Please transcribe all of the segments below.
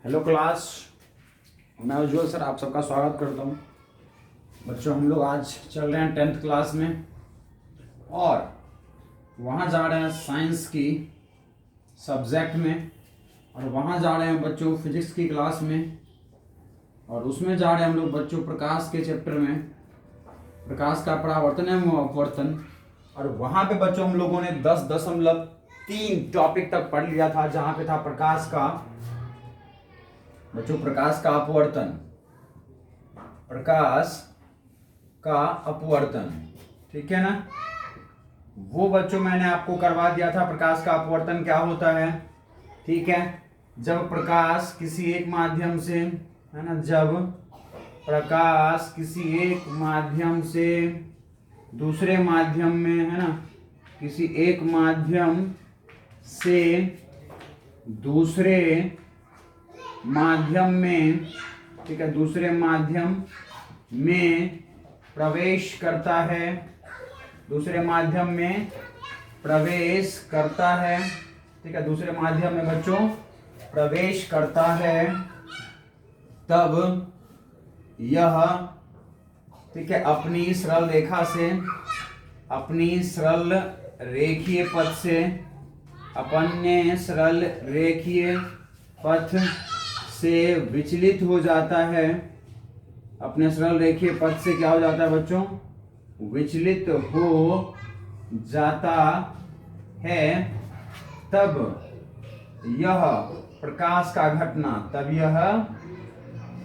Hello class, मैं उज्ज्वल sir आप सबका स्वागत करता हूँ। बच्चों, हम लोग आज चल रहे हैं 10th क्लास में और वहाँ जा रहे हैं साइंस की सब्जेक्ट में, और वहाँ जा रहे हैं बच्चों फिजिक्स की क्लास में, और उसमें जा रहे हैं हम लोग बच्चों प्रकाश के चैप्टर में, प्रकाश का परावर्तन एवं अपवर्तन। और वहाँ पे बच्चों हम लोगों ने 10.3 टॉपिक तक पढ़ लिया था, जहाँ पे था प्रकाश का बच्चों प्रकाश का अपवर्तन, प्रकाश का अपवर्तन, ठीक है ना। वो बच्चों मैंने आपको करवा दिया था। प्रकाश का अपवर्तन क्या होता है, ठीक है। जब प्रकाश किसी एक माध्यम से, है ना, जब प्रकाश किसी एक माध्यम से दूसरे माध्यम में, है ना, किसी एक माध्यम से दूसरे माध्यम में, ठीक है, दूसरे माध्यम में प्रवेश करता है, दूसरे माध्यम में प्रवेश करता है, ठीक है, दूसरे माध्यम में बच्चों प्रवेश करता है, तब यह, ठीक है, अपनी सरल रेखा से, अपनी सरल रेखीय पथ से, अपने सरल रेखीय पथ से विचलित हो जाता है। अपने सरल रेखीय पथ से क्या हो जाता है बच्चों, विचलित हो जाता है। तब यह प्रकाश का घटना, तब यह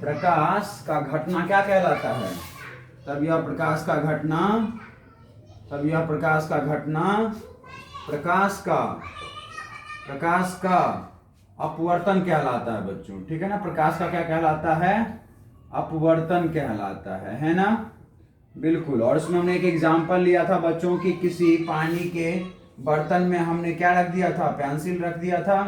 प्रकाश का घटना क्या कहलाता है, तब यह प्रकाश का घटना, तब यह प्रकाश का घटना प्रकाश का अपवर्तन कहलाता है बच्चों, ठीक है ना। प्रकाश का क्या कहलाता है, अपवर्तन कहलाता है ना, बिल्कुल। और इसमें हमने एक एग्जांपल लिया था बच्चों की, किसी पानी के बर्तन में हमने क्या रख दिया था, पेंसिल रख दिया था,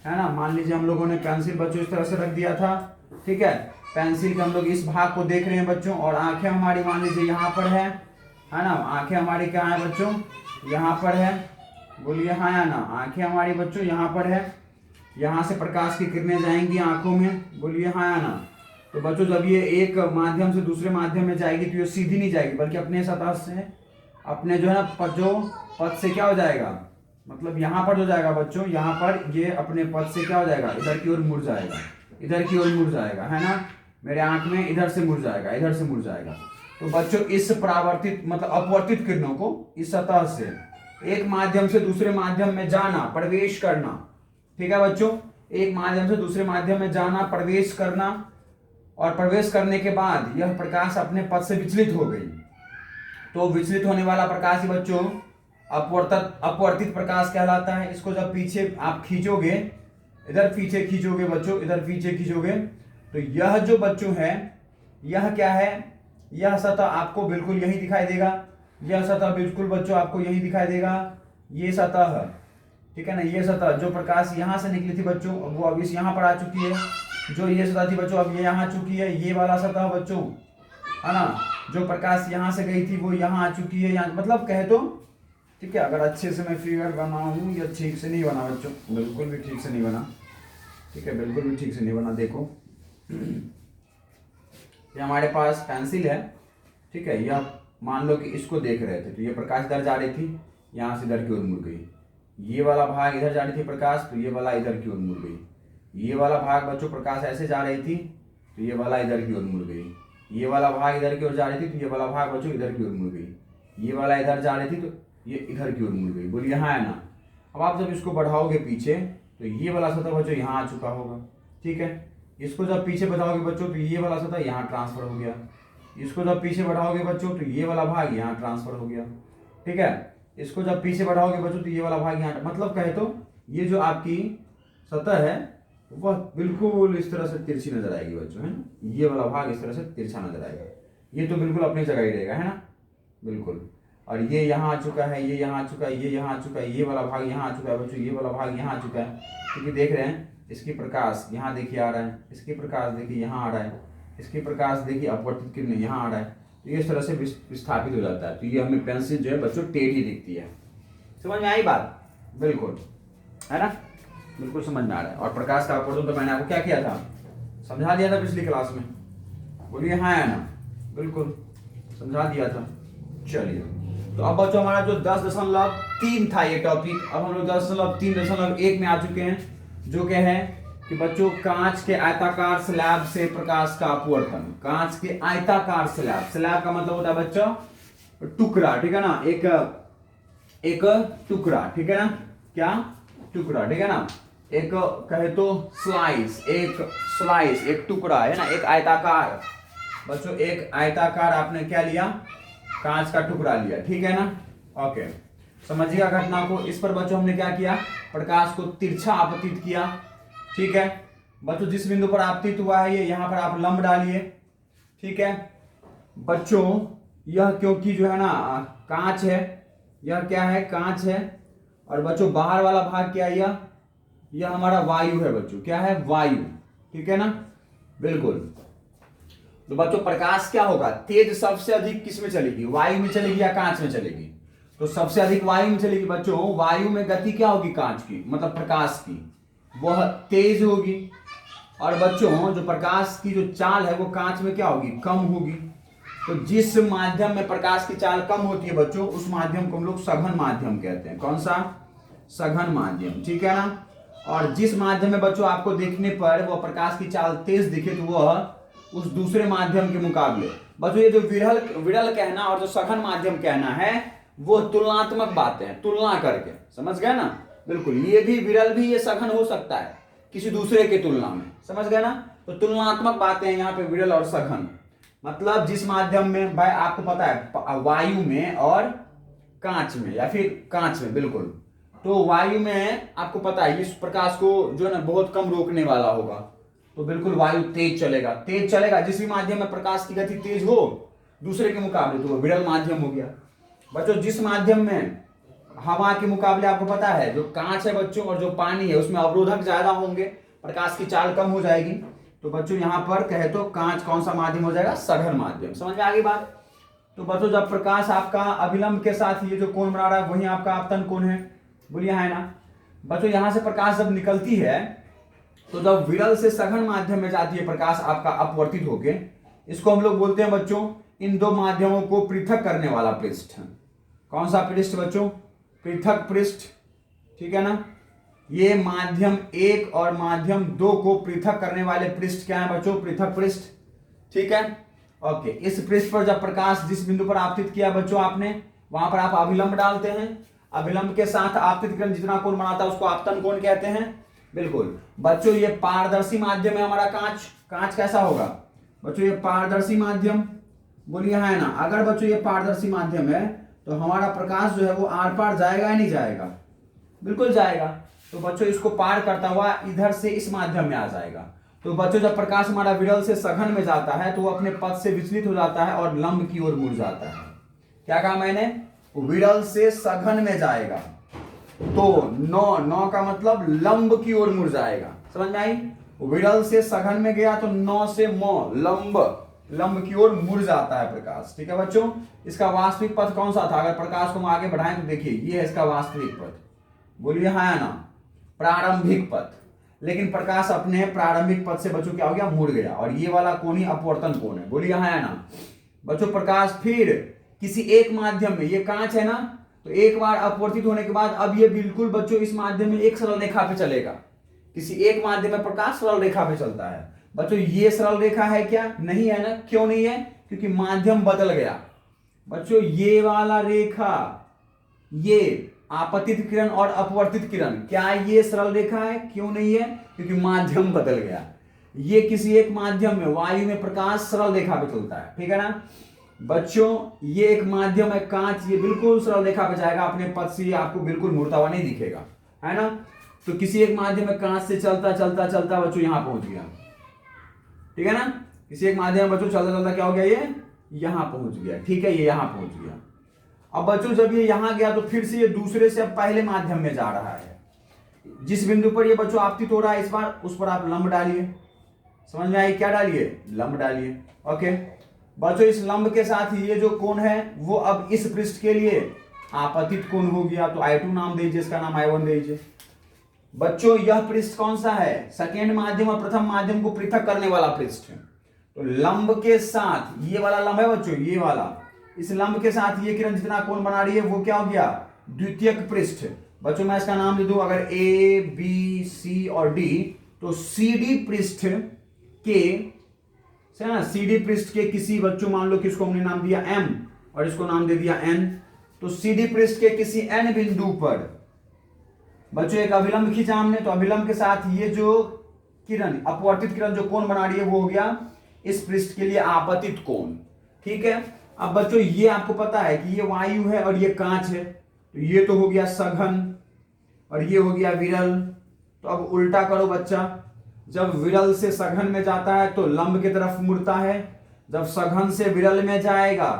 है ना। मान लीजिए हम लोगों ने पेंसिल बच्चों इस तरह से रख दिया था, ठीक है। पेंसिल के हम लोग इस भाग को देख रहे हैं बच्चों, और आंखें हमारी मान लीजिए यहाँ पर है ना। आंखें हमारी क्या है बच्चों, यहाँ पर है, बोलिए हाँ या ना। आंखें हमारी बच्चों यहाँ पर है, यहाँ से प्रकाश की किरणें जाएंगी आंखों में, बोलिए हाँ या ना। तो बच्चों जब ये एक माध्यम से दूसरे माध्यम में जाएगी तो ये सीधी नहीं जाएगी, बल्कि अपने सतह से, अपने जो है ना जो पथ से क्या हो जाएगा, मतलब यहाँ पर जो जाएगा बच्चों, यहाँ पर ये अपने पथ से क्या हो जाएगा, इधर की ओर मुड़ जाएगा, इधर की ओर मुड़ जाएगा, है ना। मेरे आंख में इधर से मुड़ जाएगा, इधर से मुड़ जाएगा। तो बच्चों इस परावर्तित मतलब अपवर्तित किरणों को इस सतह से एक माध्यम से दूसरे माध्यम में जाना, प्रवेश करना, ठीक है बच्चों। एक माध्यम से दूसरे माध्यम में जाना, प्रवेश करना, और प्रवेश करने के बाद यह प्रकाश अपने पथ से विचलित हो गई, तो विचलित होने वाला प्रकाश ही बच्चों अपवर्तित प्रकाश कहलाता है। इसको जब पीछे आप खींचोगे, इधर पीछे खींचोगे बच्चों, इधर पीछे खींचोगे, तो यह जो बच्चों है, यह क्या है, यह सतह आपको बिल्कुल यही दिखाई देगा, यह सतह बिल्कुल बच्चों आपको यही दिखाई देगा, ये सतह, ठीक है ना। ये सतह जो प्रकाश यहाँ से निकली थी बच्चों, वो अब इस यहाँ पर आ चुकी है। जो ये सतह थी बच्चों, अब ये यहाँ आ चुकी है, ये वाला सतह बच्चों, है ना। जो प्रकाश यहाँ से गई थी वो यहाँ आ चुकी है, यहाँ मतलब कहे तो, ठीक है। अगर अच्छे से मैं फिगर बनाऊँ, या ठीक से नहीं बना बच्चों, बिल्कुल भी ठीक से नहीं बना, ठीक है, बिल्कुल भी ठीक से नहीं बना। देखो ये हमारे पास पेंसिल है, ठीक है। यह मान लो कि इसको देख रहे थे, तो ये प्रकाश इधर जा रही थी, यहाँ से इधर की ओर मुड़ गई। ये वाला भाग इधर जा रही थी प्रकाश, तो ये वाला इधर की ओर मुड़ गई। ये वाला भाग बच्चों प्रकाश ऐसे जा रही थी, तो ये वाला इधर की ओर मुड़ गई। ये वाला भाग इधर की ओर जा रही थी, तो ये वाला भाग बच्चों इधर की ओर मुड़ गई। ये वाला इधर जा रही थी, तो ये इधर की ओर मुड़ गई। बोलिए हाँ या ना। अब आप जब इसको बढ़ाओगे पीछे, तो ये वाला सतह बच्चों यहाँ आ चुका होगा, ठीक है। इसको जब पीछे बढ़ाओगे बच्चों, तो ये वाला सतह यहाँ ट्रांसफर हो गया। इसको जब पीछे बढ़ाओगे बच्चों, तो ये वाला भाग यहाँ ट्रांसफर हो गया, ठीक है। इसको जब पीछे बढ़ाओगे बच्चों, तो ये वाला भाग यहाँ, मतलब कहे तो ये जो आपकी सतह है वह बिल्कुल इस तरह से तिरछी नजर आएगी बच्चों, है ना। ये वाला भाग इस तरह से तिरछा नजर आएगा, ये तो बिल्कुल अपनी जगह ही रहेगा, है ना, बिल्कुल। और ये यहाँ आ चुका है, ये यहाँ आ चुका है, ये यहाँ आ चुका है, ये वाला भाग यहाँ आ चुका है बच्चों, ये वाला भाग यहाँ आ चुका है, क्योंकि देख रहे हैं इसकी प्रकाश यहाँ देखिए आ रहा है, इसकी प्रकाश देखिए यहाँ आ रहा है, इसकी प्रकाश देखिए अपवर्तित किरण यहाँ आ रहा है, तो ये इस तरह से विस्थापित हो जाता है। तो ये हमें पेंसिल जो है बच्चों टेढ़ी दिखती है। समझ में आई बात, बिल्कुल, है ना। बिल्कुल समझ में आ रहा है। और प्रकाश का अपवर्तन तो मैंने आपको क्या किया था, समझा दिया था पिछली क्लास में, बोलिए हाँ या ना, बिल्कुल समझा दिया था। चलिए तो अब बच्चों हमारा जो 10.3 था ये टॉपिक, अब हम लोग 10.3.1 में आ चुके हैं, जो क्या है कि बच्चों कांच के आयताकार स्लैब से प्रकाश का अपवर्तन। कांच के आयताकार स्लैब, स्लैब का मतलब होता है बच्चों टुकड़ा, ठीक है ना, एक टुकड़ा, ठीक है ना, क्या टुकड़ा, ठीक है ना, एक कहे तो स्लाइस, एक टुकड़ा है ना, एक आयताकार। बच्चों एक आयताकार आपने क्या लिया, कांच का टुकड़ा लिया, ठीक है ना, ओके। समझिएगा घटना को। इस पर बच्चों हमने क्या किया, प्रकाश को तिरछा आपतित किया, ठीक है बच्चों। जिस बिंदु पर आपतित हुआ है ये यहां पर आप लंब डालिए, ठीक है बच्चों। यह क्योंकि जो है ना कांच है, यह क्या है, कांच है, और बच्चों बाहर वाला भाग क्या है, यह हमारा वायु है बच्चों, क्या है, वायु, ठीक है ना, बिल्कुल। तो बच्चों प्रकाश क्या होगा, तेज सबसे अधिक किस में चलेगी, वायु में चलेगी या कांच में चलेगी, तो सबसे अधिक वायु में चलेगी बच्चों। वायु में गति क्या होगी कांच की, मतलब प्रकाश की, वह तेज होगी। और बच्चों जो प्रकाश की जो चाल है वो कांच में क्या होगी, कम होगी। तो जिस माध्यम में प्रकाश की चाल कम होती है बच्चों, उस माध्यम को हम लोग सघन माध्यम कहते हैं। कौन सा, सघन माध्यम, ठीक है ना। और जिस माध्यम में बच्चों आपको देखने पर वह प्रकाश की चाल तेज दिखे, तो वह उस दूसरे माध्यम के मुकाबले, बच्चों ये जो विरल कहना और जो सघन माध्यम कहना है वो तुलनात्मक बातें हैं, तुलना करके, समझ गए ना, बिल्कुल। ये भी विरल भी ये सघन हो सकता है किसी दूसरे के तुलना में, समझ गए ना। तो तुलनात्मक बातें हैं यहाँ पे विरल और सघन, मतलब जिस माध्यम में भाई आपको पता है वायु में और कांच में, या फिर कांच में, बिल्कुल। तो वायु में आपको पता है इस प्रकाश को जो है ना बहुत कम रोकने वाला होगा, तो बिल्कुल वायु तेज चलेगा। जिस भी माध्यम में प्रकाश की गति तेज हो दूसरे के मुकाबले, तो वो विरल माध्यम हो गया। बच्चों जिस माध्यम में हवा के मुकाबले आपको पता है जो कांच है बच्चों और जो पानी है उसमें अवरोधक ज्यादा होंगे, प्रकाश की चाल कम हो जाएगी, तो बच्चों यहाँ पर कहे तो कांच कौन सा माध्यम हो जाएगा, सघन माध्यम। समझ में आ गई बात। तो बच्चों जब प्रकाश आपका अभिलंब के साथ ये जो कोण बना रहा है वही आपका आपतन कोण है, बोलिए है ना। बच्चों यहां से प्रकाश जब निकलती है तो जब विरल से सघन माध्यम में जाती है प्रकाश आपका अपवर्तित होके, इसको हम लोग बोलते हैं बच्चों इन दो माध्यमों को पृथक करने वाला पृष्ठ। कौन सा पृष्ठ बच्चों, पृथक पृष्ठ, ठीक है ना। ये माध्यम 1 और माध्यम 2 को पृथक करने वाले पृष्ठ क्या है बच्चों, पृथक पृष्ठ, ठीक है, ओके। इस पृष्ठ पर जब प्रकाश जिस बिंदु पर आपतित किया बच्चों आपने, वहां पर आप अभिलंब डालते हैं, अभिलंब के साथ आपतित किरण जितना कोण बनाता है उसको आपतन कोण कहते हैं, बिल्कुल। बच्चों ये पारदर्शी माध्यम है हमारा कांच, कांच कैसा होगा बच्चों, ये पारदर्शी माध्यम, बोलिए है ना। अगर बच्चों ये पारदर्शी माध्यम है तो हमारा प्रकाश जो है वो आर पार जाएगा या नहीं जाएगा, बिल्कुल जाएगा। तो बच्चों इसको पार करता हुआ इधर से इस माध्यम में आ जाएगा। तो बच्चों जब प्रकाश हमारा विरल से सघन में जाता है तो वो अपने पथ से विचलित हो जाता है और लंब की ओर मुड़ जाता है। क्या कहा मैंने, विरल से सघन में जाएगा तो नौ का मतलब लंब की ओर मुड़ जाएगा, समझ में आई। विरल से सघन में गया तो नौ से मो लंब की ओर मुड़ जाता है प्रकाश, ठीक है बच्चों। इसका वास्तविक पथ कौन सा था, अगर प्रकाश को हम आगे बढ़ाएं तो देखिए ये है इसका वास्तविक पथ, बोलिए हाँ या ना, प्रारंभिक पथ। लेकिन प्रकाश अपने प्रारंभिक पथ से बच्चों क्या हो गया, मुड़ गया, और ये वाला कोण ही अपवर्तन कोण है, बोलिए हाँ या ना। बच्चों प्रकाश फिर किसी एक माध्यम में, ये कांच है ना, तो एक बार अपवर्तित होने के बाद अब ये बिल्कुल बच्चों इस माध्यम में एक सरल रेखा पे चलेगा। किसी एक माध्यम में प्रकाश सरल रेखा पे चलता है बच्चों, ये सरल रेखा है क्या, नहीं है ना। क्यों नहीं है, क्योंकि माध्यम बदल गया बच्चों। ये वाला रेखा, ये आपतित किरण और अपवर्तित किरण, क्या ये सरल रेखा है, क्यों नहीं है, क्योंकि माध्यम बदल गया। ये किसी एक माध्यम में वायु में प्रकाश सरल रेखा पे चलता है, ठीक है ना बच्चों। ये एक माध्यम है कांच, ये बिल्कुल सरल रेखा पे जाएगा अपने पथ से, आपको बिल्कुल मुड़ता हुआ नहीं दिखेगा, है ना। तो किसी एक माध्यम में कांच से चलता चलता चलता बच्चों यहां पहुंच गया, ठीक है ना। किसी एक माध्यम में बच्चों चलता चलता क्या हो गया, ये यहां पहुंच गया, ठीक है, ये यहां पहुंच गया। अब बच्चों जब ये यहां गया तो फिर से ये दूसरे से अब पहले माध्यम में जा रहा है। जिस बिंदु पर ये बच्चों आपतित हो रहा है इस बार, उस पर आप लंब डालिए, समझ में आई, क्या डालिए, लंब डालिए, ओके बच्चों। इस लंब के साथ ये जो कोण है वो अब इस पृष्ठ के लिए आपतित कोण हो गया, तो I2 नाम दीजिए, इसका नाम I1 दीजिए, बच्चों यह पृष्ठ कौन सा है? सेकेंड माध्यम और प्रथम माध्यम को पृथक करने वाला पृष्ठ है। तो लंब के साथ ये वाला लंब है बच्चों, ये वाला, इस लंब के साथ ये किरण जितना कोण बना रही है वो क्या हो गया? द्वितीयक पृष्ठ। बच्चों मैं इसका नाम दे दूं अगर ए बी सी और डी, तो सी डी पृष्ठ के से ना, सी डी पृष्ठ के किसी, बच्चों मान लो कि इसको हमने नाम दिया एम और इसको नाम दे दिया एन, तो सी डी पृष्ठ के किसी एन बिंदु पर बच्चों एक अभिलंब खींचा हमने, तो अभिलंब के साथ ये जो किरण, अपवर्तित किरण जो कोण बना रही है वो हो गया इस पृष्ठ के लिए आपतित कोण। ठीक है। अब बच्चों ये आपको पता है कि ये वायु है और ये कांच है, तो ये तो हो गया सघन और ये हो गया विरल। तो अब उल्टा करो बच्चा, जब विरल से सघन में जाता है तो लंब की तरफ मुड़ता है, जब सघन से विरल में जाएगा,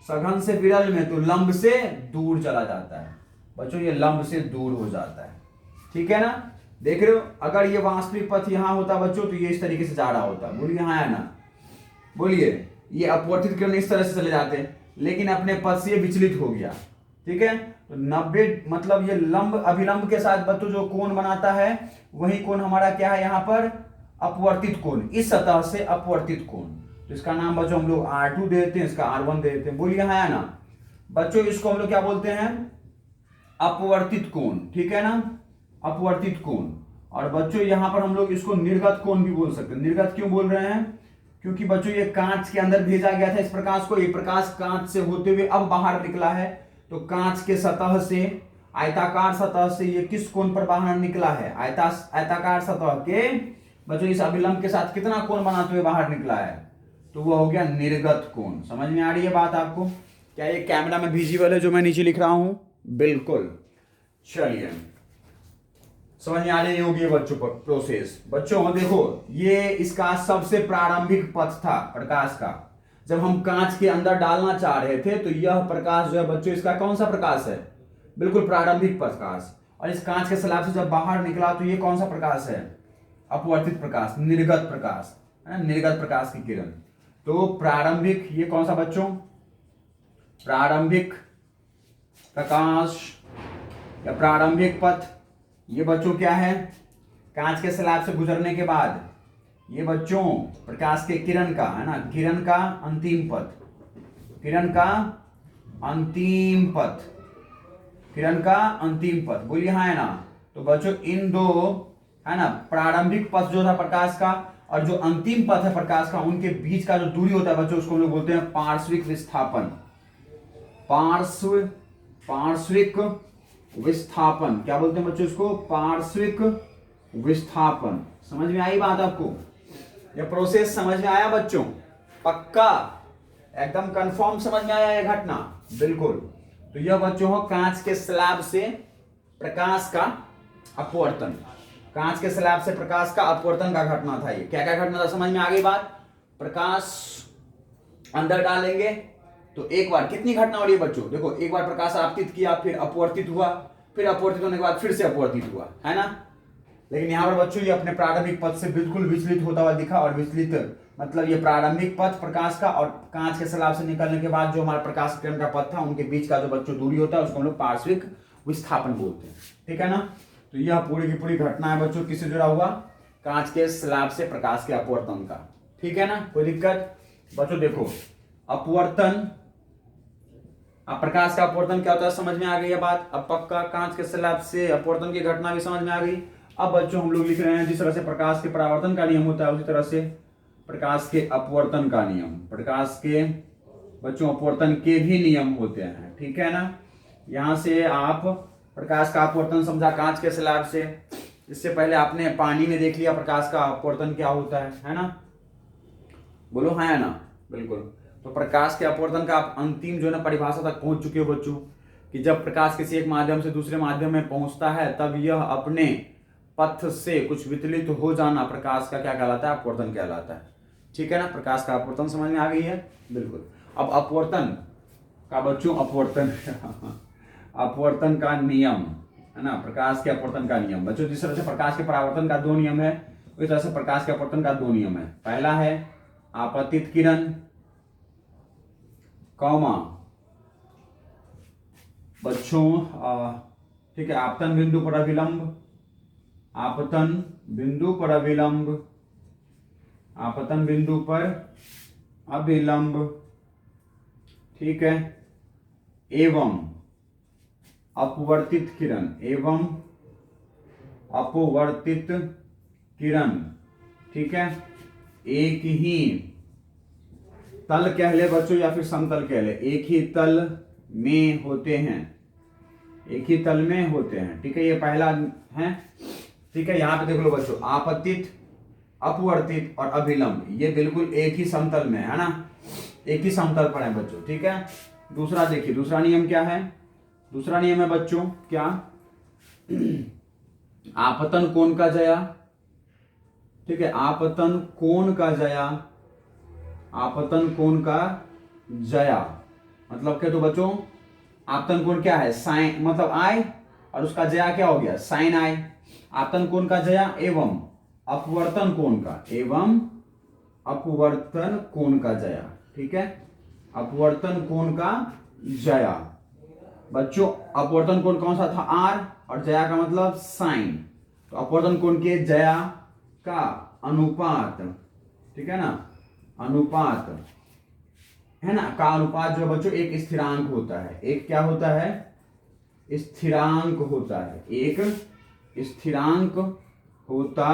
सघन से विरल में, तो लंब से दूर चला जाता है। बच्चों ये लंब से दूर हो जाता है। ठीक है ना, देख रहे हो? अगर ये वास्तविक पथ यहां होता बच्चों तो ये इस तरीके से जा रहा होता। बोलिए हाँ या ना, बोलिए। ये अपवर्तित किरण इस तरह से चले जाते हैं, लेकिन अपने पथ से विचलित हो गया। ठीक है, तो 90 मतलब ये लंब अभिलंब के साथ बच्चों जो कोण बनाता है वही कोण हमारा क्या है यहाँ पर? अपवर्तित कोण। इस सतह से अपवर्तित कोण, तो इसका नाम बच्चों हम लोग R2 दे देते हैं, इसका R1 दे देते हैं। बोलिए हाँ या ना बच्चों, इसको हम लोग क्या बोलते हैं? अपवर्तित कोण। ठीक है ना, अपवर्तित कोण। और बच्चों यहां पर हम लोग इसको निर्गत कोण भी बोल सकते हैं। निर्गत क्यों बोल रहे हैं? क्योंकि बच्चों ये कांच के अंदर भेजा गया था इस प्रकाश को, ये प्रकाश कांच से होते हुए अब बाहर निकला है, तो कांच के सतह से, आयताकार सतह से ये किस कोण पर बाहर निकला है? आयताकार सतह के बच्चों इस अभिलंब के साथ कितना कोण बनाते हुए बाहर निकला है? तो वो हो गया निर्गत कोण। समझ में आ रही है बात आपको? क्या ये कैमरा में विजिबल है जो मैं नीचे लिख रहा हूं? बिल्कुल। चलिए, समझ में आ रही होगी बच्चों पर प्रोसेस। बच्चों देखो, ये इसका सबसे प्रारंभिक पथ था प्रकाश का, जब हम कांच के अंदर डालना चाह रहे थे, तो यह प्रकाश जो है बच्चों, इसका कौन सा प्रकाश है? बिल्कुल प्रारंभिक प्रकाश। और इस कांच के स्लैब से जब बाहर निकला तो ये कौन सा प्रकाश है? अपवर्तित प्रकाश, निर्गत प्रकाश है ना, निर्गत प्रकाश की किरण। तो प्रारंभिक, ये कौन सा बच्चों? प्रारंभिक प्रकाश या प्रारंभिक पथ, ये बच्चों क्या है? कांच के स्लैब से गुजरने के बाद ये बच्चों प्रकाश के किरण का है ना, किरण का अंतिम पथ, किरण का अंतिम पथ, किरण का अंतिम पथ। बोलिए हाँ है ना। तो बच्चों इन दो है ना, प्रारंभिक पथ जो था प्रकाश का और जो अंतिम पथ है प्रकाश का, उनके बीच का जो दूरी होता है बच्चों उसको हम लोग बोलते हैं पार्श्विक विस्थापन। पार्श्विक विस्थापन क्या बोलते हैं बच्चों इसको? पार्श्विक विस्थापन। समझ में आई बात आपको? यह प्रोसेस समझ में आया बच्चों? पक्का एकदम कंफर्म समझ में आया यह घटना? बिल्कुल। तो यह बच्चों हो कांच के स्लैब से प्रकाश का अपवर्तन, कांच के स्लैब से प्रकाश का अपवर्तन का घटना था। ये क्या क्या घटना था? समझ में आ गई बात? प्रकाश अंदर डालेंगे तो एक बार कितनी घटना हो रही है बच्चों? देखो, एक बार प्रकाश आपतित किया, फिर अपवर्तित हुआ, फिर अपवर्तित होने के बाद फिर से अपवर्तित हुआ, है ना। लेकिन यहाँ पर बच्चों ये अपने प्रारंभिक पथ से बिल्कुल विचलित होता हुआ दिखा, और विचलित मतलब ये प्रारंभिक पथ प्रकाश का और कांच के स्लैब से निकलने के बाद जो हमारा प्रकाश किरण का पथ था, उनके बीच का जो बच्चों दूरी होता है उसको हम लोग पार्श्विक विस्थापन बोलते हैं। ठीक है ना। तो यह पूरी की पूरी घटना है बच्चों किससे जुड़ा हुआ? कांच के स्लैब से प्रकाश के अपवर्तन का। ठीक है ना, कोई दिक्कत? बच्चों देखो, अपवर्तन, अब प्रकाश का अपवर्तन क्या होता है समझ में आ गई है बात? अब पक्का कांच के स्लैब से अपवर्तन की घटना भी समझ में आ गई। अब बच्चों हम लोग लिख रहे हैं जिस तरह से प्रकाश के परावर्तन का नियम होता है उसी तरह से प्रकाश के अपवर्तन का नियम, प्रकाश के बच्चों अपवर्तन के भी नियम होते हैं। ठीक है ना। यहां से आप प्रकाश का अपवर्तन समझा कांच के स्लैब से, इससे पहले आपने पानी में देख लिया प्रकाश का अपवर्तन क्या होता है ना। बोलो हाँ या ना? बिल्कुल। तो प्रकाश के अपवर्तन का आप अंतिम जो है ना परिभाषा तक पहुंच चुके हो बच्चों, कि जब प्रकाश किसी एक माध्यम से दूसरे माध्यम में पहुंचता है तब यह अपने पथ से कुछ विचलित हो जाना प्रकाश का क्या कहलाता है? अपवर्तन कहलाता है। ठीक है ना। प्रकाश का अपवर्तन समझ में आ गई है? बिल्कुल। अब अपवर्तन का बच्चों अपवर्तन का नियम है ना, प्रकाश के अपवर्तन का नियम बच्चों, जिस तरह से प्रकाश के परावर्तन का दो नियम है उस तरह से प्रकाश के अपवर्तन का दो नियम है। पहला है आपतित किरण कौमा बच्चों ठीक है, आपतन बिंदु पर अभिलंब, आपतन बिंदु पर अभिलंब, आपतन बिंदु पर अभिलंब, ठीक है, एवं अपवर्तित किरण, एवं अपवर्तित किरण, ठीक है, एक ही तल कह ले बच्चों या फिर समतल कह ले, एक ही तल में होते हैं, एक ही तल में होते हैं, ठीक है, ये पहला है, ठीक है। यहाँ पे देख लो बच्चों, आपतित, अपवर्तित और अभिलंब, ये बिल्कुल एक ही समतल में है ना, एक ही समतल पर है बच्चों, ठीक है। दूसरा देखिए, दूसरा नियम क्या है, दूसरा नियम है बच्चों क्या, आपतन कोण का जया, ठीक है, आपतन कोण का जया, आपतन कोण का जया मतलब क्या, तो बच्चों आपतन कोण क्या है, साइन मतलब आई, और उसका जया क्या हो गया, साइन आई। आपतन कोण का जया एवं अपवर्तन कोण का, एवं अपवर्तन कोण का जया, ठीक है, अपवर्तन कोण का जया। बच्चों अपवर्तन कोण कौन सा था, आर, और जया का मतलब साइन, तो अपवर्तन कोण के जया का अनुपात, ठीक है ना, अनुपात है ना, का अनुपात जो है बच्चों एक स्थिरांक होता है, एक क्या होता है, स्थिरांक होता है, एक स्थिरांक होता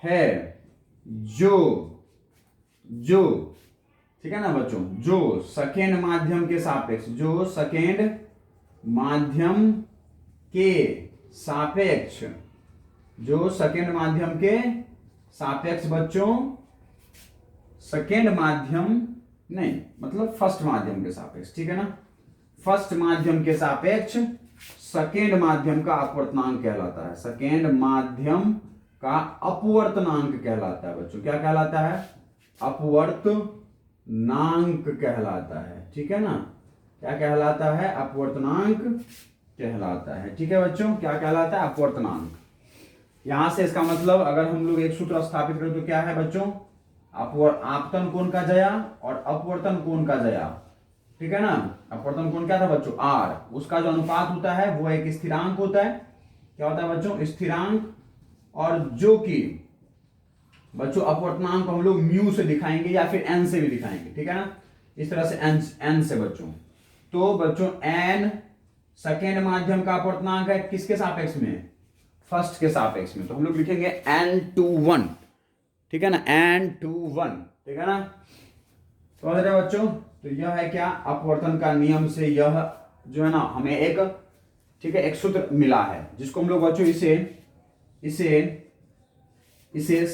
है, जो जो ठीक है ना बच्चों, जो सेकेंड माध्यम के सापेक्ष, जो सेकेंड माध्यम के सापेक्ष, जो सेकेंड माध्यम के सापेक्ष बच्चों, सेकेंड माध्यम नहीं मतलब फर्स्ट माध्यम के सापेक्ष, ठीक है ना, फर्स्ट माध्यम के सापेक्ष सेकेंड माध्यम का अपवर्तनांक कहलाता है, सेकेंड माध्यम का अपवर्तनांक कहलाता है बच्चों, क्या कहलाता है, अपवर्तनांक कहलाता है, ठीक है ना, क्या कहलाता है, अपवर्तनांक कहलाता है, ठीक है बच्चों, क्या कहलाता है, अपवर्तनांक। यहां से इसका मतलब अगर हम लोग एक सूत्र स्थापित करें तो क्या है बच्चों, आपतन कोण का जया और अपवर्तन कोण का जया, ठीक है ना, अपवर्तन कोण क्या था बच्चों, आर, उसका जो अनुपात होता है वो एक स्थिरांक होता है, क्या होता है बच्चों, स्थिरांक, और जो कि बच्चों अपवर्तनांक हम लोग म्यू से दिखाएंगे या फिर एन से भी दिखाएंगे, ठीक है ना, इस तरह से एन से बच्चों। तो बच्चों एन सेकेंड माध्यम का अपवर्तनांक है किसके सापेक्ष में, फर्स्ट के सापेक्ष में, तो हम लोग लिखेंगे n/1, ठीक है ना, n/1, ठीक है ना, समझ रहे बच्चों। तो यह है क्या, अपवर्तन का नियम से यह जो है ना हमें एक, ठीक है, एक सूत्र मिला है, जिसको हम लोग बच्चों इसे इसे इसे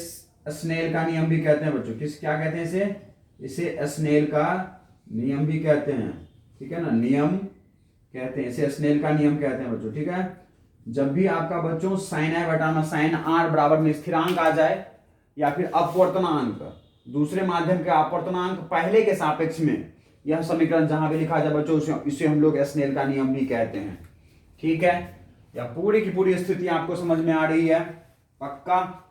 स्नेल का नियम भी कहते हैं बच्चों, किस क्या कहते हैं इसे, इसे स्नेल का नियम भी कहते हैं, ठीक है ना, नियम कहते हैं इसे, स्नेल का नियम कहते हैं बच्चों, ठीक है। जब भी आपका बच्चों साइन आई बटा में साइन आर बराबर में स्थिरांक आ जाए या फिर अपवर्तनांक, दूसरे माध्यम का अपवर्तनांक पहले के सापेक्ष में, यह समीकरण जहां भी लिखा जाए बच्चों इसे हम लोग स्नेल का नियम भी कहते हैं, ठीक है। या पूरी की पूरी स्थिति आपको समझ में आ रही है, पक्का,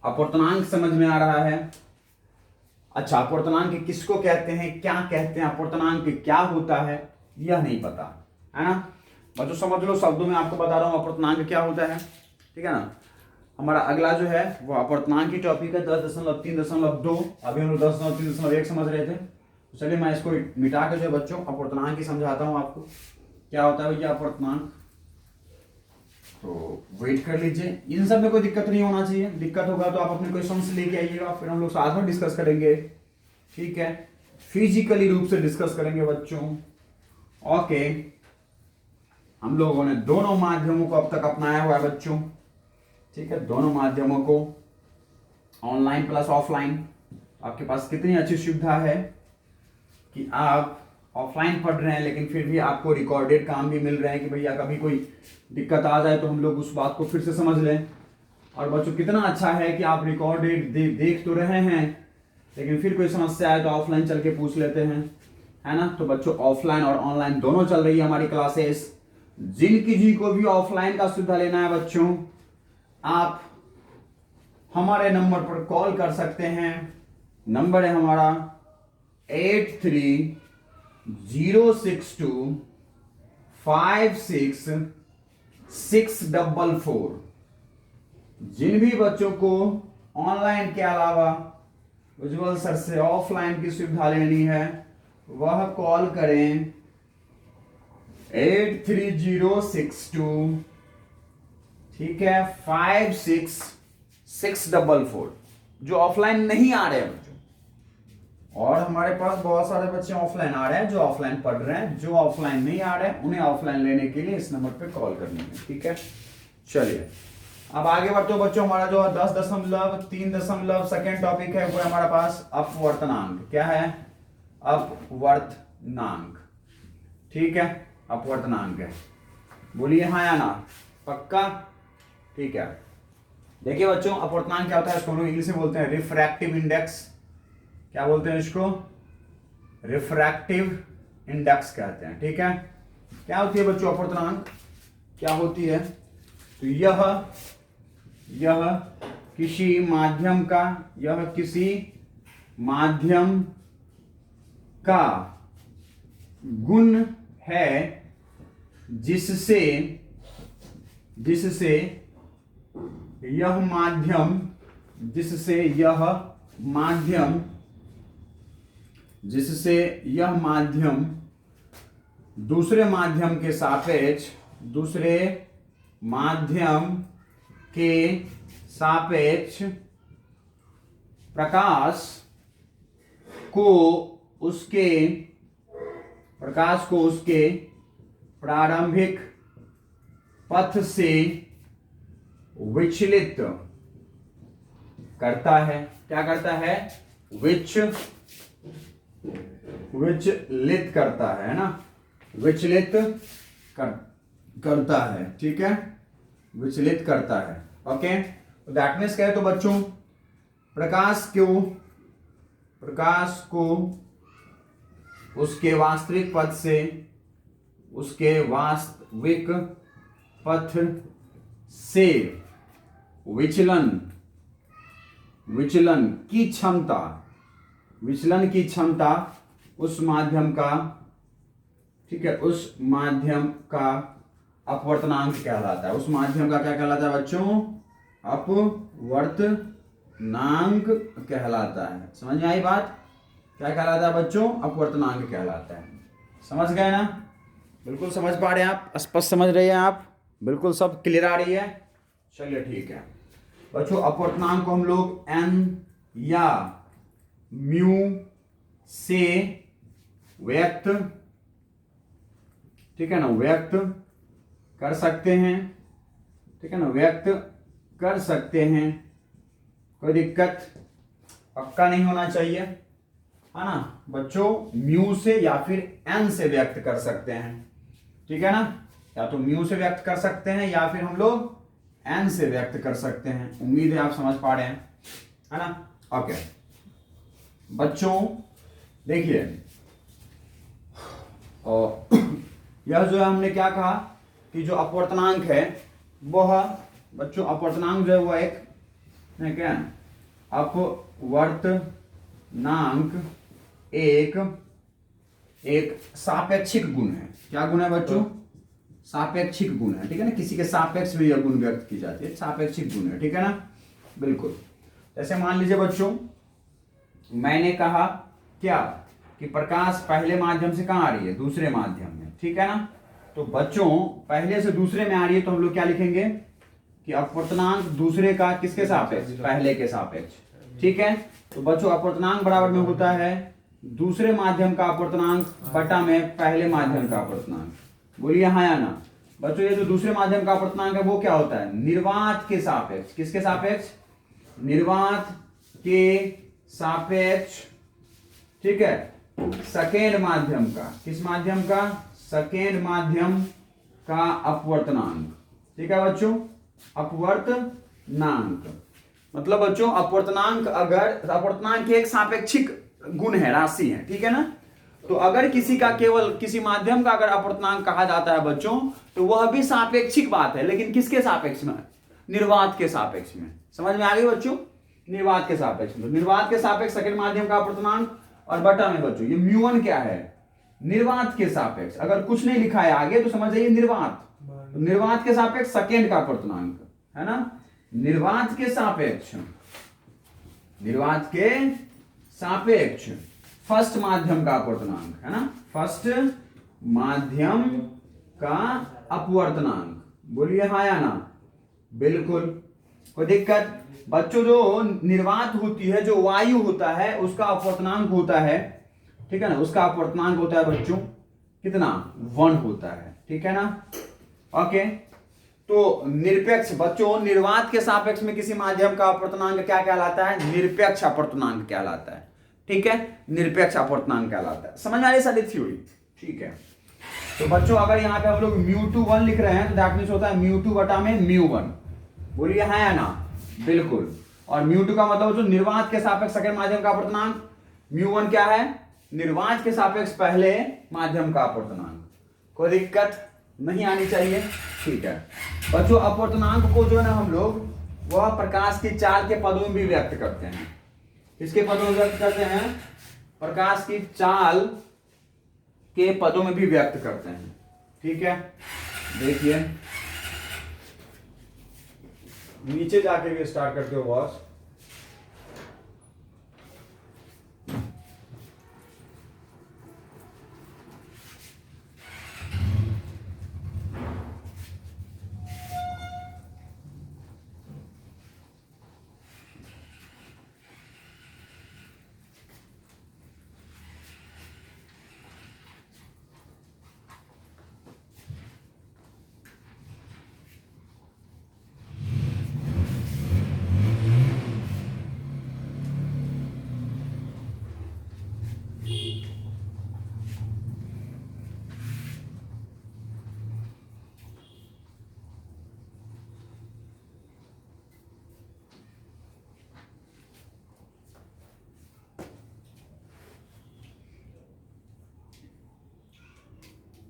अपवर्तनांक समझ में आ रहा है। अच्छा, अपवर्तनांक किसको कहते हैं, क्या कहते हैं, अपवर्तनांक क्या होता है, यह नहीं पता है ना बच्चों, समझ लो, शब्दों में आपको बता रहा हूं अपवर्तनांक क्या होता है, ठीक है ना। हमारा अगला जो है वो अपवर्तनांक की टॉपिक है 10.3.2, अभी हम लोग 10.3.1 समझ रहे थे, तो चलिए मैं इसको मिटा के जो बच्चों अपवर्तनांक ही समझाता हूं आपको, क्या होता है भैया अपवर्तनांक। तो वेट कर लीजिए, इन सब में कोई दिक्कत नहीं होना चाहिए, दिक्कत होगा तो आप अपने क्वेश्चन लेके आइएगा, फिर हम लोग साथ में डिस्कस करेंगे, ठीक है, फिजिकली रूप से डिस्कस करेंगे बच्चों। ओके, हम लोगों ने दोनों माध्यमों को अब तक अपनाया हुआ है बच्चों, ठीक है, दोनों माध्यमों को, ऑनलाइन प्लस ऑफलाइन। आपके पास कितनी अच्छी सुविधा है कि आप ऑफलाइन पढ़ रहे हैं लेकिन फिर भी आपको रिकॉर्डेड काम भी मिल रहे हैं कि भैया कभी कोई दिक्कत आ जाए तो हम लोग उस बात को फिर से समझ लें। और बच्चों कितना अच्छा है कि आप रिकॉर्डेड देख तो रहे हैं लेकिन फिर कोई समस्या आए तो ऑफलाइन चल के पूछ लेते हैं, है ना। तो बच्चों ऑफलाइन और ऑनलाइन दोनों चल रही है हमारी क्लासेस। जिनकी जी को भी ऑफलाइन का सुविधा लेना है बच्चों, आप हमारे नंबर पर कॉल कर सकते हैं। नंबर है हमारा 8306256644। जिन भी बच्चों को ऑनलाइन के अलावा उज्जवल सर से ऑफलाइन की सुविधा लेनी है वह कॉल करें 83062, ठीक है, 56644, जो ऑफलाइन नहीं आ रहे हैं बच्चों। और हमारे पास बहुत सारे बच्चे ऑफलाइन आ रहे हैं, जो ऑफलाइन पढ़ रहे हैं। जो ऑफलाइन नहीं आ रहे हैं उन्हें ऑफलाइन लेने के लिए इस नंबर पे कॉल करनी है, ठीक है। चलिए अब आगे बढ़ते बच्चों, हमारा जो 10.3 सेकेंड टॉपिक है वो है हमारे पास अपवर्तनांक। क्या है? अपवर्तनांक, ठीक है, अपवर्तनांक है। बोलिए हाँ या ना, पक्का? ठीक है। देखिए बच्चों, अपवर्तनांक क्या होता है, इसको हम लोग इंग्लिश में बोलते हैं रिफ्रैक्टिव इंडेक्स। क्या बोलते हैं इसको? रिफ्रैक्टिव इंडेक्स कहते हैं, ठीक है। क्या होती है बच्चों अपवर्तनांक? क्या होती है? तो यह किसी माध्यम का गुण है जिससे यह माध्यम दूसरे माध्यम के सापेक्ष प्रकाश को उसके प्रारंभिक पथ से विचलित करता है। क्या करता है? विचलित करता है ना, विचलित करता है, ठीक है, विचलित करता है। ओके, तो दैट मीन्स क्या है? तो बच्चों प्रकाश को उसके वास्तविक पथ से विचलन की क्षमता उस माध्यम का, ठीक है, उस माध्यम का अपवर्तनांक कहलाता है। उस माध्यम का क्या कहलाता है बच्चों? अपवर्तनांक कहलाता है। समझ में आई बात? क्या कहलाता है बच्चों? अपवर्तनांक कहलाता है। समझ गए ना? बिल्कुल समझ पा रहे हैं आप? स्पष्ट समझ रहे हैं आप? बिल्कुल सब क्लियर आ रही है? चलिए ठीक है बच्चों, अपवर्तनांक को हम लोग n या म्यू से व्यक्त, ठीक है ना, व्यक्त कर सकते हैं, ठीक है ना, व्यक्त कर सकते हैं। कोई दिक्कत, पक्का नहीं होना चाहिए, है ना बच्चों। म्यू से या फिर n से व्यक्त कर सकते हैं, ठीक है ना। या तो म्यू से व्यक्त कर सकते हैं या फिर हम लोग n से व्यक्त कर सकते हैं। उम्मीद है आप समझ पा रहे हैं, है ना। ओके बच्चों देखिए, और यह जो है हमने क्या कहा कि जो अपवर्तनांक है वह बच्चों, अपवर्तनांक जो है वह एक क्या, अपवर्तनांक एक सापेक्षिक गुण है। क्या गुण है बच्चों? सापेक्षिक गुण है, ठीक है ना। किसी के सापेक्ष में यह गुण व्यक्त की जाती है, सापेक्षिक गुण है, ठीक है ना। बिल्कुल, जैसे मान लीजिए बच्चों, मैंने कहा क्या कि प्रकाश पहले माध्यम से कहां आ रही है? दूसरे माध्यम में, ठीक है ना। तो बच्चों पहले से दूसरे में आ रही है तो हम लोग क्या लिखेंगे कि अपवर्तनांक दूसरे का किसके सापेक्ष? पहले के सापेक्ष, ठीक है। तो बच्चों अपवर्तनांक बराबर में होता है दूसरे माध्यम का अपवर्तनांक बटा में पहले माध्यम का अपवर्तनांक। बोलिए हाँ या ना बच्चों। ये जो दूसरे माध्यम का अपवर्तनांक है वो क्या होता है? निर्वात के सापेक्ष। किसके सापेक्ष? निर्वात के सापेक्ष, ठीक है, सेकेंड माध्यम का। किस माध्यम का? सेकेंड माध्यम का अपवर्तनांक, ठीक है बच्चों, अपवर्तनांक। मतलब बच्चों अपवर्तनांक, अगर अपवर्तनांक एक सापेक्षिक गुण है, राशि है, ठीक है ना। तो अगर किसी का केवल किसी माध्यम का अगर अपवर्तनांक कहा जाता है बच्चों, तो वह भी सापेक्षिक बात है, लेकिन किसके सापेक्ष में? निर्वात के सापेक्ष में। समझ में आ गई बच्चों? निर्वात के सापेक्ष में। निर्वात के सापेक्ष सेकंड माध्यम का अपवर्तनांक और बटा में बच्चों ये म्यू1 क्या है? निर्वात के सापेक्ष। अगर कुछ नहीं लिखा है आगे तो समझ जाइए निर्वात। तो निर्वात के सापेक्ष सेकंड का अपवर्तनांक, है ना। निर्वात के सापेक्ष, निर्वात के सापेक्ष फर्स्ट माध्यम का अपवर्तनांक है ना, फर्स्ट माध्यम का अपवर्तनांक, बोलिए हाँ या ना, बिल्कुल। कोई दिक्कत? बच्चों जो निर्वात होती है, जो वायु होता है, उसका अपवर्तनांक होता है, ठीक है ना, उसका अपवर्तनांक होता है बच्चों कितना, 1 होता है, ठीक है ना, ओके। तो निरपेक्ष बच्चों, निर्वात के सापेक्ष में किसी माध्यम का अपवर्तनांक क्या कहलाता है, निरपेक्ष अपवर्तनांक कहलाता है, ठीक है, निरपेक्ष अपवर्तनांक कहलाता है। समझ में आ रही सारी थ्योरी, ठीक है। तो बच्चों अगर यहाँ पे हम लोग μ2 लिख रहे हैं तो दैट मींस होता है μ2 बटा में μ1, बोलिए हाँ या ना, बिल्कुल। और μ2 का मतलब जो निर्वात के सापेक्ष सेकंड माध्यम का अपवर्तनांक, μ1 क्या है, निर्वात के सापेक्ष पहले माध्यम का अपवर्तनांक। कोई दिक्कत नहीं आनी चाहिए, ठीक है बच्चों। अपवर्तनांक को जो है ना हम लोग वह प्रकाश की चाल के पदों में भी व्यक्त करते हैं। किसके पदों में व्यक्त करते हैं, प्रकाश की चाल के पदों में भी व्यक्त करते हैं, ठीक है। देखिए नीचे जाके भी स्टार्ट करते हो बॉस।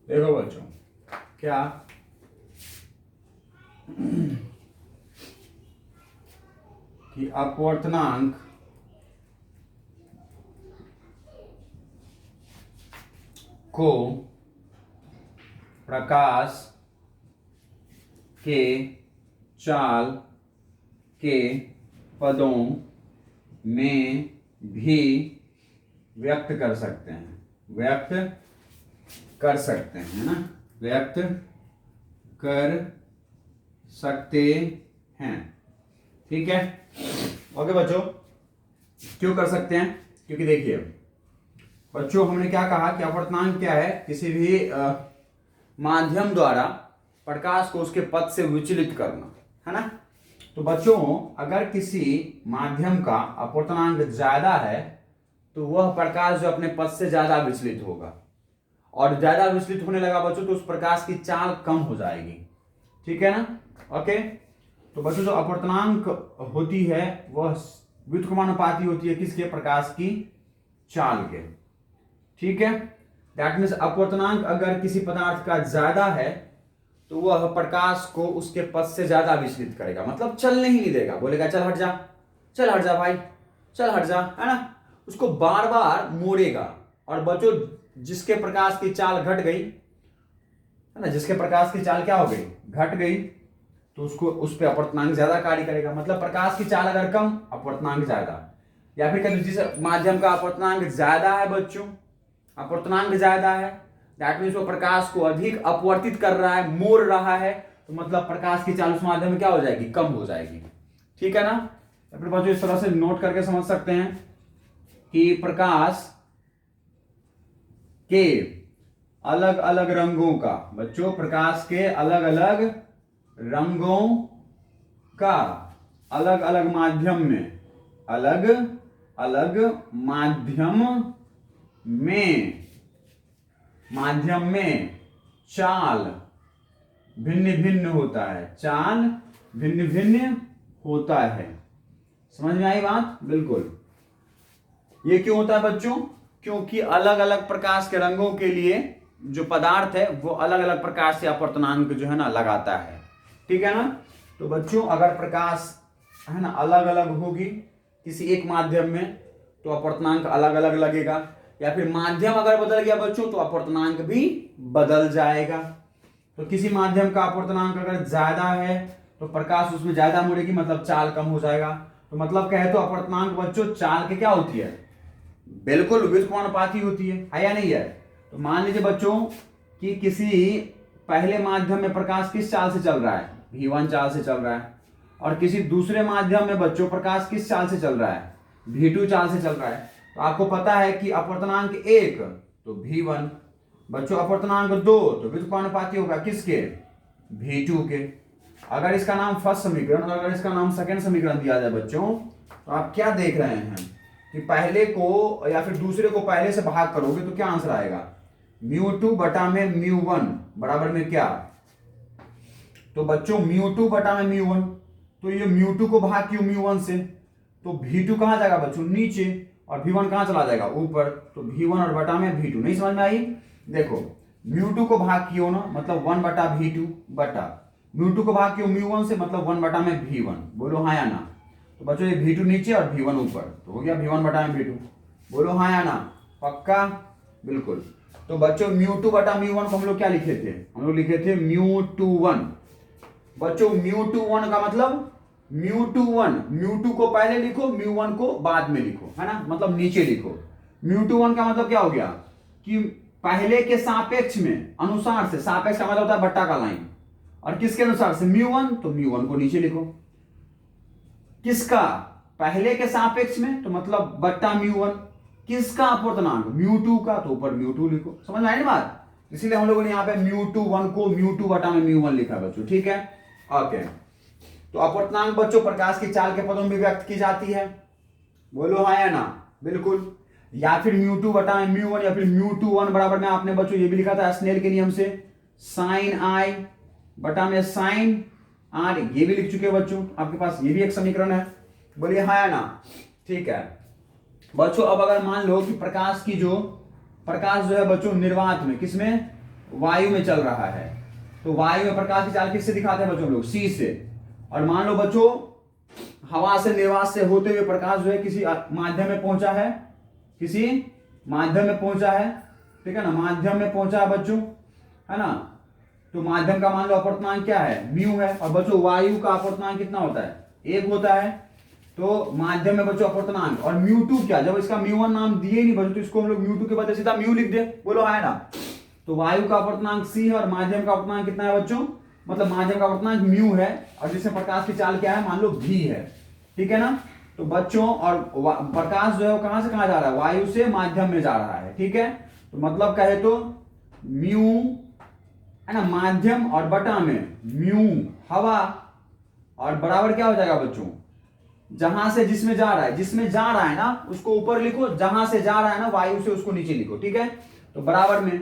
देखो बच्चों क्या कि अपवर्तनांक को प्रकाश के चाल के पदों में भी व्यक्त कर सकते हैं, व्यक्त कर सकते हैं ना, व्यक्त कर सकते हैं, ठीक है ओके बच्चों। क्यों कर सकते हैं, क्योंकि देखिए बच्चों हमने क्या कहा कि अपवर्तनांक क्या है, किसी भी माध्यम द्वारा प्रकाश को उसके पथ से विचलित करना, है ना। तो बच्चों अगर किसी माध्यम का अपवर्तनांक ज्यादा है तो वह प्रकाश जो अपने पथ से ज्यादा विचलित होगा, और ज्यादा विचलित होने लगा बच्चों तो उस प्रकाश की चाल कम हो जाएगी, ठीक है ना, ओके। तो बच्चों जो अपवर्तनांक होती है वह व्युत्क्रमानुपाती होती है किसके, प्रकाश की चाल के, ठीक है। दैट मीन्स अपवर्तनांक अगर किसी पदार्थ का ज्यादा है तो वह प्रकाश को उसके पथ से ज्यादा विचलित करेगा, मतलब चलने ही नहीं देगा, बोलेगा चल हट जा, चल हट जा भाई, चल हट जा, है ना, उसको बार बार मोड़ेगा। और बच्चों जिसके प्रकाश की चाल घट गई, है ना, जिसके प्रकाश की चाल क्या हो गई, घट गई, तो उसको उस पर अपवर्तनांक ज्यादा कार्य करेगा। मतलब प्रकाश की चाल अगर कम, अपवर्तनांक ज्यादा, या फिर कभी जिस माध्यम का अपवर्तनांक ज्यादा है बच्चों, अपवर्तनांक ज्यादा है, दैट मीन्स वो प्रकाश को अधिक अपवर्तित कर रहा है, मोड़ रहा है, तो मतलब प्रकाश की चाल उस माध्यम में क्या हो जाएगी, कम हो जाएगी, ठीक है ना। फिर बच्चों इस तरह से नोट करके समझ सकते हैं कि प्रकाश के अलग अलग रंगों का, बच्चों प्रकाश के अलग अलग रंगों का अलग अलग माध्यम में, अलग अलग माध्यम में चाल भिन्न भिन्न होता है, चाल भिन्न भिन्न होता है। समझ में आई बात, बिल्कुल। ये क्यों होता है बच्चों, क्योंकि अलग अलग प्रकाश के रंगों के लिए जो पदार्थ है वो अलग अलग प्रकार से अपवर्तनांक जो है ना लगाता है, ठीक है ना। तो बच्चों अगर प्रकाश है ना अलग अलग होगी किसी एक माध्यम में तो अपवर्तनांक अलग अलग लगेगा, या फिर माध्यम अगर बदल गया बच्चों तो अपवर्तनांक भी बदल जाएगा। तो किसी माध्यम का अपवर्तनांक अगर ज्यादा है तो प्रकाश उसमें ज्यादा मुड़ेगी, मतलब चाल कम हो जाएगा। तो मतलब कहे तो अपवर्तनांक बच्चों चाल के क्या होती है, बिल्कुल व्युत्क्रमानुपाती होती है या नहीं है। तो मान लीजिए बच्चों कि किसी पहले माध्यम में प्रकाश किस चाल से चल रहा है, v1 चाल से चल रहा है, और किसी दूसरे माध्यम में बच्चों प्रकाश किस चाल से चल रहा है, v2 चाल से चल रहा है। तो आपको पता है कि अपवर्तनांक 1 तो v1, बच्चों अपवर्तनांक 2 तो व्युत्क्रमानुपाती होगा किसके, v2 के। अगर इसका नाम फर्स्ट समीकरण और अगर इसका नाम सेकंड समीकरण दिया जाए बच्चों, तो आप क्या देख रहे हैं कि पहले को या फिर दूसरे को पहले से भाग करोगे तो क्या आंसर आएगा, μ2 बटा में μ1 बराबर में क्या, तो बच्चों μ2 बटा में μ1, तो ये μ2 को भाग क्यों μ1 से, तो v2 कहां जाएगा बच्चों नीचे, और v1 कहां चला जाएगा ऊपर, तो v1 और बटा में v2। नहीं समझ में आई, देखो μ2 को भाग क्यों ना, मतलब 1 बटा v2 बटा μ2 को भाग क्यों μ1 से, मतलब 1 बटा में v1। बोलो हाँ या ना। तो बच्चों ये v2 नीचे और v1 ऊपर, तो हो गया v1 बटा में v2। बोलो हाँ या ना, पक्का, बिल्कुल। तो बच्चों μ2 बटा μ1 को हम लोग क्या लिखे थे, हम लोग लिखे थे μ21। बच्चों μ21 का मतलब μ2 को पहले लिखो, μ1 को बाद में लिखो, है ना, मतलब नीचे लिखो। μ21 का मतलब क्या हो गया कि पहले के सापेक्ष में, अनुसार से, सापेक्ष का मतलब होता है बट्टा का लाइन, और किसके अनुसार से μ1, तो μ1 को नीचे लिखो। किसका, पहले के सापेक्ष में, तो मतलब बट्टा μ1। किसका अपवर्तनांक, μ2 का, तो ऊपर μ2 लिखो। समझ में आई ना बात, इसीलिए हम लोगों ने यहाँ पे μ21 को μ2 बटा में μ1 लिखा बच्चों, ठीक है, ओके। तो अपवर्तनांक बच्चों प्रकाश की चाल के पदों में व्यक्त की जाती है, बोलो हाँ या ना, बिल्कुल। या फिर μ2 बटा में μ1 या फिर μ21 बराबर में आपने बच्चों ये भी लिखा था स्नेल के नियम से, साइन आई बटा में साइन आर, ये भी लिख चुके हैं बच्चों, आपके पास ये भी एक समीकरण है, बोलिए हाँ या ना, ठीक है बच्चों। अब अगर मान लो कि प्रकाश जो है बच्चों निर्वात में, किसमें, वायु में चल रहा है, तो वायु में प्रकाश की चाल किससे दिखाते हैं बच्चों लोग, सी से। और मान लो बच्चों हवा से, निर्वात से होते हुए प्रकाश जो है किसी माध्यम में पहुंचा है, किसी माध्यम में पहुंचा है, ठीक है ना, माध्यम में पहुंचा है बच्चों, है ना। तो माध्यम का मान लो अपवर्तनांक क्या है, म्यू है, और बच्चों वायु का अपवर्तनांक कितना होता है, 1 होता है। तो माध्यम में बच्चों अपवर्तनांक, और μ2 क्या, जब इसका μ1 नाम दिए नहीं बच्चों, तो इसको हम लोग μ2 के बदले सीधा म्यू लिख दे, बोलो है ना। तो वायु का अपवर्तनांक c है और माध्यम का अपवर्तनांक कितना है बच्चों, मतलब माध्यम का अपवर्तनांक म्यू है, और जिसमें प्रकाश की चाल क्या है, मान लो v है, ठीक है ना। तो बच्चों और प्रकाश जो है वो कहां से कहां जा रहा है, वायु से माध्यम में जा रहा है, ठीक है। तो मतलब कहे तो म्यू, है ना, माध्यम और बटा में म्यू हवा, और बराबर क्या हो जाएगा बच्चों, जहां से जिसमें जा रहा है, जिसमें जा रहा है ना उसको ऊपर लिखो, जहां से जा रहा है ना वायु से उसको नीचे लिखो, ठीक है। तो बराबर में,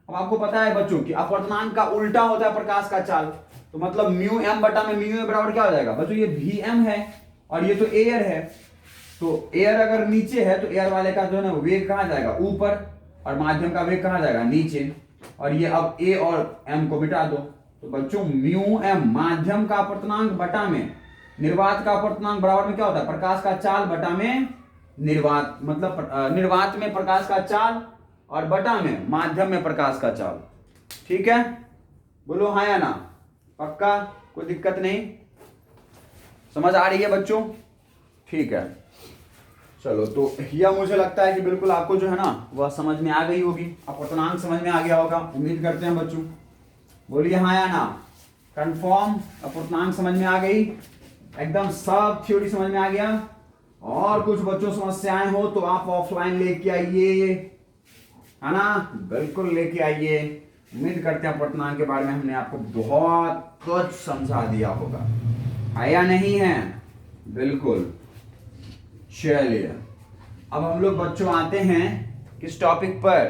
अब आपको पता है बच्चों कि अपवर्तनांक का उल्टा होता है प्रकाश का चाल, तो मतलब म्यू एम बटा में म्यू ए बराबर क्या हो जाएगा बच्चों, ये वी एम है और ये तो एयर है, तो एयर अगर नीचे है तो एयर वाले का जो है ना वेग कहां जाएगा, ऊपर, और माध्यम का वेग कहां जाएगा, नीचे। और ये अब ए और एम को मिटा दो, तो बच्चों म्यू एम माध्यम का अपवर्तनांक बटा में निर्वात का अपवर्तनांक बराबर में क्या होता है, प्रकाश का चाल बटा में निर्वात, मतलब निर्वात में प्रकाश का चाल और बटा में माध्यम में प्रकाश का चाल, ठीक है, बोलो हाँ या ना, पक्का, कोई दिक्कत नहीं, समझ आ रही है बच्चों, ठीक है। चलो तो यह मुझे लगता है कि बिल्कुल आपको जो है ना वह समझ में आ गई होगी, अपवर्तनांक समझ में आ गया होगा, उम्मीद करते हैं बच्चों, बोलिए हाँ या ना, कंफर्म, अपवर्तनांक समझ में आ गई, एकदम सब थ्योरी समझ में आ गया। और कुछ बच्चों समस्याएं हो तो आप ऑफलाइन लेके आइए, है ना, बिल्कुल लेके आइए। उम्मीद करते हैं अपवर्तनांक के बारे में हमने आपको बहुत कुछ समझा दिया होगा, है या नहीं है, बिल्कुल। चलिए अब हम लोग बच्चों आते हैं किस टॉपिक पर,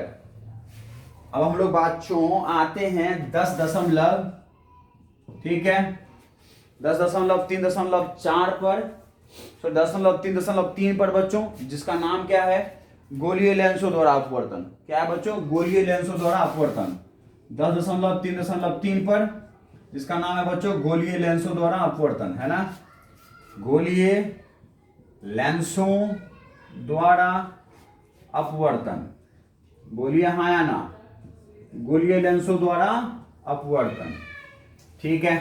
अब हम लोग बच्चों आते हैं 10.3, ठीक है, 10.3.4 पर, तो 10.3.3 पर बच्चों, जिसका नाम क्या है, गोलीय लेंसों द्वारा अपवर्तन। क्या है बच्चों, गोलीय लेंसों द्वारा अपवर्तन। 10.3.3 पर जिसका नाम है बच्चों गोलीय लेंसों द्वारा अपवर्तन, है ना, गोलीय लेंसों द्वारा अपवर्तन, बोलिए हाँ या ना, गोलीय लेंसों द्वारा अपवर्तन, ठीक है।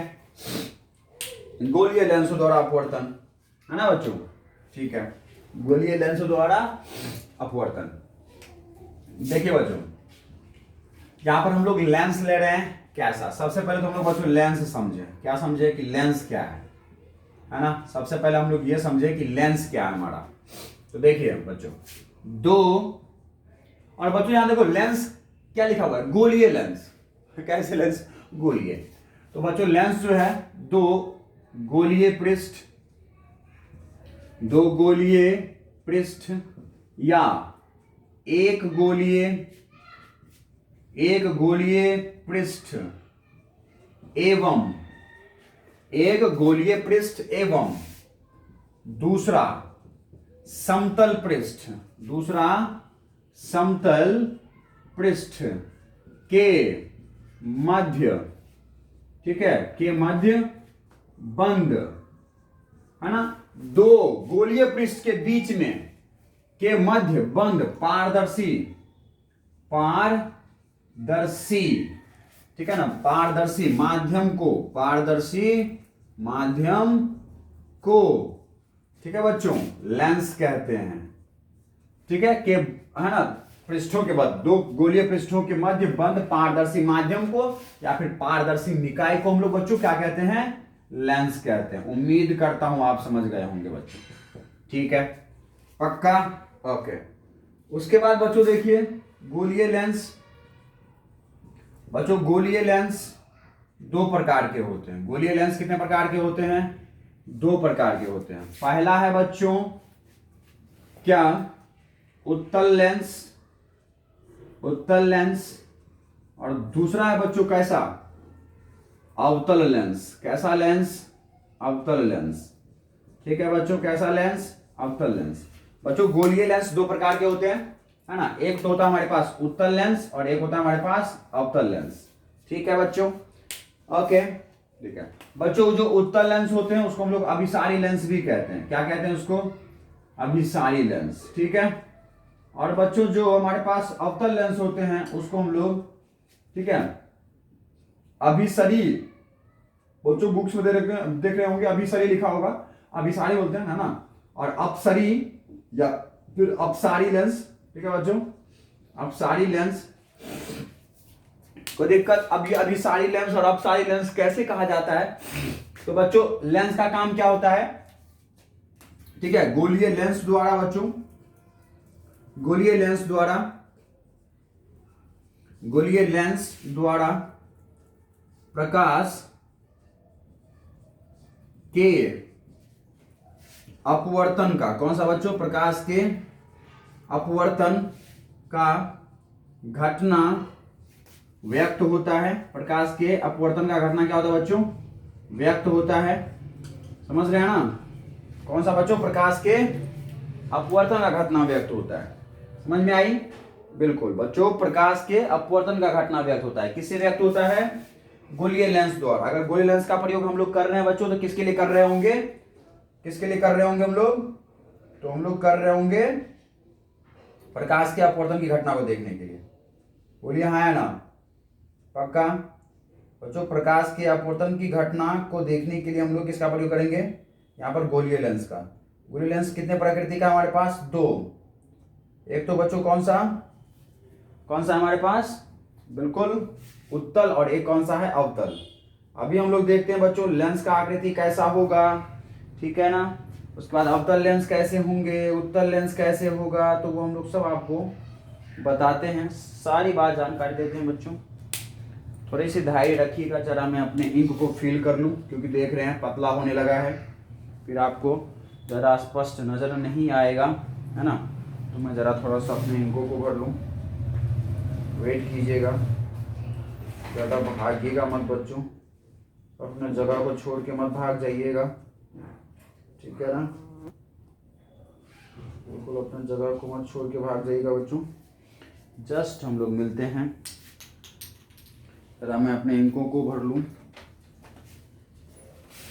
गोलीय लेंसों द्वारा अपवर्तन, है ना बच्चों, ठीक है, गोलीय लेंसों द्वारा अपवर्तन। देखिए बच्चों, यहां पर हम लोग लेंस ले रहे हैं कैसा। सबसे पहले तो हम लोग बच्चों लेंस समझे, क्या समझे कि लेंस क्या है ना। सबसे पहले हम लोग ये समझे कि लेंस क्या है हमारा। तो देखिए बच्चों, दो, और बच्चों यहां देखो लेंस क्या लिखा हुआ है, गोलीय लेंस। कैसे लेंस, गोलीय। तो बच्चों लेंस जो है दो गोलीय पृष्ठ, दो गोलीय पृष्ठ या एक गोलीय पृष्ठ एवं एक गोलीय पृष्ठ एवं दूसरा समतल पृष्ठ के मध्य, ठीक है, के मध्य बंद, है ना। दो गोलीय पृष्ठ के बीच में के मध्य बंद पारदर्शी, ठीक है ना, पारदर्शी माध्यम को, ठीक है बच्चों, लेंस कहते हैं। ठीक है, के, है ना, पृष्ठों के बाद दो गोलीय पृष्ठों के मध्य बंद पारदर्शी माध्यम को या फिर पारदर्शी निकाय को हम लोग बच्चों क्या कहते हैं, लेंस कहते हैं। उम्मीद करता हूं आप समझ गए होंगे बच्चों, ठीक है, पक्का, ओके। उसके बाद बच्चों देखिए गोलीय लेंस। बच्चों गोलीय लेंस दो प्रकार के होते हैं। गोलीय लेंस कितने प्रकार के होते हैं, दो प्रकार के होते हैं। पहला है बच्चों क्या, उत्तल लेंस, और दूसरा है बच्चों कैसा, अवतल लेंस। कैसा लेंस, अवतल लेंस, ठीक है बच्चों, कैसा लेंस, अवतल लेंस। बच्चों गोलीय लेंस दो प्रकार के होते हैं, है ना। एक तो होता है हमारे पास उत्तल लेंस और एक होता है हमारे पास अवतल लेंस, ठीक है बच्चों, ओके, ठीक है बच्चों। जो उत्तल लेंस होते हैं उसको हम लोग अभिसारी लेंस भी कहते हैं। क्या कहते हैं उसको, अभिसारी लेंस, ठीक है। और बच्चों जो हमारे पास अवतल लेंस होते हैं उसको हम लोग, ठीक है, अभिसरी, बच्चों बुक्स में देख रहे होंगे अभिसरी लिखा होगा, अभिसारी बोलते हैं, है ना। और अपसरी या फिर अपसारी लेंस, ठीक है बच्चों, अपसारी लेंस। कोई दिक्कत, अभी अभिसारी लेंस और अपसारी लेंस कैसे कहा जाता है। तो बच्चों लेंस का काम क्या होता है, ठीक है, गोलीय लेंस द्वारा बच्चों, गोलीय लेंस द्वारा प्रकाश के अपवर्तन का, कौन सा बच्चों, प्रकाश के अपवर्तन का घटना व्यक्त होता है। प्रकाश के अपवर्तन का घटना क्या होता है बच्चों, व्यक्त होता है। समझ रहे हैं ना, कौन सा बच्चों, प्रकाश के अपवर्तन का घटना व्यक्त होता है। समझ में आई, बिल्कुल बच्चों, प्रकाश के अपवर्तन का घटना व्यक्त होता है। किससे व्यक्त होता है, गोलीय लेंस द्वारा। अगर गोलीय लेंस का प्रयोग हम लोग कर रहे हैं बच्चों तो किसके लिए कर रहे होंगे, किसके लिए कर रहे होंगे हम लोग, तो हम लोग कर रहे होंगे प्रकाश के अपवर्तन की घटना को देखने के लिए। बोलिए हाँ है ना, पक्का बच्चों। प्रकाश के अपवर्तन की घटना को देखने के लिए हम लोग किसका प्रयोग करेंगे, यहाँ पर गोलीय लेंस का। गोलीय लेंस कितने प्रकृति का हमारे पास, दो। एक तो बच्चों कौन सा हमारे पास, बिल्कुल उत्तल, और एक कौन सा है, अवतल। अभी हम लोग देखते हैं बच्चों लेंस का आकृति कैसा होगा, ठीक है ना। उसके बाद अवतल लेंस कैसे होंगे, उत्तल लेंस कैसे होगा, तो वो हम लोग सब आपको बताते हैं, सारी बात जानकारी देते हैं बच्चों। थोड़ी सी धैर्य रखिएगा, जरा मैं अपने इंक को फिल कर लूँ, क्योंकि देख रहे हैं पतला होने लगा है, फिर आपको ज़रा स्पष्ट नज़र नहीं आएगा, है ना। तो मैं ज़रा थोड़ा सा अपने इंकों को भर लूँ, वेट कीजिएगा, ज़्यादा भागिएगा मत बच्चों, अपने जगह को छोड़ के मत भाग जाइएगा, ठीक है ना, बिल्कुल अपने जगह को मत छोड़ के भाग जाइएगा बच्चों। जस्ट हम लोग मिलते हैं, ज़रा मैं अपने इंकों को भर लूँ,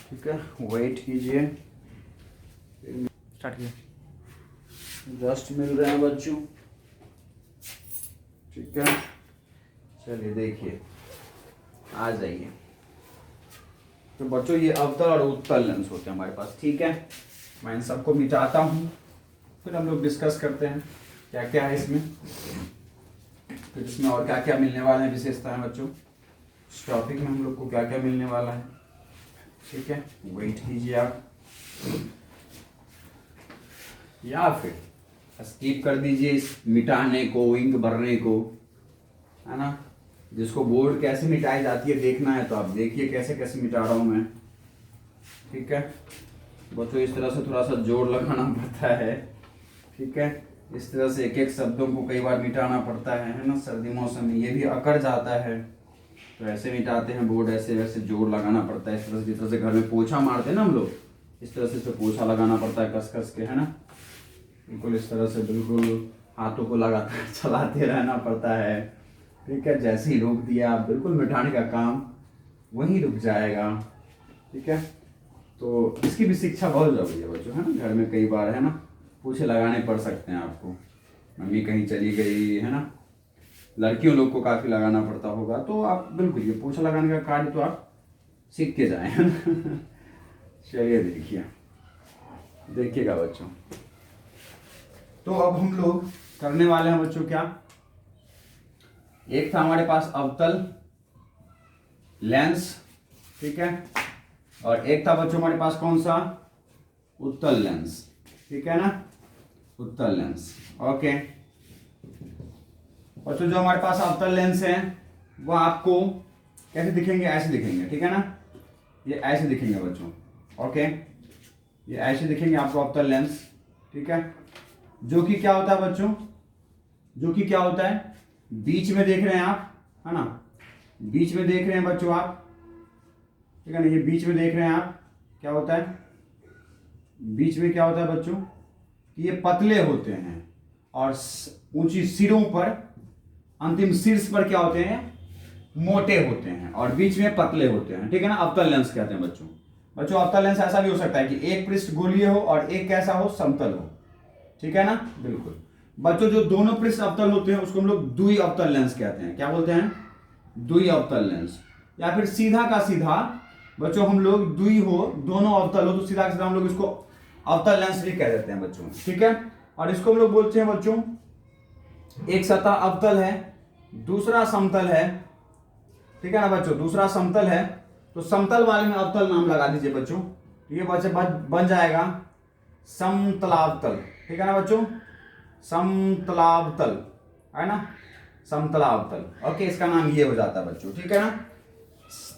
ठीक है, वेट कीजिए, स्टार्ट किया, जस्ट मिल रहे हैं बच्चों, ठीक है। चलिए देखिए, आ जाइए, तो बच्चों ये अवतल और उत्तल लेंस होते हैं हमारे पास, ठीक है। मैं इन सबको मिटाता हूँ, फिर हम लोग डिस्कस करते हैं क्या क्या है इसमें, फिर इसमें और क्या क्या मिलने वाला है विशेषताएं बच्चों, इस टॉपिक में हम लोग को क्या क्या मिलने वाला है, ठीक है। वेट कीजिए आप, या फिर स्किप कर दीजिए इस मिटाने को, इंक भरने को, है ना। जिसको बोर्ड कैसे मिटाई जाती है देखना है तो आप देखिए कैसे कैसे मिटा रहा हूँ मैं, ठीक है। बच्चों इस तरह से थोड़ा सा जोर लगाना पड़ता है, ठीक है। इस तरह से एक एक शब्दों को कई बार मिटाना पड़ता है ना। सर्दी मौसम में ये भी अकड़ जाता है, तो ऐसे मिटाते हैं बोर्ड, ऐसे वैसे जोर लगाना पड़ता है इस तरह से। जिस तरह से घर में पोछा मारते हैं ना हम लोग, इस तरह से इस पर पोछा लगाना पड़ता है कस कस के, है ना। बिल्कुल इस तरह से बिल्कुल हाथों को लगातार चलाते रहना पड़ता है, ठीक है। जैसे ही रोक दिया आप बिल्कुल मिटाने का काम वहीं रुक जाएगा, ठीक है। तो इसकी भी शिक्षा बहुत जरूरी है बच्चों, है ना। घर में कई बार, है ना, पोछे लगाने पड़ सकते हैं आपको, मम्मी कहीं चली गई, है ना, लड़कियों लोग को काफ़ी लगाना पड़ता होगा, तो आप बिल्कुल ये पोछा लगाने का कार्य तो आप सीख के जाएं, है ना। चलिए देखिएगा बच्चों। तो अब हम लोग करने वाले हैं बच्चों क्या, एक था हमारे पास अवतल लेंस, ठीक है, और एक था बच्चों हमारे पास कौन सा, उत्तल लेंस, ठीक है ना, उत्तल लेंस। ओके बच्चों, जो हमारे पास अवतल लेंस है वो आपको कैसे दिखेंगे, ऐसे दिखेंगे, ठीक है ना। ये ऐसे दिखेंगे बच्चों, ओके, ये ऐसे दिखेंगे आपको अवतल लेंस, ठीक है। जो कि क्या होता है बच्चों, जो कि क्या होता है, बीच में देख रहे हैं आप, है ना, बीच में देख रहे हैं बच्चों आप, ठीक है ना। ये बीच में देख रहे हैं आप, क्या होता है, बीच में क्या होता है बच्चों कि ये पतले होते हैं और ऊंची सिरों पर, अंतिम शीर्ष पर क्या होते हैं, मोटे होते हैं और बीच में पतले होते हैं, ठीक है ना। अवतल लेंस कहते हैं बच्चों। बच्चों अवतल लेंस ऐसा भी हो सकता है कि एक पृष्ठ गोलीय हो और एक कैसा हो, समतल हो, ठीक है ना, बिल्कुल। बच्चों जो दोनों पृष्ठ अवतल होते हैं उसको हम लोग द्वि अवतल लेंस कहते हैं। क्या बोलते हैं, द्वि अवतल लेंस। या फिर सीधा का सीधा बच्चों हम लोग द्वि हो, दोनों अवतल हो तो सीधा का सीधा हम लोग इसको अवतल लेंस भी कह देते हैं बच्चों, ठीक है। और इसको हम लोग बोलते हैं बच्चों, एक सतह अवतल है, दूसरा समतल है, ठीक है ना बच्चों, दूसरा समतल है। तो समतल वाले में अवतल नाम लगा दीजिए बच्चों, ये बच्चे बन जाएगा समतलावतल, ठीक है ना बच्चों, समतलावतल, है ना, समतलावतल। ओके, इसका नाम ये हो जाता है बच्चों, ठीक है ना।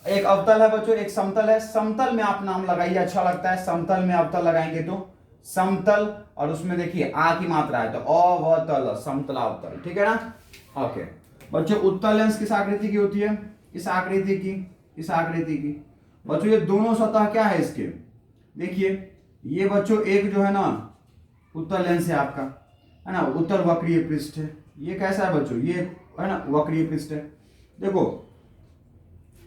एक अवतल है बच्चों, एक समतल है। समतल में आप नाम लगाइए, अच्छा लगता है, समतल में अवतल लगाएंगे तो समतल, और उसमें देखिए आ की मात्रा है तो अवतल, समतलावतल, ठीक है ना। ओके बच्चों, उत्तल लेंस किस आकृति की होती है, इस आकृति की, इस आकृति की। बच्चों ये दोनों सतह क्या है इसके, देखिए ये बच्चों एक जो है ना उत्तल लेंस है आपका, है ना, उत्तल वक्रीय पृष्ठ है। ये कैसा है बच्चों, ये है ना वक्रीय पृष्ठ है। देखो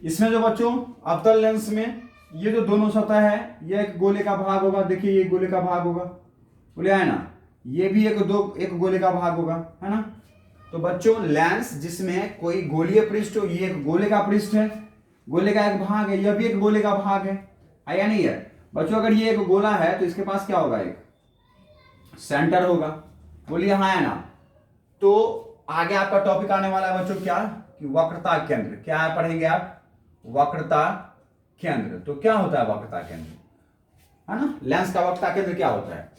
इसमें जो बच्चों अवतल लेंस में ये जो दोनों सतह है, ये एक गोले का भाग होगा, देखिए ये गोले का भाग होगा, बोले है ना, ये भी एक गोले का भाग होगा, है ना। तो बच्चों लेंस जिसमें कोई गोलीय पृष्ठ हो, ये एक गोले का पृष्ठ है, गोले का एक भाग है, यह भी एक गोले का भाग है या नहीं है बच्चों। अगर ये एक गोला है तो इसके पास क्या होगा, एक सेंटर होगा, बोलिए हाँ है ना। तो आगे आपका टॉपिक आने वाला है बच्चों क्या, कि वक्रता केंद्र। क्या है पढ़ेंगे आप, वक्रता केंद्र। तो क्या होता है वक्रता केंद्र, है ना, लेंस का वक्रता केंद्र क्या होता है।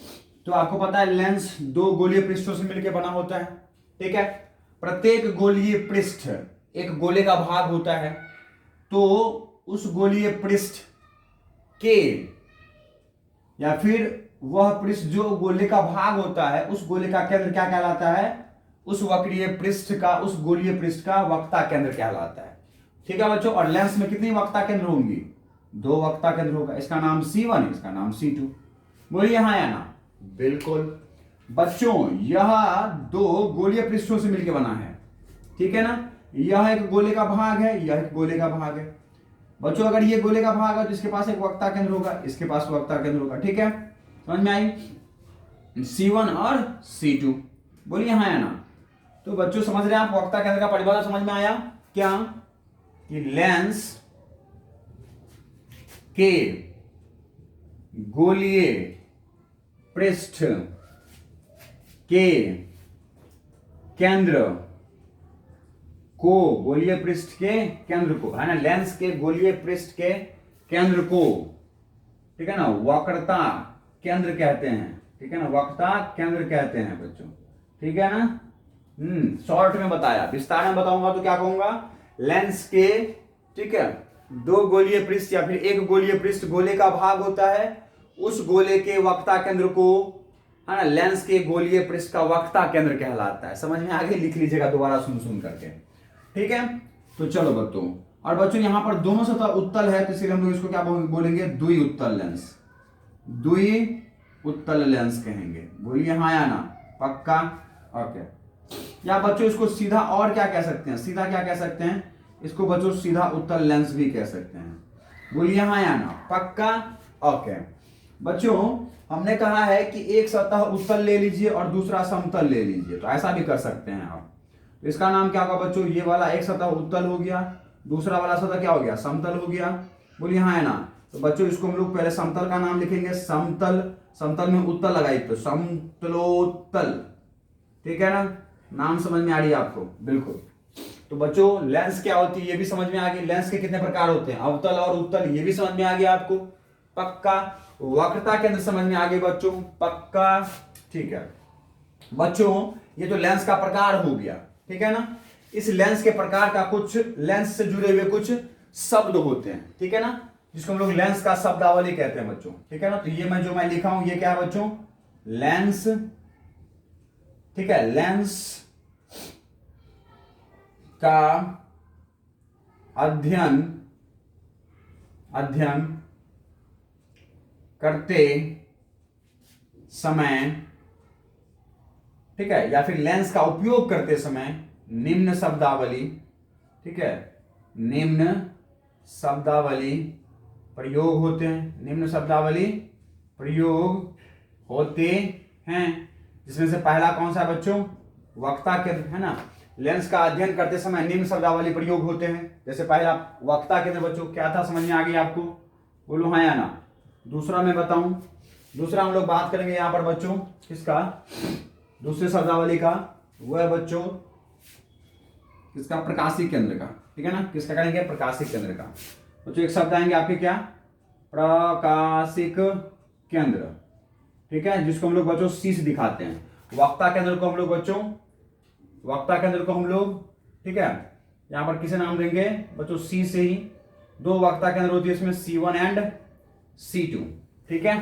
तो आपको पता है लेंस दो गोलीय पृष्ठों से मिलकर बना होता है, ठीक है। प्रत्येक गोलीय पृष्ठ एक गोले का भाग होता है, तो उस गोलीय पृष्ठ के या फिर वह पृष्ठ जो गोले का भाग होता है, उस गोले का केंद्र क्या कहलाता है, उस वक्रीय पृष्ठ का, उस गोलीय पृष्ठ का वक्रता केंद्र कहलाता है, ठीक है बच्चों। और लेंस में कितनी वक्रता केंद्र होंगी, दो वक्रता केंद्र होगा, इसका नाम C1, इसका नाम C2। बोलिए हाँ या ना, बिल्कुल बच्चों यह दो गोलीय पृष्ठों से मिलकर बना है, ठीक है ना। यह एक गोले का भाग है, यह एक गोले का भाग है बच्चों। अगर ये गोले का भाग है तो इसके पास एक वक्रता केंद्र होगा, इसके पास वक्रता केंद्र होगा, ठीक है, समझ में आई, C1 और C2। बोलिए हाँ या ना। तो बच्चों समझ रहे हैं आप, वक्रता केंद्र का परिभाषा समझ में आया क्या, कि लेंस के गोलीय पृष्ठ के केंद्र को, गोलीय पृष्ठ के केंद्र को, है ना, लेंस के गोलीय पृष्ठ के केंद्र को, ठीक है ना, वक्रता केंद्र कहते हैं, ठीक है ना, वक्रता केंद्र कहते हैं बच्चों, ठीक है ना। शॉर्ट में बताया, विस्तार में बताऊंगा तो क्या कहूंगा, लेंस के, ठीक है, दो गोलीय पृष्ठ या फिर एक गोलीय पृष्ठ गोले का भाग होता है, उस गोले के वक्रता केंद्र को, है ना, लेंस के गोलीय पृष्ठ का वक्रता केंद्र कहलाता है। समझ में आगे, लिख लीजिएगा दोबारा सुन करके, ठीक है। तो चलो बच्चों, और बच्चों यहां पर दोनों सतह उत्तल है, तो इसलिए हम लोग इसको क्या बोलेंगे, द्वि उत्तल लेंस, द्वि उत्तल लेंस कहेंगे। बोलिए हाँ या ना, पक्का, ओके। या बच्चों इसको सीधा और क्या कह सकते हैं, सीधा क्या कह सकते हैं, इसको बच्चों सीधा उत्तल लेंस भी कह सकते हैं। बोलिए हाँ या ना, पक्का, ओके। बच्चों हमने कहा है कि एक सतह उत्तल ले लीजिए और दूसरा समतल ले लीजिए, तो ऐसा भी कर सकते हैं आप। तो इसका नाम क्या होगा बच्चों, ये वाला एक सतह उत्तल हो गया, दूसरा वाला सतह क्या हो गया, समतल हो गया। बोलिए हाँ या ना। तो बच्चों इसको हम लोग पहले समतल का नाम लिखेंगे, समतल, समतल में उत्तल लगाई तो समतलोत्तल, ठीक है ना, नाम समझ में आ रही है आपको, बिल्कुल। तो बच्चों लेंस क्या होती है ये भी समझ में आ गई, लेंस के कितने प्रकार होते हैं, अवतल और उत्तल, ये भी समझ में आ गया आपको, पक्का। वक्रता केंद्र समझ में आ गई बच्चों, पक्का, ठीक है। बच्चों ये तो लेंस का प्रकार हो गया, ठीक है ना। इस लेंस के प्रकार का कुछ लेंस से जुड़े हुए कुछ शब्द होते हैं, ठीक है ना, जिसको हम लोग लेंस का शब्दावली कहते हैं बच्चों, ठीक है ना। तो ये मैं लिखा हूं, ये क्या है बच्चों, लेंस, ठीक है, लेंस का अध्ययन करते समय, ठीक है, या फिर लेंस का उपयोग करते समय निम्न शब्दावली, ठीक है, निम्न शब्दावली प्रयोग होते हैं, निम्न शब्दावली प्रयोग होते हैं, जिसमें से पहला कौन सा है बच्चों, वक्रता केंद्र, है ना। लेंस का अध्ययन करते समय निम्न शब्दावली प्रयोग होते हैं, जैसे पहला वक्रता केंद्र बच्चों क्या था, समझ में आ गई आपको, बोलो हाँ या ना। दूसरा मैं बताऊं, दूसरा हम लोग बात करेंगे यहां पर बच्चों किसका, दूसरे शब्दावली का, वो है बच्चों किसका, प्रकाशिक केंद्र का, ठीक है ना। किसका करेंगे, प्रकाशिक केंद्र का। बच्चों एक शब्द आएंगे आपके क्या, प्रकाशिक केंद्र, ठीक है, जिसको हम लोग बच्चों सी से दिखाते हैं। वक्रता केंद्र को हम लोग बच्चों, वक्रता केंद्र को हम लोग, ठीक है, यहां पर किसे नाम देंगे बच्चों, सी से ही। दो वक्रता केंद्र होती है इसमें, C1 एंड C2, ठीक है,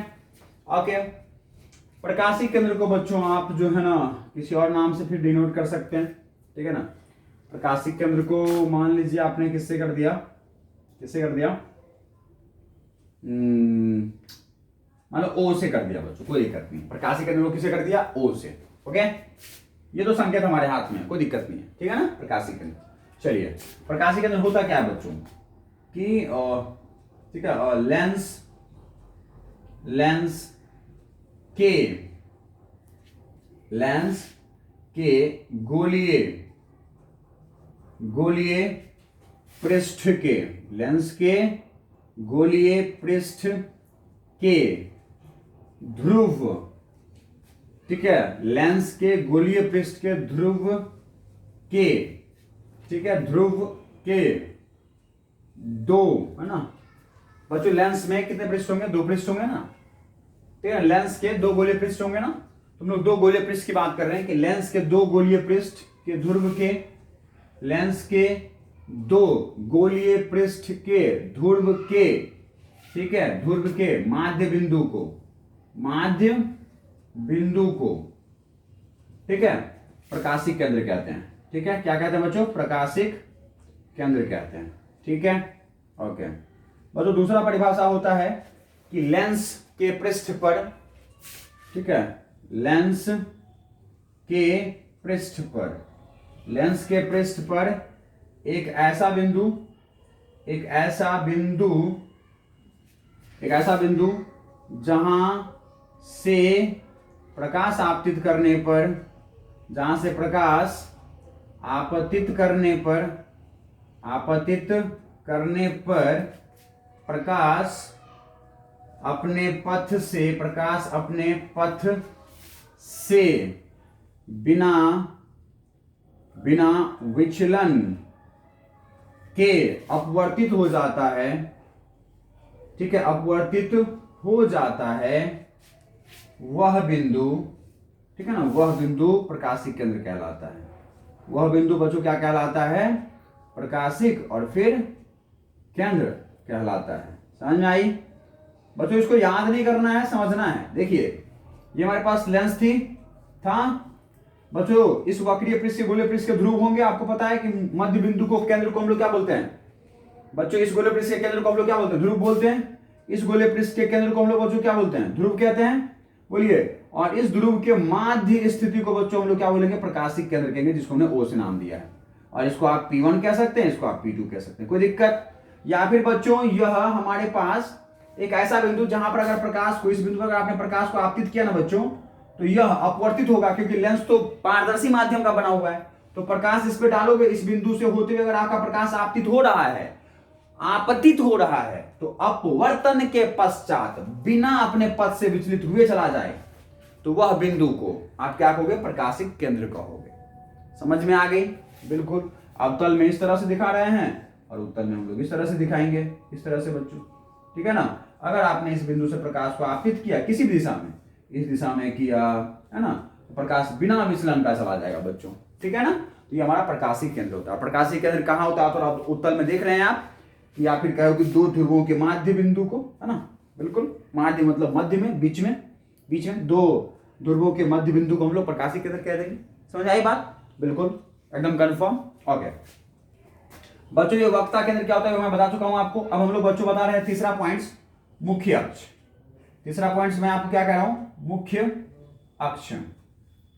ओके। प्रकाशिक केंद्र को बच्चों आप जो है ना किसी और नाम से फिर डिनोट कर सकते हैं, ठीक है ना। प्रकाशिक केंद्र को मान लीजिए आपने किससे कर दिया, किससे कर दिया, मान लो O से कर दिया बच्चों, कोई दिक्कत नहीं। प्रकाशिक केंद्र को किसे कर दिया, O से, ओके। ये तो संकेत हमारे हाथ में है, कोई दिक्कत नहीं है, ठीक है ना। प्रकाशिक केंद्र, चलिए प्रकाशिक केंद्र होता क्या है बच्चों कि, ठीक है, लेंस के गोलीय पृष्ठ के, लेंस के गोलीय पृष्ठ के ध्रुव, ठीक है, लेंस के गोलीय पृष्ठ के ध्रुव के, ठीक है, ध्रुव के दो, है ना बच्चों, लेंस में कितने पृष्ठ होंगे, दो पृष्ठ होंगे ना, ठीक है, लेंस के दो गोलीय पृष्ठ होंगे ना। तुम लोग दो गोलीय पृष्ठ की बात कर रहे हैं कि लेंस के दो गोलीय पृष्ठ के ध्रुव के, लेंस के दो गोलीय पृष्ठ के ध्रुव के, ठीक है, ध्रुव के माध्य बिंदु को, ठीक है, प्रकाशिक केंद्र कहते हैं, ठीक है। क्या कहते हैं बच्चों, प्रकाशिक केंद्र कहते हैं, ठीक है, ओके। बच्चों दूसरा परिभाषा होता है कि लेंस के पृष्ठ पर, ठीक है, लेंस के पृष्ठ पर एक ऐसा बिंदु जहां से प्रकाश आपतित करने पर प्रकाश अपने पथ से, प्रकाश अपने पथ से बिना बिना विचलन के अपवर्तित हो जाता है, ठीक है, अपवर्तित हो जाता है, वह बिंदु, ठीक है ना, वह बिंदु प्रकाशिक केंद्र कहलाता है। वह बिंदु बच्चों क्या कहलाता है? प्रकाशिक और फिर केंद्र कहलाता है। समझ में आई बच्चों? इसको याद नहीं करना है, समझना है। देखिए ये हमारे पास लेंस था बच्चों, इस वक्रीय पृष्ठ से गोलीय पृष्ठ के ध्रुव होंगे। आपको पता है कि मध्य बिंदु को, केंद्र को हम लोग क्या बोलते हैं बच्चों? इस गोलीय पृष्ठ के केंद्र को हम लोग क्या बोलते हैं? ध्रुव बोलते हैं। इस गोलीय पृष्ठ के केंद्र को हम लोग बच्चों क्या बोलते हैं? ध्रुव कहते हैं। बोलिए। और इस ध्रुव के माध्य स्थिति को बच्चों हम लोग क्या बोलेंगे? प्रकाशिक केंद्र कहेंगे, जिसको हमने ओ से नाम दिया है। और इसको आप P1 कह सकते हैं, इसको आप P2 कह सकते हैं, कोई दिक्कत? या फिर बच्चों यह हमारे पास एक ऐसा बिंदु जहां पर अगर प्रकाश को, इस बिंदु पर अगर आपने प्रकाश को आपतित किया ना बच्चों, तो यह अपवर्तित होगा, क्योंकि लेंस तो पारदर्शी माध्यम का बना हुआ है। तो प्रकाश इस पे डालोगे, इस बिंदु से होते हुए अगर आपका प्रकाश आपतित हो रहा है, आपतित हो रहा है, तो अपवर्तन के पश्चात बिना अपने पथ से विचलित हुए चला जाए, तो वह बिंदु को आप क्या कहोगे? प्रकाशिक केंद्र कहोगे। समझ में आ गई? बिल्कुल। अवतल में इस तरह से दिखा रहे हैं और उत्तल में हम लोग इस तरह से दिखाएंगे, इस तरह से बच्चों, ठीक है ना। अगर आपने इस बिंदु से प्रकाश को आपतित किया किसी भी दिशा में, इस दिशा में किया, है ना, तो प्रकाश बिना विचलन का चला जाएगा बच्चों, ठीक है ना। तो ये हमारा प्रकाशिक केंद्र होता है। प्रकाशिक केंद्र कहाँ होता है? तो उत्तल में देख रहे हैं आप, या फिर कहो कि दो ध्रुवों के माध्य बिंदु को, है ना, बिल्कुल। माध्य मतलब मध्य में, बीच में दो ध्रुवों के मध्य बिंदु को हम लोग प्रकाशिक केंद्र कह देंगे। समझ आई बात? बिल्कुल, एकदम कंफर्म। ओके बच्चों, ये वक्ता केंद्र क्या होता है मैं बता चुका हूं आपको। अब हम लोग बच्चों बता रहे हैं तीसरा पॉइंट्स, मुख्य अक्ष। तीसरा पॉइंट्स मैं आपको क्या कह रहा हूं? मुख्य अक्ष,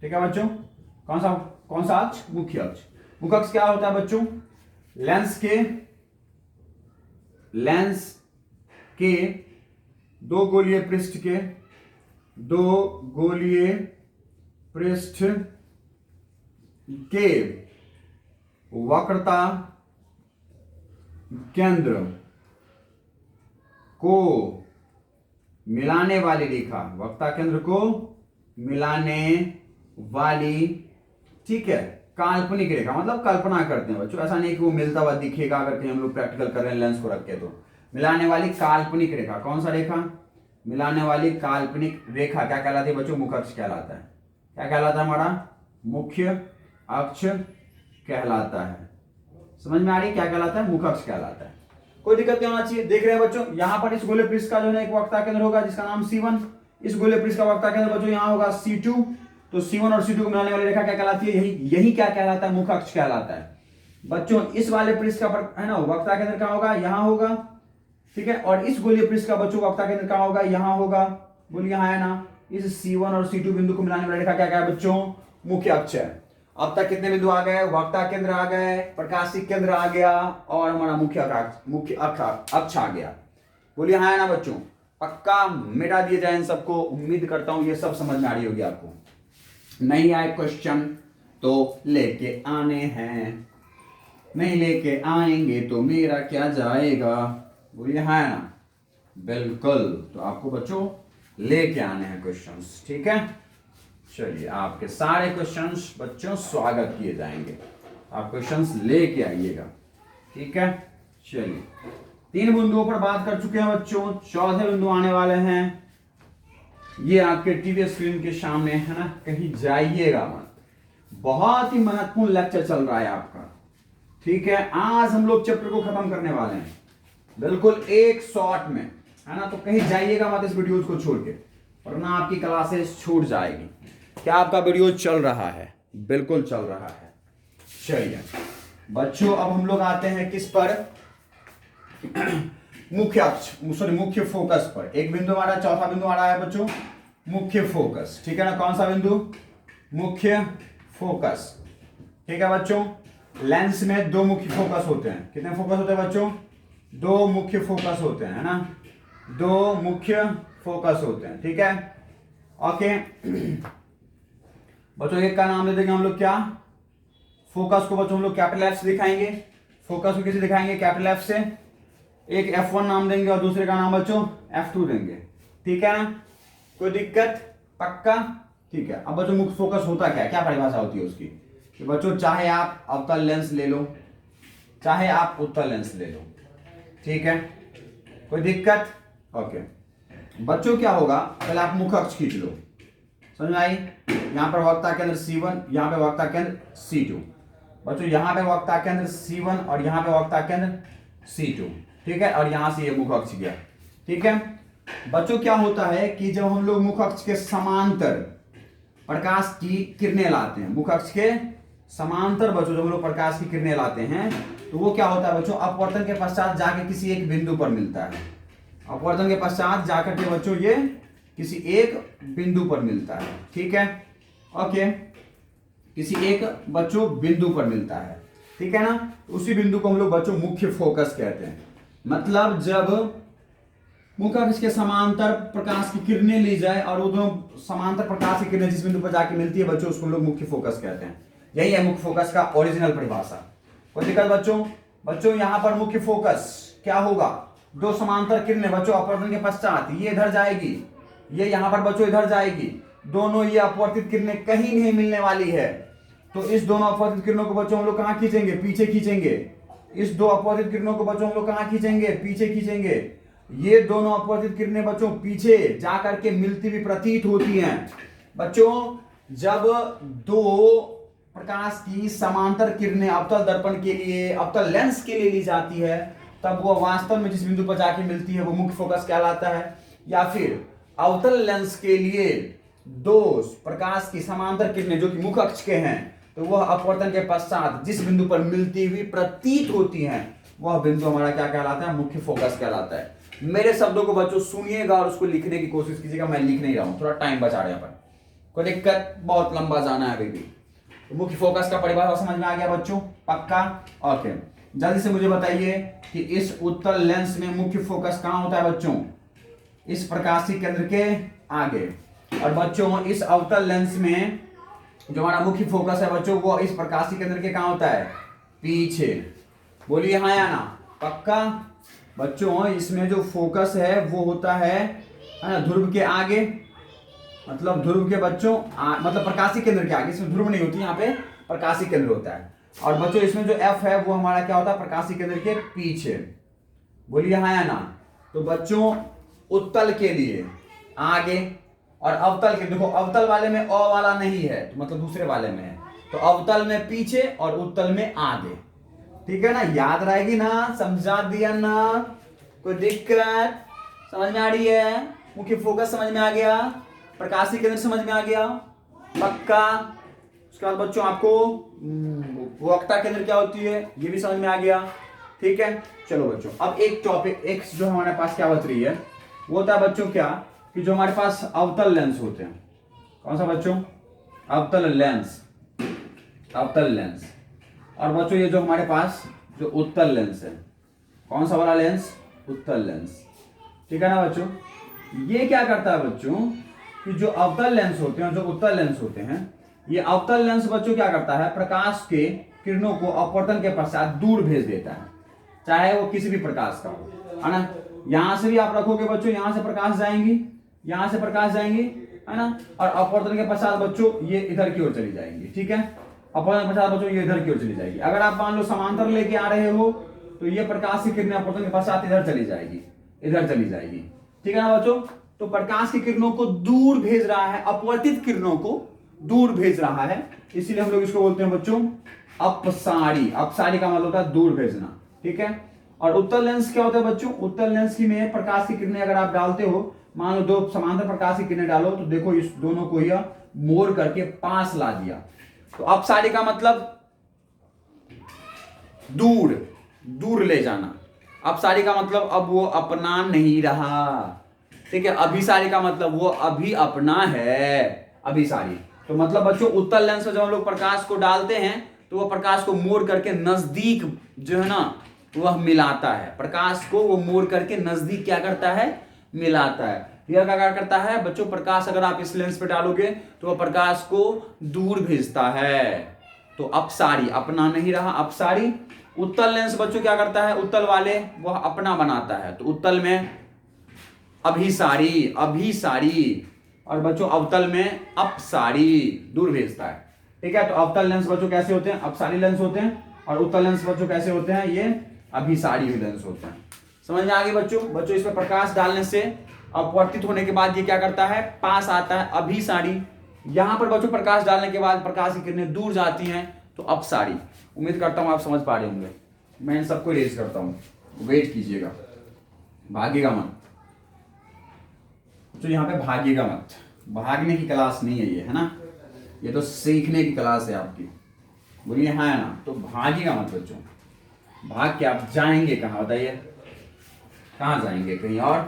ठीक है बच्चों। कौन सा अक्ष? मुख्य अक्ष। मुख्य अक्ष क्या होता है बच्चों? लेंस के दो गोलीय पृष्ठ के वक्रता केंद्र को मिलाने वाली रेखा, वक्ता केंद्र को मिलाने वाली, ठीक है, काल्पनिक रेखा। मतलब कल्पना करते हैं बच्चों, ऐसा नहीं कि वो मिलता हुआ दिखेगा अगर कहीं हम लोग प्रैक्टिकल कर रहे हैं लेंस को रख के। तो मिलाने वाली काल्पनिक रेखा, कौन सा रेखा? मिलाने वाली काल्पनिक रेखा क्या कहलाती है बच्चों? मुख्य अक्ष कहलाता है। क्या कहलाता है? हमारा मुख्य अक्ष कहलाता है। समझ में आ रही? क्या कहलाता है? मुख्य अक्ष कहलाता है। कोई दिक्कत नहीं होना चाहिए। देख रहे हैं बच्चों, यहां पर इस गोलीय पृष्ठ का जो है एक वक्ता केंद्र होगा जिसका नाम C1। इस गोलीय पृष्ठ का वक्ता केंद्र बच्चों यहां होगा C2। तो C1 और C2 को मिलाने वाली रेखा क्या कहलाती है? यही क्या कहलाता है? मुख्य अक्ष कहलाता है बच्चों। इस वाले पृष्ठ का है ना वक्ता केंद्र कहां होगा? यहां होगा, ठीक है। और इस गोलीय पृष्ठ का बच्चों वक्ता केंद्र कहां होगा? यहां होगा। बोलिए यहां है ना। इस C1 और C2 बिंदु को मिलाने वाली रेखा क्या है बच्चों? मुख्य अक्ष है। अब तक कितने बिंदु आ गए? वक्ता केंद्र आ गए, प्रकाशिक केंद्र आ गया, और हमारा मुख्य अक्ष आ गया। बोलिए हाँ है ना बच्चों? पक्का मिटा दिए जाए इन सबको। उम्मीद करता हूं ये सब समझ में आ रही होगी आपको। नहीं आए क्वेश्चन तो लेके आने हैं, नहीं लेके आएंगे तो मेरा क्या जाएगा? बोलिए हाँ है ना? बिल्कुल। तो आपको बच्चों लेके आने हैं क्वेश्चंस, ठीक है। चलिए आपके सारे क्वेश्चंस बच्चों स्वागत किए जाएंगे। आप क्वेश्चंस लेके आइएगा, ठीक है। चलिए 3 बिंदुओं पर बात कर चुके हैं बच्चों, चौथे बिंदु आने वाले हैं। ये आपके टीवी स्क्रीन के सामने है ना, कहीं जाइएगा मत। बहुत ही महत्वपूर्ण लेक्चर चल रहा है आपका, ठीक है। आज हम लोग चैप्टर को खत्म करने वाले हैं बिल्कुल एक शॉट में, है ना। तो कहीं जाइएगा मत इस वीडियो को छोड़ के, वरना आपकी क्लासेस छूट जाएगी। क्या आपका वीडियो चल रहा है? बिल्कुल चल रहा है। चलिए बच्चों अब हम लोग आते हैं किस पर? मुख्य अक्ष, सॉरी मुख्य फोकस पर। एक बिंदु हमारा, चौथा बिंदु आ रहा है बच्चों मुख्य फोकस, ठीक है ना। कौन सा बिंदु? मुख्य फोकस, ठीक है बच्चों। लेंस में 2 मुख्य फोकस होते हैं। कितने फोकस होते हैं बच्चों? 2 मुख्य फोकस होते हैं, है ना। 2 मुख्य फोकस होते हैं, ठीक है। ओके बच्चों एक का नाम दे देंगे हम लोग क्या? फोकस को बच्चों हम लोग कैपिटल एफ से दिखाएंगे। फोकस को किसे दिखाएंगे? कैपिटल एफ से। एक F1 नाम देंगे और दूसरे का नाम बच्चों F2 देंगे। ठीक है ना, कोई दिक्कत, पक्का, ठीक है। अब बच्चों मुख्य फोकस होता क्या है, क्या परिभाषा होती है उसकी, कि बच्चों चाहे आप अवतल लेंस ले लो, चाहे आप उत्तल लेंस ले लो, ठीक है, कोई दिक्कत, ओके। बच्चों क्या होगा, पहले आप मुख्य अक्ष खींच लो, समझ में आई, यहाँ पर वक्ता केंद्र C1, यहाँ पे वक्ता केंद्र C2, बच्चों यहाँ पे वक्ता केंद्र C1 और यहाँ पे वक्ता केंद्र C2, ठीक है, और यहाँ से ये मुख्य अक्ष गया, ठीक है। बच्चों क्या होता है कि जब हम लोग मुख्य अक्ष के समांतर प्रकाश की किरणें लाते हैं, मुख्य अक्ष के समांतर बच्चों जब हम लोग प्रकाश की किरणें लाते हैं, तो वो क्या होता है बच्चों, अपवर्तन के पश्चात जाके किसी एक बिंदु पर मिलता है, अपवर्तन के पश्चात जाकर के बच्चों ये किसी एक बिंदु पर मिलता है, ठीक है, ओके, किसी एक बच्चों बिंदु पर मिलता है, ठीक है ना। उसी बिंदु को हम लोग बच्चों मुख्य फोकस कहते हैं। मतलब जब मुख्य अक्ष के समांतर प्रकाश की किरणें ली जाए और वो दोनों समांतर प्रकाश की किरणें जिस बिंदु पर जाके मिलती है बच्चों, उसको लोग मुख्य फोकस कहते हैं। यही है मुख्य फोकस का ओरिजिनल परिभाषा। कोई दिक्कत बच्चों, बच्चों यहाँ पर मुख्य फोकस क्या होगा, दो समांतर किरणें बच्चों अपवर्तन के पश्चात ये इधर जाएगी, ये यहाँ पर बच्चों इधर जाएगी, दोनों ये अपवर्तित किरणें कहीं नहीं मिलने वाली है, तो इस दोनों अपवर्तित किरणों को बच्चों हम लोग कहाँ खींचेंगे, पीछे खींचेंगे। इस दो अपवर्तित किरणों को बच्चों हम लोग कहाँ खींचेंगे, पीछे खींचेंगे। ये दोनों अपवर्तित किरणें बच्चों पीछे जा करके मिलती हुई प्रतीत होती हैं। बच्चों जब दो प्रकाश की समांतर किरणें अवतल दर्पण के लिए, अवतल लेंस के लिए ली जाती है, तब वो वास्तव में जिस बिंदु पर जाके मिलती है वो मुख्य फोकस कहलाता है। या फिर अवतल लेंस के लिए दो प्रकाश की समांतर किरणें जो कि मुख्य अक्ष के हैं, तो वह अपवर्तन के पश्चात जिस बिंदु पर मिलती हुई प्रतीत होती हैं, वह बिंदु हमारा क्या कहलाता है, मुख्य फोकस कहलाता है। मेरे शब्दों को बच्चों सुनिएगा और उसको लिखने की कोशिश कीजिएगा, मैं लिख नहीं रहा हूं, थोड़ा टाइम बचा रहे हैं अपन, कोई दिक्कत, बहुत लंबा जाना है अभी भी। तो मुख्य फोकस का परिभाषा समझ में आ गया बच्चों, पक्का, ओके। जल्दी से मुझे बताइए कि इस उत्तल लेंस में मुख्य फोकस कहां होता है बच्चों, इस प्रकाशीय केंद्र के आगे। और बच्चों इस अवतल लेंस में जो हमारा मुख्य फोकस है बच्चों, वो इस प्रकाशीय केंद्र के कहां होता है, पीछे। बोलिए हाँ या ना, पक्का। बच्चों इसमें जो फोकस है वो होता है ना ध्रुव के आगे, मतलब ध्रुव के बच्चों मतलब प्रकाशीय केंद्र के आगे, इसमें ध्रुव नहीं होती, यहाँ पे प्रकाशीय केंद्र होता है। और बच्चों इसमें जो F है वो हमारा क्या होता है, प्रकाशीय केंद्र के पीछे। बोलिए हाँ या ना। तो बच्चों उत्तल के लिए आगे और अवतल के, देखो अवतल वाले में अ वाला नहीं है, तो मतलब दूसरे वाले में है, तो अवतल में पीछे और उत्तल में आगे, ठीक है ना, याद रहेगी ना, समझा दिया ना, कोई दिक्कत, समझ में आ रही है, मुख्य फोकस समझ में आ गया, प्रकाशीय केंद्र समझ में आ गया, पक्का। उसके बाद बच्चों आपको वक्ता केंद्र क्या होती है ये भी समझ में आ गया, ठीक है। चलो बच्चों अब एक टॉपिक एक जो हमारे पास क्या बच रही है वो होता है बच्चों क्या, कि जो हमारे पास अवतल लेंस होते हैं, कौन सा बच्चों, अवतल लेंस, अवतल लेंस। और बच्चों ये जो हमारे पास जो उत्तल लेंस है, कौन सा वाला लेंस, उत्तल लेंस, ठीक है ना बच्चों। ये क्या करता है बच्चों, कि जो अवतल लेंस होते हैं, जो उत्तल लेंस होते हैं, ये अवतल लेंस बच्चों क्या करता है, प्रकाश के किरणों को अपवर्तन के पश्चात दूर भेज देता है, चाहे वो किसी भी प्रकाश का हो, है ना। यहां से भी आप रखोगे बच्चों, यहां से प्रकाश जाएंगी, यहां से प्रकाश जाएंगी, है ना, और अपवर्तन के पश्चात बच्चों ये इधर की ओर चली जाएंगी, ठीक है, अपवर्तन के पश्चात बच्चों ये इधर की ओर चली जाएगी। अगर आप मान लो समांतर लेके आ रहे हो तो ये प्रकाश की किरणें अपवर्तन के पश्चात इधर चली जाएगी, इधर चली जाएगी, ठीक है ना बच्चों। तो प्रकाश की किरणों को दूर भेज रहा है, अपवर्तित किरणों को दूर भेज रहा है, इसीलिए हम लोग इसको बोलते हैं बच्चों अपसारी। अपसारी का मतलब होता है दूर भेजना, ठीक है। और उत्तल लेंस क्या होता है बच्चों, उत्तल लेंस की में प्रकाश की किरणें अगर आप डालते हो, मान लो दो समांतर प्रकाश की किरणें डालो, तो देखो इस दोनों को यह मोड़ करके पास ला दिया, तो अपसारी का मतलब दूर, दूर ले जाना। अपसारी का मतलब अब वो अपना नहीं रहा, ठीक है। अभिसारी का मतलब वो अभी अपना है, अभिसारी। तो मतलब बच्चों उत्तल लेंस में जब हम लोग प्रकाश को डालते हैं तो वो प्रकाश को मोड़ करके नजदीक जो है ना वह मिलाता है, प्रकाश को वो मोड़ करके नजदीक क्या करता है, मिलाता है। यह क्या करता है बच्चों, प्रकाश अगर आप इस लेंस पे डालोगे तो वह प्रकाश को दूर भेजता है, तो अपसारी, अपना नहीं रहा, अपसारी। उत्तल लेंस बच्चों क्या करता है, उत्तल वाले वह अपना बनाता है, तो उत्तल में अभिसारी, अभिसारी। और बच्चों अवतल में अपसारी, दूर भेजता है। ठीक है, तो अवतल लेंस बच्चों कैसे होते हैं? अपसारी लेंस होते हैं। और उत्तल लेंस बच्चों कैसे होते हैं? ये अभिसारी लेंस होते हैं। समझ में आ गई बच्चों? बच्चों इसमें प्रकाश डालने से अपवर्तित होने के बाद ये क्या करता है? पास आता है, अभिसारी। यहां पर बच्चों प्रकाश डालने के बाद प्रकाश की किरणें दूर जाती हैं तो अपसारी। उम्मीद करता हूं आप समझ पा रहे होंगे। मैं इन सबको रेज करता हूं, वेट कीजिएगा, भागिएगा मत। तो यहाँ पे भागिएगा मत, भागने की क्लास नहीं है ये, है ना? ये तो सीखने की क्लास है आपकी। बोलिए हाँ है ना? तो भागिएगा मत बच्चों। भाग के आप जाएंगे कहाँ बताइए? कहाँ जाएंगे? कहीं और,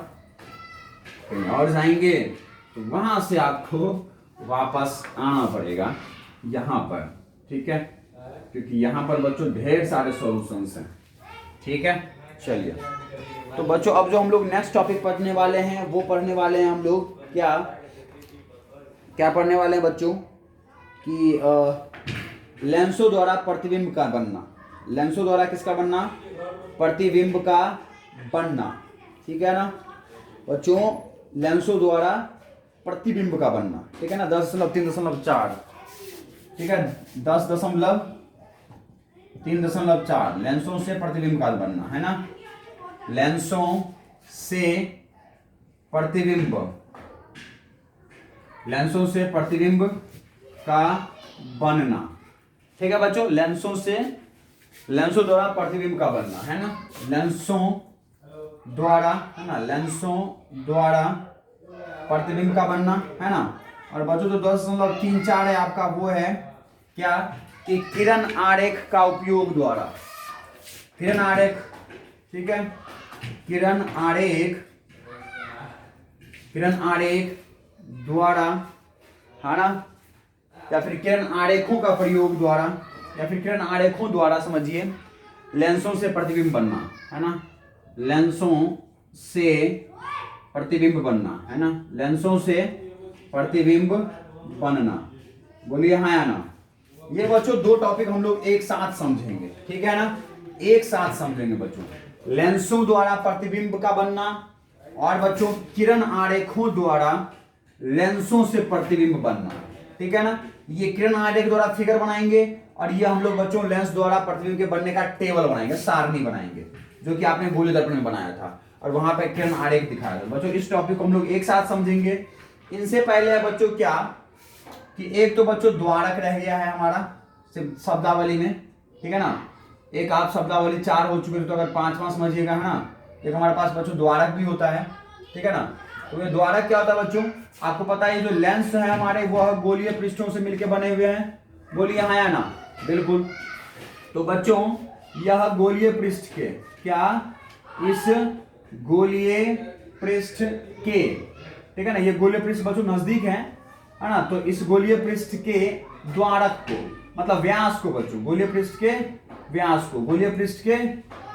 कहीं और जाएंगे तो वहां से आपको वापस आना पड़ेगा यहाँ पर। ठीक है, क्योंकि यहाँ पर बच्चों ढेर सारे सॉल्यूशंस हैं। ठीक है, चलिए। तो बच्चों अब जो हम लोग नेक्स्ट टॉपिक पढ़ने वाले हैं वो पढ़ने वाले हैं हम लोग क्या क्या पढ़ने वाले हैं बच्चों कि लेंसों द्वारा प्रतिबिंब का बनना। लेंसों द्वारा किसका बनना? प्रतिबिंब का बनना। ठीक है ना बच्चों? लेंसों द्वारा प्रतिबिंब का बनना। ठीक है ना? 10.3.4। ठीक है, 10.3.4 लेंसों से प्रतिबिंब का बनना, है ना? लेंसों से प्रतिबिंब, लेंसों से प्रतिबिंब का बनना। ठीक है बच्चों, लेंसों से, लेंसों द्वारा प्रतिबिंब का बनना, है ना? लेंसों द्वारा, है ना? लेंसों द्वारा प्रतिबिंब का बनना, है ना? और बच्चों जो 10.3.4 है आपका वो है क्या कि किरण आरेख का उपयोग द्वारा, किरण आरेख। ठीक है, किरण आरेख, किरण आरेख द्वारा, है ना? या फिर किरण आरेखों का प्रयोग द्वारा, या फिर किरण आरेखों द्वारा समझिए लेंसों से प्रतिबिंब बनना, है ना? लेंसों से प्रतिबिंब बनना, है ना? लेंसों से प्रतिबिंब बनना। बोलिए हाँ या ना? ये बच्चों दो टॉपिक हम लोग एक साथ समझेंगे। ठीक है ना? एक साथ समझेंगे बच्चों। लेंसों द्वारा प्रतिबिंब का बनना और बच्चों किरण आरेखों द्वारा लेंसों से प्रतिबिंब बनना। ठीक है ना? ये किरण आरेख द्वारा फिगर बनाएंगे और ये हम लोग बच्चों लेंस द्वारा प्रतिबिंब के बनने का टेबल बनाएंगे, सारणी बनाएंगे, जो कि आपने गोलीय दर्पण में बनाया था और वहां पे किरण आरेख दिखाया था। बच्चों इस टॉपिक को हम लोग एक साथ समझेंगे। इनसे पहले है बच्चों क्या कि एक तो बच्चों द्वारक रह गया है हमारा शब्दावली में। ठीक है ना? एक आप शब्दावली 4 हो चुके थे, तो अगर 5वां समझिएगा, है ना? एक हमारे पास बच्चों द्वारक भी होता है। ठीक है ना? तो ये द्वारक क्या होता है बच्चों? आपको पता है जो लेंस है हमारे वह गोलीय पृष्ठों से मिलकर बने हुए हैं। बोलिए हाँ या ना? बिल्कुल। तो बच्चों यह गोलीय पृष्ठ के क्या, इस गोलीय पृष्ठ के, ठीक है ना? ये गोलीय पृष्ठ बच्चों नजदीक है ना? तो इस गोलीय पृष्ठ के द्वारक को, मतलब व्यास को बच्चों, गोलीय पृष्ठ के व्यास को, गोलीय पृष्ठ के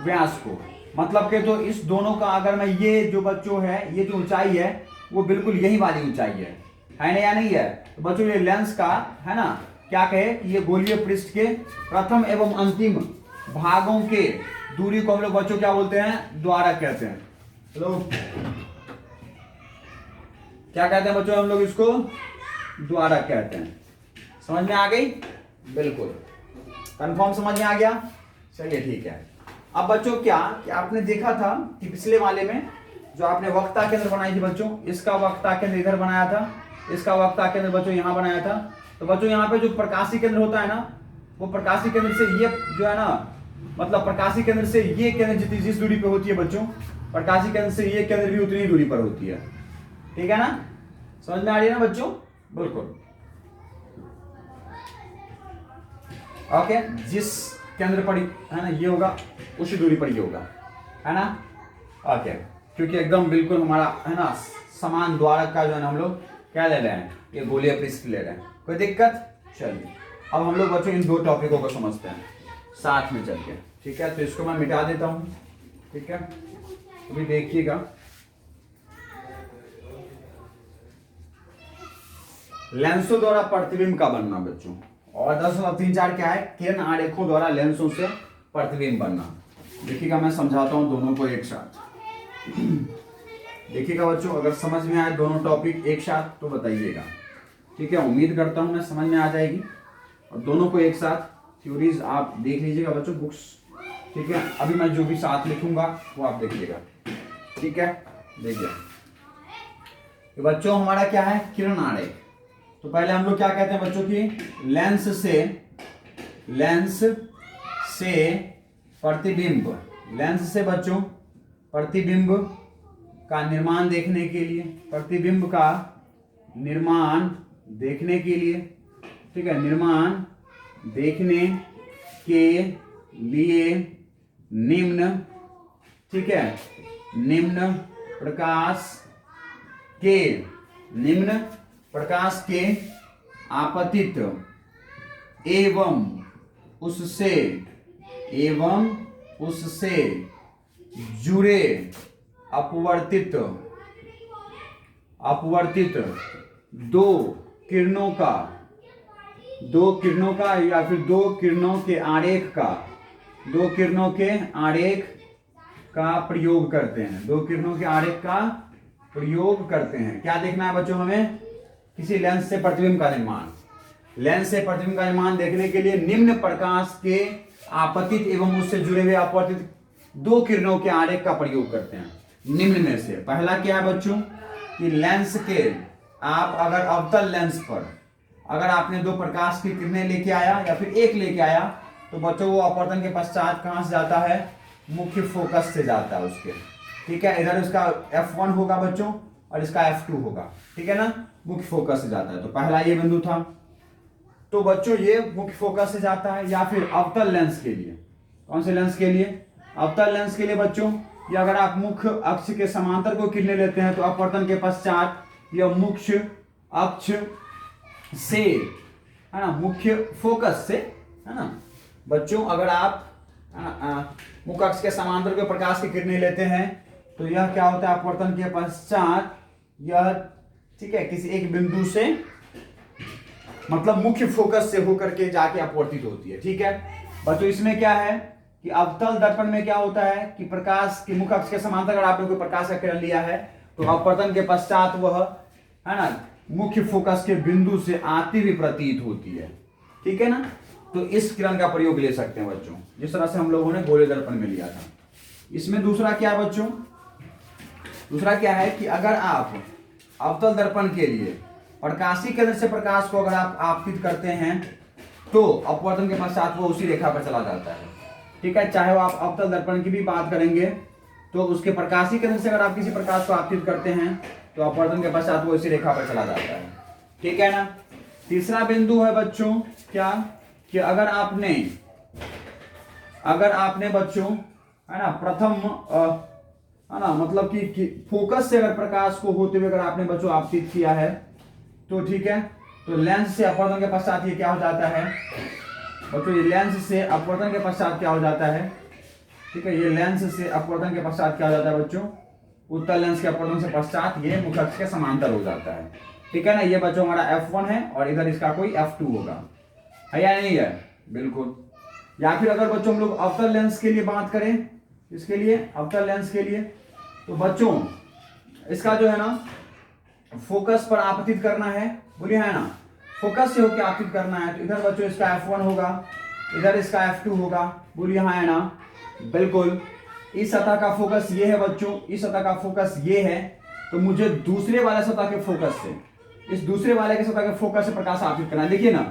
व्यास को, मतलब के तो इस दोनों का अगर मैं ये जो बच्चों है, ये जो ऊंचाई है वो बिल्कुल यही वाली ऊंचाई है ना या नहीं है? तो बच्चों ये लेंस का, है ना, क्या कहे कि ये गोलीय पृष्ठ के प्रथम एवं अंतिम भागों के दूरी को हम लोग बच्चों क्या बोलते हैं? द्वारक कहते हैं। चलो क्या कहते हैं बच्चों? हम लोग इसको द्वारक कहते हैं। समझ में आ गई? बिल्कुल कंफर्म समझ में आ गया? चलिए ठीक है। अब बच्चों क्या कि आपने देखा था कि पिछले वाले में जो आपने वक्ता केंद्र बनाई थी बच्चों, इसका वक्ता केंद्र इधर बनाया था, इसका वक्ता केंद्र बच्चों यहाँ बनाया था। तो बच्चों यहाँ पे जो प्रकाशी केंद्र होता है ना, वो प्रकाशी केंद्र से ये जो है ना, मतलब प्रकाशी केंद्र से ये केंद्र जितनी जिस दूरी पे होती है बच्चों, प्रकाशी केंद्र से ये केंद्र भी उतनी ही दूरी पर होती है। ठीक है ना? समझ में आ रही है ना बच्चों? बिल्कुल। ओके, जिस केंद्र पर है ना ये होगा उसी दूरी पर ये होगा, है ना? ओके, क्योंकि एकदम बिल्कुल हमारा है ना समान द्वारक का जो है ना हम लोग क्या ले रहे हैं? ये गोलीय पृष्ठ ले रहे हैं। कोई दिक्कत? चलिए अब हम लोग बच्चों इन दो टॉपिकों को समझते हैं साथ में चल के। ठीक है, तो इसको मैं मिटा देता हूं। ठीक है, अभी देखिएगा। लेंसों द्वारा प्रतिबिंब का बनना बच्चों, और 10.3.4 क्या है? किरण आरेखों द्वारा लेंसों से प्रतिबिंब बनना। देखिएगा मैं समझाता हूं दोनों को एक साथ। देखिएगा बच्चों, अगर समझ में आए दोनों टॉपिक एक साथ तो बताइएगा, ठीक है। उम्मीद करता हूँ मैं समझ में आ जाएगी, और दोनों को एक साथ थ्योरीज आप देख लीजिएगा बच्चों, बुक्स, ठीक है। अभी मैं जो भी साथ लिखूंगा वो आप देखिएगा, ठीक है। देखिए बच्चों, हमारा क्या है, किरण आरेख। तो पहले हम लोग क्या कहते हैं बच्चों की, लेंस से प्रतिबिंब, लेंस से बच्चों प्रतिबिंब का निर्माण देखने के लिए, प्रतिबिंब का निर्माण देखने के लिए, ठीक है, निर्माण देखने के लिए निम्न, ठीक है, निम्न प्रकाश के आपतित एवं उससे जुड़े अपवर्तित दो किरणों का या फिर दो किरणों के आरेख का प्रयोग करते हैं, दो किरणों के आरेख का प्रयोग करते हैं। क्या देखना है बच्चों हमें, किसी लेंस से प्रतिबिंब का निर्माण, लेंस से प्रतिबिंब का निर्माण देखने के लिए निम्न प्रकाश के आपतित एवं उससे जुड़े हुए अपवर्तित दो किरणों के आरेख का प्रयोग करते हैं। निम्न में से पहला क्या है बच्चों कि लेंस के, आप अगर अवतल लेंस पर अगर आपने दो प्रकाश की किरणें लेके आया या फिर एक लेके आया, तो बच्चों वो अपवर्तन के पश्चात कहां से जाता है, मुख्य फोकस से जाता है उसके, ठीक है। इधर इसका F1 होगा बच्चों और इसका F2 होगा, ठीक है ना, मुख्य फोकस से जाता है। तो पहला ये बिंदु था, तो बच्चों ये मुख्य फोकस से जाता है। या फिर अवतल लेंस के लिए, कौन से लेंस के लिए, अवतल लेंस के लिए बच्चों, ये अगर आप मुख्य अक्ष के समांतर को किरणें लेते हैं तो अपवर्तन के पश्चात यह मुख्य अक्ष से, है ना, मुख्य फोकस से, है ना बच्चों, अगर आप मुख्य अक्ष के समांतर के प्रकाश की किरणें लेते हैं तो यह क्या होता है, अपवर्तन के पश्चात यह, ठीक है, किसी एक बिंदु से, मतलब मुख्य फोकस से होकर के जाके अपवर्तित होती है, ठीक है बच्चों। इसमें क्या है कि अवतल दर्पण में क्या होता है कि प्रकाश की मुख्य अक्ष के समांतर अगर आपने कोई प्रकाश का किरण लिया है तो अपवर्तन के पश्चात वह, है ना, मुख्य फोकस के बिंदु से आती हुई प्रतीत होती है, ठीक है ना। तो इस किरण का प्रयोग ले सकते हैं बच्चों, जिस तरह से हम लोगों ने गोले दर्पण में लिया था। इसमें दूसरा क्या है बच्चों, दूसरा क्या है कि अगर आप अवतल दर्पण के लिए प्रकाशीय केंद्र से प्रकाश को अगर आप आपतित करते हैं तो अपवर्तन के पश्चात वो उसी रेखा पर चला जाता है, ठीक है। चाहे वो आप अवतल दर्पण की भी बात करेंगे तो उसके प्रकाशीय केंद्र से अगर आप किसी प्रकाश को आपतित करते हैं तो अपवर्तन के पश्चात वो इसी रेखा पर चला जाता है, ठीक है ना। तीसरा बिंदु है बच्चों क्या, कि अगर आपने बच्चों, है ना, प्रथम, है ना, मतलब कि फोकस से अगर प्रकाश को होते हुए अगर आपने बच्चों आपतित किया है तो ठीक है, तो लेंस से अपवर्तन के पश्चात ये क्या हो जाता है बच्चों, ये लेंस से अपवर्तन के पश्चात क्या हो जाता है, ठीक है, ये लेंस से अपवर्तन के पश्चात क्या हो जाता है बच्चों, उत्तल लेंस के अपवर्तन से पश्चात ये मुख्य अक्ष के समांतर हो जाता है, ठीक है ना। ये बच्चों हमारा F1 है और इधर इसका कोई F2 होगा, है या नहीं है, बिल्कुल। या फिर अगर बच्चों हम लोग अवतल लेंस के लिए बात करें, इसके लिए अवतल लेंस के लिए, तो बच्चों इसका जो है ना फोकस पर आपतित करना है, बोलिए है ना, फोकस से होकर आपतित करना है, तो इधर बच्चों इसका F1 होगा, इधर इसका F2 होगा, बोलिए हाँ है ना, बिल्कुल। इस सतह का फोकस ये है बच्चों, इस सतह का फोकस ये है, तो मुझे दूसरे वाले सतह के फोकस से, इस दूसरे वाले के सतह के फोकस से प्रकाश आपतित करना है। देखिए ना,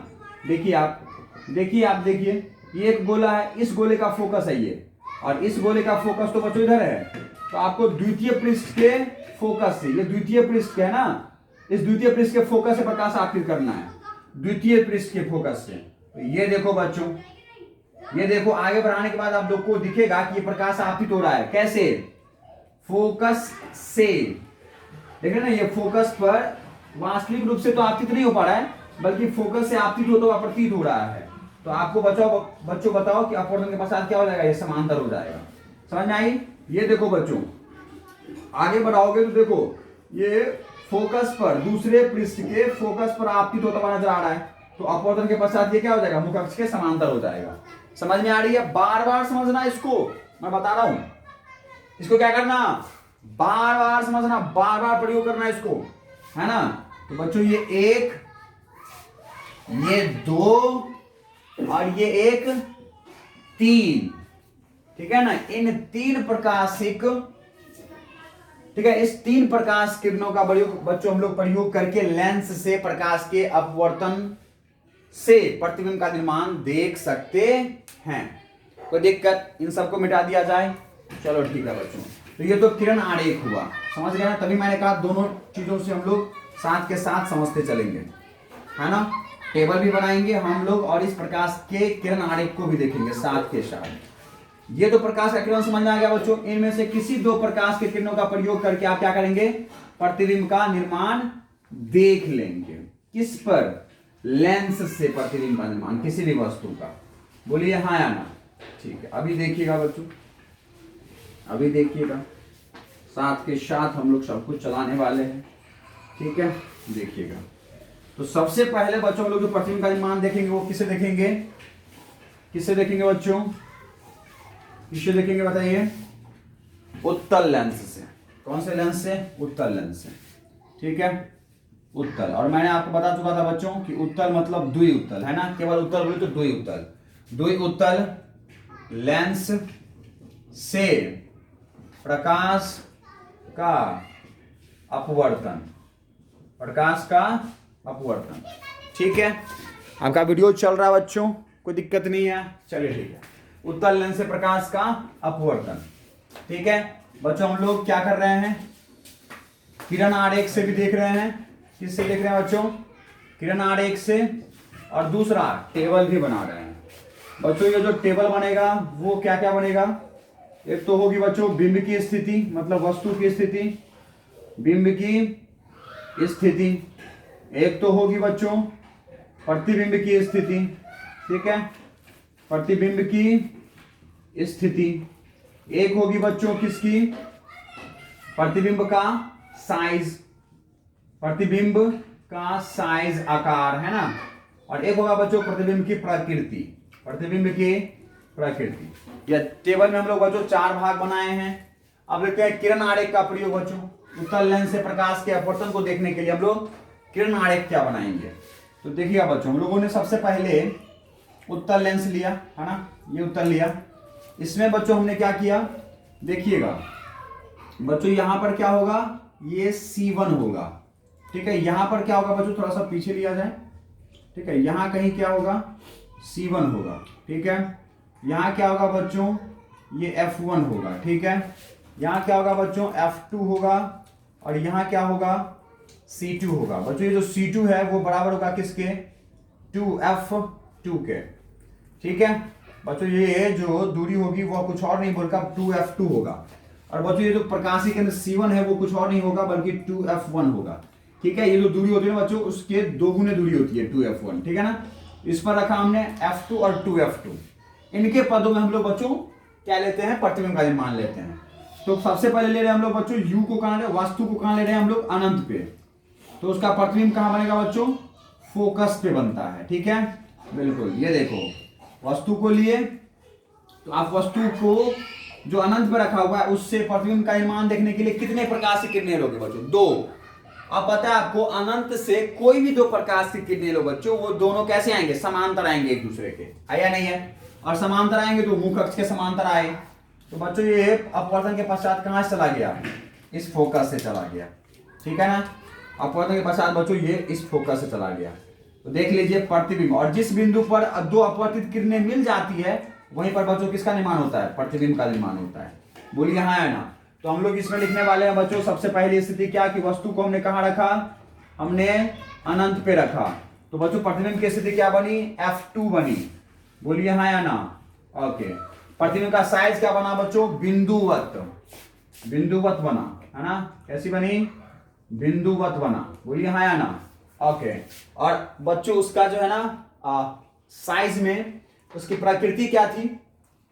देखिए आप देखिए, ये एक गोला है, इस गोले का फोकस है ये, और इस गोले का फोकस तो बच्चों इधर है, तो आपको द्वितीय पृष्ठ के फोकस से, ये द्वितीय पृष्ठ है ना, इस द्वितीय पृष्ठ के फोकस से प्रकाश आपतित करना है, द्वितीय पृष्ठ के फोकस से। तो ये देखो बच्चों, ये देखो, आगे बढ़ाने के बाद आप लोग को दिखेगा कि ये प्रकाश आपतित हो रहा है, कैसे, फोकस से, देख रहे ना, ये फोकस पर वास्तविक रूप से तो आपतित नहीं हो पा रहा है, बल्कि फोकस से आपतित होता हुआ प्रतीत हो रहा है। तो आपको बच्चों बताओ कि अपवर्तन के पश्चात क्या हो जाएगा, ये समांतर हो जाएगा, समझ में आई। ये देखो बच्चों, आगे बढ़ाओगे तो देखो ये फोकस पर, दूसरे पृष्ठ के फोकस पर आपतित होता हुआ नजर आ रहा है, तो अपवर्तन के पश्चात ये क्या हो जाएगा, मुख्य अक्ष के समांतर हो जाएगा। समझ में आ रही है, बार बार समझना इसको, मैं बता रहा हूं, इसको क्या करना, बार बार समझना, बार बार प्रयोग करना इसको, है ना। तो बच्चों ये 1, ये 2 और ये एक 3, ठीक है ना। इन 3 प्रकाशिक, ठीक है, इस 3 प्रकाश किरणों का प्रयोग बच्चों हम लोग प्रयोग करके लेंस से प्रकाश के अपवर्तन से प्रतिबिंब का निर्माण देख सकते हैं। कोई दिक्कत, इन सबको मिटा दिया जाए। चलो ठीक है बच्चों, तो ये तो किरण आरेख हुआ, समझ गए ना। तभी मैंने कहा दोनों चीजों से हम लोग साथ के साथ समझते चलेंगे, है ना। टेबल भी बनाएंगे हम लोग और इस प्रकाश के किरण आरेख को भी देखेंगे साथ के साथ। ये तो प्रकाश का किरण समझ में आ गया बच्चों। इनमें से किसी 2 प्रकाश के किरणों का प्रयोग करके आप क्या करेंगे, प्रतिबिंब का निर्माण देख लेंगे। किस पर, लेंस से प्रतिबिंब का निर्माण किसी भी वस्तु का। बोलिए हाँ या ना। ठीक है, अभी देखिएगा बच्चों, अभी देखिएगा, साथ के साथ हम लोग सब कुछ चलाने वाले हैं, ठीक है। देखिएगा, तो सबसे पहले बच्चों हम लोग जो प्रतिबिंब का निर्माण देखेंगे वो किसे देखेंगे, किससे देखेंगे बच्चों, किससे देखेंगे बताइए, उत्तल लेंस से। कौन से लेंस से, उत्तल लेंस से, ठीक है, उत्तल। और मैंने आपको बता चुका था बच्चों कि उत्तल मतलब द्वि उत्तल, है ना। केवल उत्तल बोले तो द्वि उत्तल, द्वि उत्तल लेंस से प्रकाश का अपवर्तन, प्रकाश का अपवर्तन, ठीक है। आपका वीडियो चल रहा है बच्चों, कोई दिक्कत नहीं है, चलिए ठीक है। उत्तल लेंस से प्रकाश का अपवर्तन, ठीक है बच्चों। हम लोग क्या कर रहे हैं, किरण आरेख से भी देख रहे हैं। किससे देख रहे हैं बच्चों, किरण आरेख से। और दूसरा टेबल भी बना रहे हैं बच्चों। ये जो टेबल बनेगा वो क्या क्या बनेगा, एक तो होगी बच्चों बिंब की स्थिति, मतलब वस्तु की स्थिति, बिंब की स्थिति। एक तो होगी बच्चों प्रतिबिंब की स्थिति, ठीक है, प्रतिबिंब की स्थिति। एक होगी बच्चों किसकी, प्रतिबिंब का साइज, प्रतिबिंब का साइज, आकार, है ना। और एक होगा बच्चों प्रतिबिंब की प्रकृति, प्रतिबिंब की प्रकृति। या टेबल में हम लोग बच्चों 4 भाग बनाए हैं। अब देखते हैं किरण आरेख का प्रयोग बच्चों। उत्तल लेंस से प्रकाश के अपवर्तन को देखने के लिए हम लोग किरण आरेख क्या बनाएंगे। तो देखिए बच्चों, हम लोगों ने सबसे पहले उत्तल लेंस लिया, है ना, ये उत्तल लिया। इसमें बच्चों हमने क्या किया, देखिएगा बच्चों, यहां पर क्या होगा, ये C1 होगा, ठीक है। यहां पर क्या होगा बच्चों, थोड़ा सा पीछे लिया जाए, ठीक है। यहां कहीं क्या होगा, C1 होगा, ठीक है। यहां क्या होगा बच्चों, ये F1 होगा, ठीक है। यहां क्या होगा बच्चों, F2 होगा। और यहां क्या होगा, C2 होगा बच्चों। ये जो C2 है वो बराबर होगा किसके, 2F2 के, ठीक है बच्चों। ये जो दूरी होगी वो कुछ और नहीं बल्कि 2F2 होगा। और बच्चों ये जो प्रकाशी केंद्र C1 है वो कुछ और नहीं होगा बल्कि 2F1 होगा, ठीक है। ये जो दूरी होती है ना बच्चों, उसके 2 गुने दूरी होती है 2F1, ठीक है ना। इस पर रखा हमने F2 और 2F2। इनके पदों में हम लोग बच्चों क्या लेते हैं, प्रतिबिंब का निर्माण लेते हैं। तो सबसे पहले ले रहे हैं हम लोग बच्चों U को कहां ले, वस्तु को कहां ले रहे हैं हम लोग, अनंत पे। तो उसका प्रतिबिंब कहां बनेगा बच्चों, फोकस पे बनता है, ठीक है। बिल्कुल, ये देखो वस्तु को लिए, तो आप वस्तु को जो अनंत पे रखा हुआ है उससे प्रतिबिंब का निर्माण देखने के लिए कितने प्रकाश की किरणें लोगे बच्चों, 2। अब पता है आपको, अनंत से कोई भी 2 प्रकाश की किरणें लो बच्चों, वो दोनों कैसे आएंगे, समांतर आएंगे एक दूसरे के, है या नहीं है। और समांतर आएंगे तो मुख्य अक्ष के समांतर आए। तो बच्चों ये अपवर्तन के पश्चात कहां से चला गया, इस फोकस से चला गया, ठीक है ना। अपवर्तन के पश्चात बच्चों ये इस फोकस से चला गया। तो देख लीजिए प्रतिबिंब, और जिस बिंदु पर 2 अपवर्तित किरणें मिल जाती है वहीं पर बच्चों किसका निर्माण होता है, प्रतिबिंब का निर्माण होता है। बोलिए हाँ या ना। तो हम लोग इसमें लिखने वाले हैं बच्चों, सबसे पहली स्थिति क्या, कि वस्तु को हमने कहां रखा, हमने अनंत पे रखा। तो बच्चों प्रतिबिंब की स्थिति क्या बनी, F2 बनी। बोलिए हाँ या ना। ओके, प्रतिबिंब का साइज क्या बना बच्चों, बिंदुवत, बिंदुवत बना, है ना। कैसी बनी, बिंदुवत बना। बोलिए हाँ या ना। ओके, और बच्चों उसका जो है ना साइज में उसकी प्रकृति क्या थी,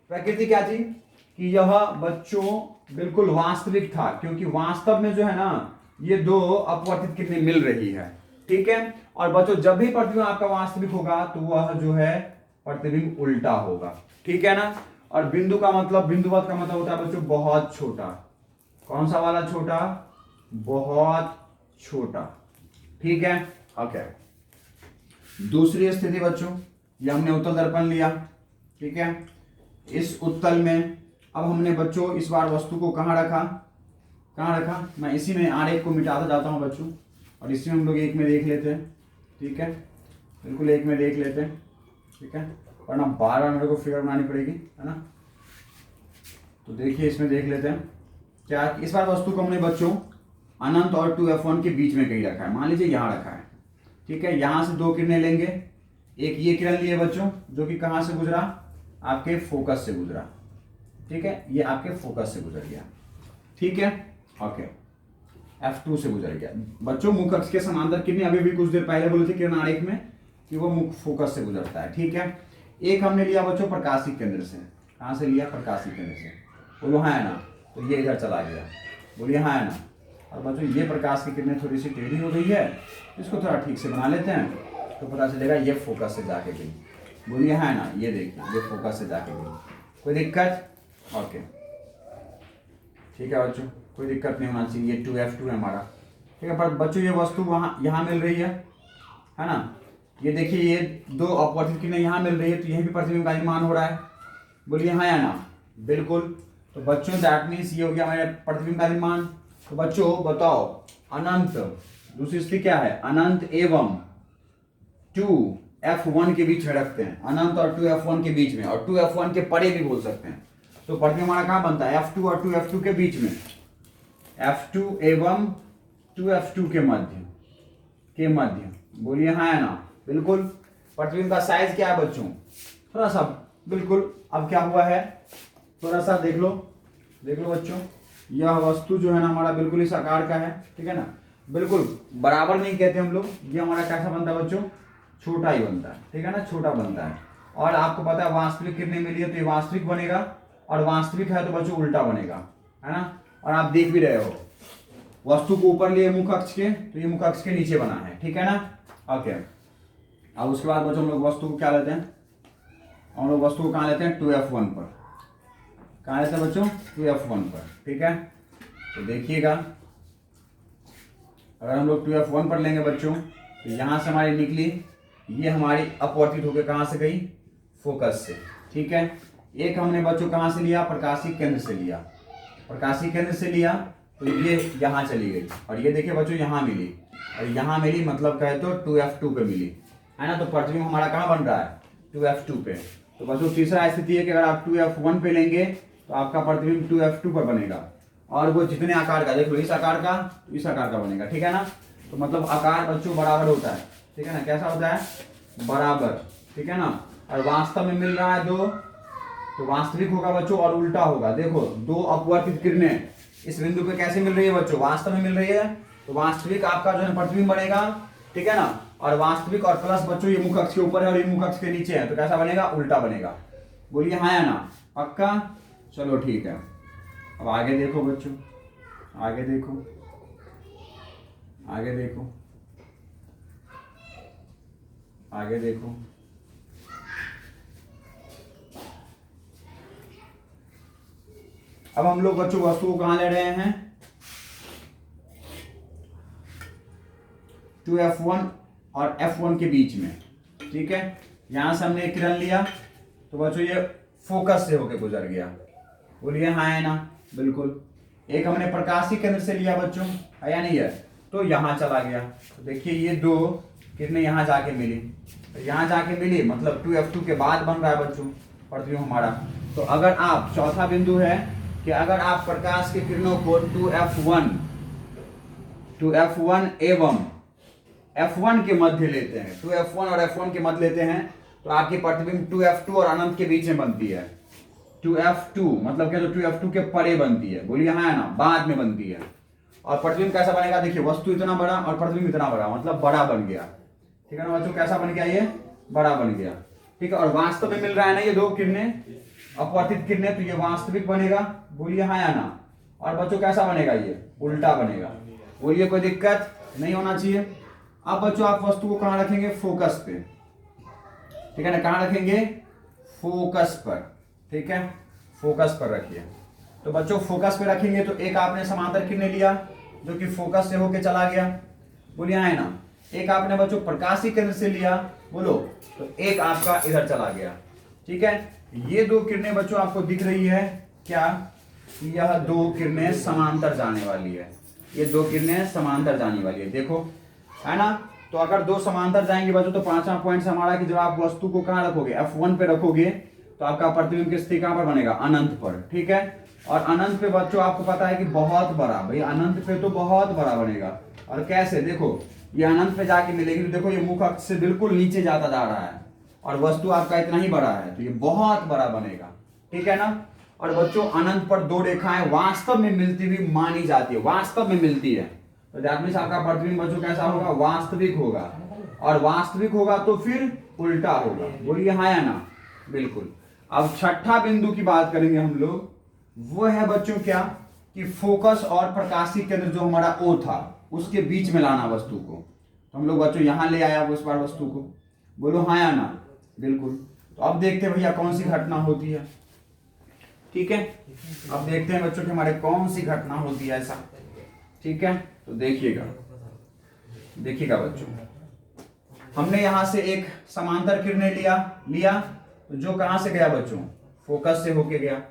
प्रकृति क्या थी, कि यह बच्चों बिल्कुल वास्तविक था, क्योंकि वास्तव में जो है ना ये 2 अपवर्तित किरणें मिल रही है, ठीक है। और बच्चों जब भी प्रतिबिंब आपका वास्तविक होगा तो वह जो है प्रतिबिंब उल्टा होगा, ठीक है ना। और बिंदु का मतलब, बिंदुवत का मतलब होता है बच्चों बहुत छोटा, कौन सा वाला छोटा? बहुत छोटा। ठीक है, ओके। दूसरी स्थिति बच्चों, ये हमने उत्तल दर्पण लिया, ठीक है। इस उत्तल में अब हमने बच्चों इस बार वस्तु को कहाँ रखा? कहाँ रखा? मैं इसी में आरेख को मिटाता जाता हूँ बच्चों, और इसी में हम लोग एक में देख लेते हैं, ठीक है, बिल्कुल एक में देख लेते हैं, ठीक है, वरना बार बार मेरे को फिगर बनानी पड़ेगी, है ना। तो देखिए इसमें देख लेते हैं क्या। इस बार वस्तु को हमने बच्चों अनंत और 2F1 के बीच में कहीं रखा है, मान लीजिए यहाँ रखा है, ठीक है। यहाँ से दो किरणें लेंगे, एक ये किरण लिए बच्चों जो कि कहाँ से गुजरा? आपके फोकस से गुजरा, ठीक है, ये आपके फोकस से गुजर गया, ठीक है, ओके। F2 से गुजर गया बच्चों। मुख्य अक्ष के समांतर किरणें अभी भी कुछ देर पहले बोले थे किरण आरेख में कि वो मुख्य फोकस से गुजरता है, ठीक है। एक हमने लिया बच्चों प्रकाशिक केंद्र से। कहाँ से लिया? प्रकाशिक केंद्र से। बोलो हाँ है ना, तो ये इधर चला गया, बोलिए हाँ है ना। और बच्चों ये प्रकाश की किरणें थोड़ी सी टेढ़ी हो गई है, इसको थोड़ा ठीक से बना लेते हैं तो पता चलेगा ये फोकस से जाके गई। बोलिए हाँ है ना, ये देखिए ये फोकस से जाके गई। कोई दिक्कत? ओके, ठीक है बच्चों, कोई दिक्कत नहीं होना चाहिए। ये 2F2 है हमारा, ठीक है। पर बच्चों ये वस्तु वहाँ यहाँ मिल रही है ना। ये देखिए ये दो अपवर्तित किरणें यहाँ मिल रही है, तो यहीं भी प्रतिबिंब का निर्माण हो रहा है। बोलिए हाँ या ना? बिल्कुल। तो बच्चों दैट मीन्स ये हो गया हमारे प्रतिबिंब का निर्माण। तो बच्चों बताओ अनंत, दूसरी स्थिति क्या है? अनंत एवं 2F1 के बीच में रखते हैं, अनंत और 2F1 के बीच में, और 2F1 के परे भी बोल सकते हैं। तो प्रतिबिंब हमारा कहाँ बनता है? F2 और 2F2 के बीच में, F2 एवं 2F2 के मध्य। बोलिए हाँ या ना? बिल्कुल। प्रतिबिंब का साइज क्या है बच्चों? थोड़ा सा, बिल्कुल। अब क्या हुआ है, थोड़ा सा देख लो बच्चों, यह वस्तु जो है ना हमारा बिल्कुल इस आकार का है, ठीक है ना। बिल्कुल बराबर नहीं कहते हम लोग, ये हमारा कैसा बनता है बच्चों? छोटा ही बनता है, ठीक है ना, छोटा बनता है। और आपको पता है वास्तविक कितने मिली है, तो ये वास्तविक बनेगा, और वास्तविक है तो बच्चों उल्टा बनेगा, है ना। और आप देख भी रहे हो वस्तु को ऊपर लिए मुख्य अक्ष के, तो ये मुख्य अक्ष के नीचे बना है, ठीक है ना, ओके। अब उसके बाद बच्चों हम लोग वस्तु को क्या लेते हैं? हम लोग वस्तु को कहाँ लेते हैं? 2F1 पर। कहाँ लेते हैं बच्चों? 2F1 पर, ठीक है। तो देखिएगा अगर हम लोग 2F1 पर लेंगे बच्चों, तो यहाँ से हमारी निकली, ये हमारी अपवर्तित होकर कहाँ से गई? फोकस से, ठीक है। एक हमने बच्चों कहाँ से लिया? प्रकाशिक केंद्र से लिया। प्रकाशिक केंद्र से लिया तो ये यहाँ चली गई, और ये देखिए बच्चों यहाँ मिली, और यहाँ मिली, मतलब कहे तो 2F2 पे मिली, है ना। तो प्रतिबिंब हमारा कहाँ बन रहा है? 2F2 पे। तो बच्चों तीसरा स्थिति है कि अगर आप 2F1 पे लेंगे तो आपका प्रतिबिंब 2F2 पर बनेगा, और वो जितने आकार का, देख लो इस आकार का तो इस आकार का बनेगा, ठीक है ना। तो मतलब आकार बच्चों बराबर होता है, ठीक है ना। कैसा होता है? बराबर, ठीक है ना। और वास्तव में मिल रहा है दो, तो वास्तविक होगा बच्चों और उल्टा होगा। देखो दो अपवर्तित किरणें इस बिंदु पे कैसे मिल रही है बच्चों? वास्तव में मिल रही है, तो वास्तविक आपका जो है प्रतिबिंब बनेगा, ठीक है ना। और वास्तविक और प्लस बच्चों ये मुख्य अक्ष के ऊपर है और ये मुख्य अक्ष के नीचे है, तो कैसा बनेगा? उल्टा बनेगा। बोलिए हाँ या ना? पक्का? चलो ठीक है। अब आगे देखो बच्चों, आगे देखो, आगे देखो, आगे देखो। अब हम लोग बच्चों वस्तु को कहां ले रहे हैं? 2F1 और F1 के बीच में, ठीक है। यहां से हमने एक किरण लिया, तो बच्चों ये फोकस से होके गुजर गया। बोलिए हाँ है ना? बिल्कुल। एक हमने प्रकाशिक केंद्र से लिया बच्चों, है या नहीं है? तो यहां चला गया। तो देखिए ये दो किरणें यहां जाके मिली, तो यहां जाके मिली मतलब 2F2 के बाद बन रहा है बच्चों प्रतिबिंब हमारा। तो अगर आप, चौथा बिंदु है कि अगर आप प्रकाश की किरणों को 2F1 एवं F1 के मध्य लेते हैं, 2F1 और F1 के मध्य लेते हैं, तो आपकी प्रतिबिंब 2F2 और अनंत के बीच में बनती है। 2F2 मतलब क्या? तो 2F2 के परे बनती है। बोलिए हाँ है ना? बाद में बनती है। और प्रतिबिंब कैसा बनेगा? देखिए वस्तु इतना बड़ा और प्रतिबिंब इतना बड़ा, मतलब बड़ा बन गया, ठीक है ना बच्चों। कैसा बन गया? ये बड़ा बन गया, ठीक है। और वास्तव में मिल रहा है ना ये दो किरणें, अपवर्तित किरणें, तो ये वास्तविक बनेगा। बोलिए हाँ या ना? और बच्चों कैसा बनेगा? ये उल्टा बनेगा। बोलिए कोई दिक्कत नहीं होना चाहिए। अब बच्चों आप वस्तु को कहाँ रखेंगे? फोकस पे, ठीक है ना। कहाँ रखेंगे? फोकस पर, ठीक है, फोकस पर रखिए। तो बच्चों फोकस पे रखेंगे तो एक आपने समांतर किरणें लिया जो कि फोकस से होके चला गया, बोलिए है ना। एक आपने बच्चों प्रकाशीय केंद्र से लिया, बोलो, तो एक आपका इधर चला गया। ठीक है, ये दो किरणें बच्चों आपको दिख रही है क्या, यह दो किरणें समांतर जाने वाली है, ये दो किरणें समांतर जाने वाली है, देखो, है ना। तो अगर दो समांतर जाएंगे बच्चों तो पांचवा पॉइंट हमारा कि जब आप वस्तु को कहाँ रखोगे, F1 पे रखोगे तो आपका प्रतिबिंब की स्थिति कहाँ पर बनेगा, अनंत पर। ठीक है, और अनंत पे बच्चों आपको पता है कि बहुत बड़ा, भाई अनंत पे तो बहुत बड़ा बनेगा। और कैसे, देखो ये अनंत पे जाके मिलेगी तो देखो ये मुख अक्ष से बिल्कुल नीचे जाता जा रहा है और वस्तु आपका इतना ही बड़ा है तो ये बहुत बड़ा बनेगा। ठीक है ना। और बच्चों अनंत पर दो रेखाएं वास्तव में मिलती हुई मानी जाती है, वास्तव में मिलती है, तो दैट मींस आपका प्रतिबिंब बच्चों कैसा होगा, वास्तविक होगा। और वास्तविक होगा तो फिर उल्टा होगा, बोलिए हाँ या ना, बिल्कुल। अब छठा बिंदु की बात करेंगे हम लोग, वो है बच्चों क्या कि फोकस और प्रकाशीय केंद्र जो हमारा O था उसके बीच में लाना वस्तु को। तो हम लोग बच्चों यहां ले आया उस बार वस्तु को, बोलो हाँ या ना, बिल्कुल। तो अब देखते हैं भैया कौन सी घटना होती है। ठीक है, अब देखते हैं बच्चों कि हमारे कौन सी घटना होती है ऐसा। ठीक है, तो देखिएगा, देखिएगा बच्चों, हमने यहां से एक समांतर किरणें लिया तो जो कहां से गया बच्चों, फोकस से होके गया।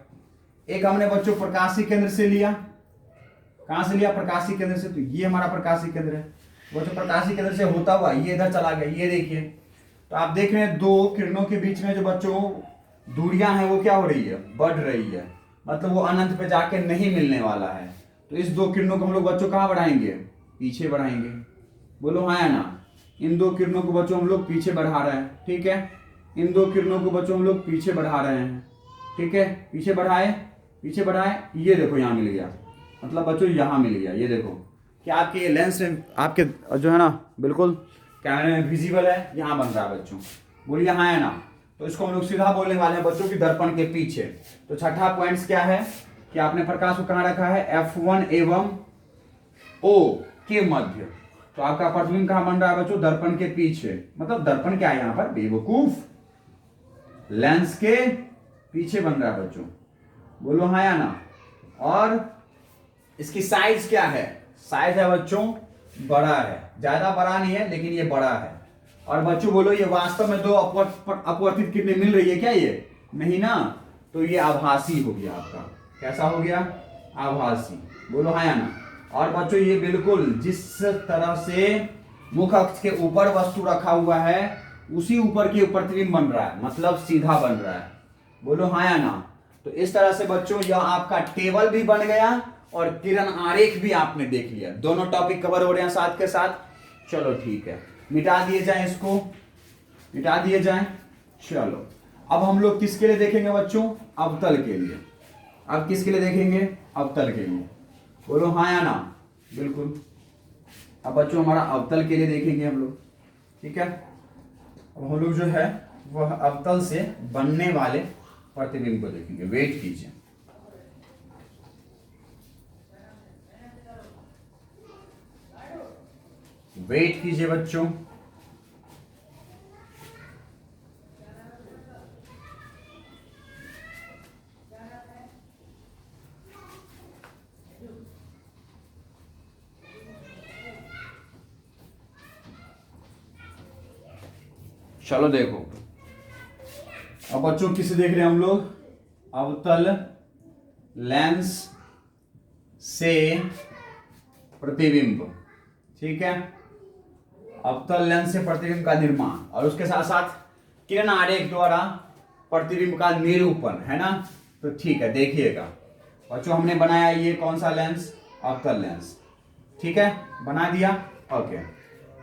एक हमने बच्चों प्रकाशीय केंद्र से लिया, कहां से लिया, प्रकाशीय केंद्र से, तो ये हमारा प्रकाशीय केंद्र है। बच्चों प्रकाशीय केंद्र से होता हुआ ये इधर चला गया, ये देखिए। तो आप देख रहे हैं दो किरणों के बीच में जो बच्चों दूरियां हैं वो क्या हो रही है, बढ़ रही है, मतलब वो अनंत पे जाके नहीं मिलने वाला है। तो इस दो किरणों को हम लोग बच्चों कहाँ बढ़ाएंगे, पीछे बढ़ाएंगे, बोलो हाँ या ना। इन दो किरणों को बच्चों हम लोग पीछे बढ़ा रहे हैं। ठीक है, इन दो किरणों को बच्चों हम लोग पीछे बढ़ा रहे हैं। ठीक है, पीछे बढ़ाए, पीछे बढ़ाए, ये देखो यहाँ मिल गया, मतलब बच्चों यहाँ मिल गया, ये देखो कि आपके ये लेंस में आपके जो है ना बिल्कुल कैमरे में विजिबल है, यहाँ बन रहा है बच्चों, बोलिए हाँ या ना। तो इसको हम लोग सीधा बोलने वाले हैं बच्चों की दर्पण के पीछे। तो छठा पॉइंट्स क्या है कि आपने प्रकाश को कहाँ रखा है, F1 एवं O के मध्य। तो आपका प्रतिबिंब कहाँ बन रहा है बच्चों, दर्पण के पीछे, मतलब दर्पण क्या है यहाँ पर, बेवकूफ, लेंस के पीछे बन रहा है बच्चों, बोलो हाँ या ना। और इसकी साइज क्या है, साइज है बच्चों बड़ा है, ज्यादा बड़ा नहीं है लेकिन ये बड़ा है। और बच्चों बोलो ये वास्तव में दो अपवर्तित किरणें मिल रही है क्या, ये नहीं ना, तो ये आभासी हो गया आपका, कैसा हो गया, आभासी, बोलो हाँ या ना। और बच्चों ये बिल्कुल जिस तरह से मुख अक्ष के ऊपर वस्तु रखा हुआ है उसी ऊपर के प्रतिबिंब बन रहा है, मतलब सीधा बन रहा है, बोलो हाँ या ना। तो इस तरह से बच्चों यह आपका टेबल भी बन गया और किरण आरेख भी आपने देख लिया, दोनों टॉपिक कवर हो रहे हैं साथ के साथ। चलो ठीक है, मिटा दिए जाए, इसको मिटा दिए जाए। चलो अब हम लोग किसके लिए देखेंगे बच्चों, अवतल के लिए। अब किसके लिए देखेंगे, अवतल के लिए, बोलो हाँ या ना, बिल्कुल। अब बच्चों हमारा अवतल के लिए देखेंगे हम लोग। ठीक है, अब हम लोग जो है वह अवतल से बनने वाले प्रतिबिंब को देखेंगे। वेट कीजिए, वेट कीजिए बच्चों। चलो देखो, अब बच्चों किसे देख रहे हैं हम लोग, अवतल लेंस से प्रतिबिंब। ठीक है, अवतल लेंस से प्रतिबिंब का निर्माण और उसके साथ साथ किरण आरेख द्वारा प्रतिबिंब का निरूपण, है ना। तो ठीक है, देखिएगा बच्चों हमने बनाया ये कौन सा लेंस, अवतल लेंस। ठीक है, बना दिया, ओके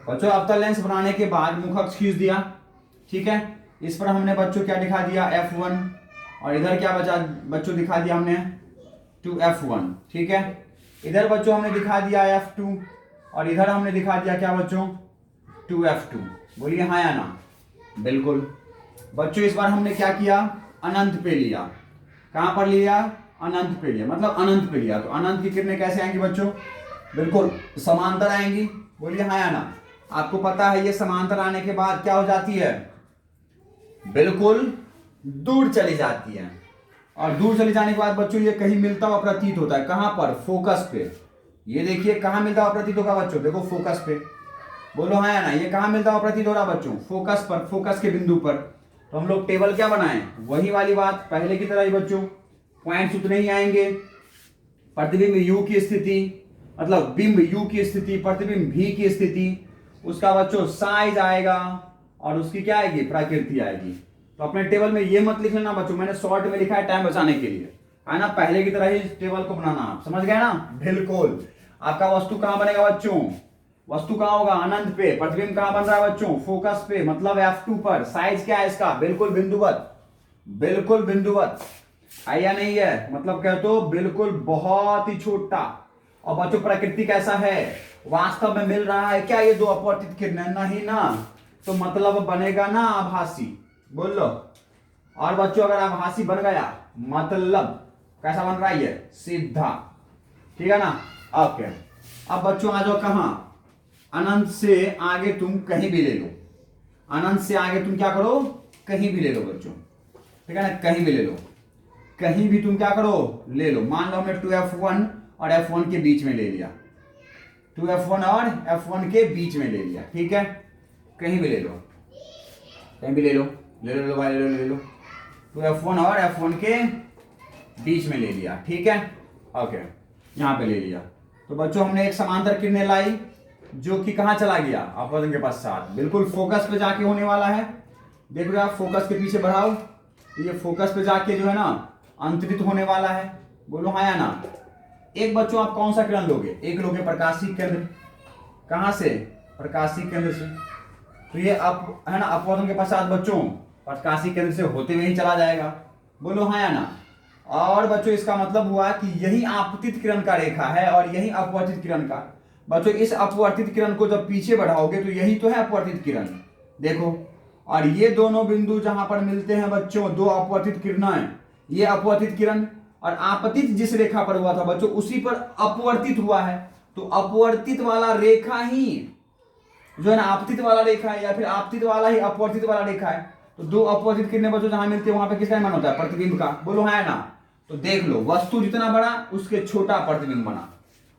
बच्चों। अवतल लेंस बनाने के बाद मुख अक्ष खींच दिया। ठीक है, इस पर हमने बच्चों क्या दिखा दिया, F1, और इधर क्या बचा बच्चों, दिखा दिया हमने 2F1। ठीक है, इधर बच्चों हमने दिखा दिया F2 और इधर हमने दिखा दिया क्या बच्चों, 2F2, बोलिए हाँ या ना, बिल्कुल। बच्चों इस बार हमने क्या किया, अनंत पे लिया, कहां पर लिया, अनंत पे लिया, मतलब अनंत पे लिया। तो अनंत की किरणें कैसे आएंगी बच्चों, बिल्कुल समांतर आएंगी, बोलिए हाँ या ना। आपको पता है ये समांतर आने के बाद क्या हो जाती है, बिल्कुल दूर चली जाती है। और दूर चले जाने के बाद बच्चों ये कहीं मिलता हुआ प्रतीत होता है, कहां पर, फोकस पे। ये देखिए कहां मिलता हुआ प्रतीत होगा बच्चों, देखो फोकस पे, बोलो हाँ या ना, ये कहां मिलता हुआ प्रतीत हो रहा बच्चों, फोकस पर, फोकस के बिंदु पर। तो हम लोग टेबल क्या बनाए, वही वाली बात पहले की तरह ही बच्चों, पॉइंट्स उतने ही आएंगे। प्रतिबिंब यू की स्थिति, मतलब बिंब यू की स्थिति, प्रतिबिंब भी की स्थिति, उसका बच्चों साइज आएगा और उसकी क्या आएगी, प्रकृति आएगी। तो अपने टेबल में ये मत लिख लेना बच्चों, मैंने शॉर्ट में लिखा है टाइम बचाने के लिए, है ना, पहले की तरह ही टेबल को बनाना, आप समझ गए ना। बिल्कुल। आपका वस्तु कहां बनेगा बच्चों, वस्तु कहां होगा, अनंत पे। प्रतिबिंब कहां बन रहा है बच्चों, फोकस पे, मतलब F2 पर। साइज क्या है इसका, बिल्कुल बिंदुवत, बिल्कुल बिंदुवत है या नहीं है, मतलब कह तो बिल्कुल बहुत ही छोटा। और बच्चों प्रकृति कैसा है, वास्तव में मिल रहा है क्या ये दो अपवर्तित किरणें, नहीं ना, तो मतलब बनेगा ना आभासी, बोल लो। और बच्चों अगर आभासी बन गया मतलब कैसा बन रहा है ये, सीधा, ठीक है ना। ओके, अब बच्चों आ जाओ कहां, अनंत से आगे तुम कहीं भी ले लो, अनंत से आगे तुम क्या करो, कहीं भी ले लो बच्चों, ठीक है ना, कहीं भी ले लो, कहीं भी तुम क्या करो, ले लो। मान लो हमने 2F1 और F1 के बीच में ले लिया, 2F1 और F1 के बीच में ले लिया, ठीक है, कहीं भी ले लो, कहीं भी ले लो, ले लो भाई, ले लो 2F1 और F1 के बीच में ले लिया, ठीक है। ओके, यहां पे ले लिया। तो बच्चों हमने एक समांतर किरणें लाई जो कि कहां चला गया, अपवर्तन के पश्चात, बिल्कुल फोकस पे जाके होने वाला है। देख रहे हो आप, फोकस के पीछे बढ़ाओ, ये फोकस पे जाके जो है ना अंतरित होने वाला है, बोलो हाँ या ना। एक बच्चों आप कौन सा किरण लोगे, एक लोगे प्रकाशीय केंद्र, कहां से, प्रकाशीय केंद्र से। तो ये अप है ना, अपवर्तन के पश्चात बच्चों प्रकाशीय केंद्र से होते हुए ही चला जाएगा, बोलो हाँ या ना। और बच्चों इसका मतलब हुआ कि यही आपतित किरण का रेखा है और यही अपवर्तित किरण का। बच्चों इस अपवर्तित किरण को जब पीछे बढ़ाओगे तो यही तो है अपवर्तित किरण, देखो। और ये दोनों बिंदु जहां पर मिलते हैं बच्चों, दो अपवर्तित किरणें, ये अपवर्तित किरण और आपतित जिस रेखा पर हुआ था बच्चों उसी पर अपवर्तित हुआ है। तो अपवर्तित वाला रेखा ही जो है ना आपतित वाला रेखा है, या फिर आपतित वाला ही अपवर्तित वाला रेखा है। तो दो अपवर्तित किरणें बच्चों जहां मिलती है वहां पे किसका निर्माण होता है, प्रतिबिंब का, बोलो हाँ या ना। तो देख लो, वस्तु जितना बड़ा उसके छोटा प्रतिबिंब बना।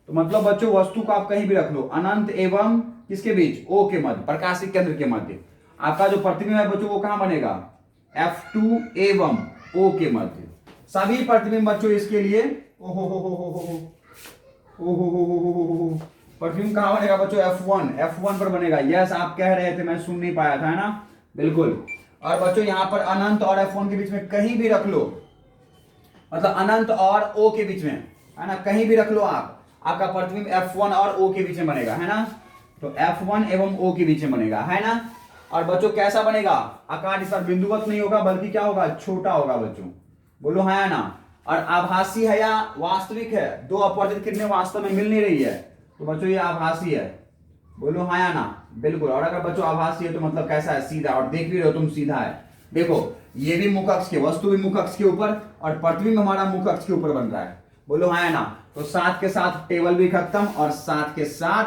तो मतलब बच्चों वस्तु को आप कहीं भी रख लो, अनंत एवं किसके बीच, ओ के मध्य, प्रकाशिक केंद्र के मध्य। आपका जो प्रतिबिंब है बच्चों वो कहां बनेगा, F2 एवं O के मध्य। सभी प्रतिबिंब बच्चों इसके लिए प्रतिबिंब कहां बनेगा बच्चों, F1 पर बनेगा। यस आप कह रहे थे, मैं सुन नहीं पाया था, है ना, बिल्कुल। और बच्चों यहां पर अनंत और F1 के बीच में कहीं भी रख लो, मतलब अनंत और O के बीच में, है ना, कहीं भी रख लो आप, आपका प्रतिबिंब F1 और O के बीच में बनेगा, है ना। तो F1 एवं O के बीच में बनेगा, है ना। और बच्चों कैसा बनेगा, आकार इस पर बिंदुवत नहीं होगा बल्कि क्या होगा, छोटा होगा बच्चों, बोलो हाँ या ना। और आभासी है या वास्तविक है, दो अपवर्तित किरणें वास्तव में मिल नहीं रही है, तो बच्चों ये आभासी है, बोलो हाँ या ना, बिल्कुल। और अगर बच्चों आभासी है तो मतलब कैसा है, सीधा, और देख भी रहे हो तुम सीधा है, देखो ये भी मुख अक्ष के, वस्तु भी मुख अक्ष के ऊपर और प्रतिबिंब हमारा मुख अक्ष के ऊपर बन रहा है, बोलो हाँ या ना। तो साथ के साथ टेबल भी खत्म और साथ के साथ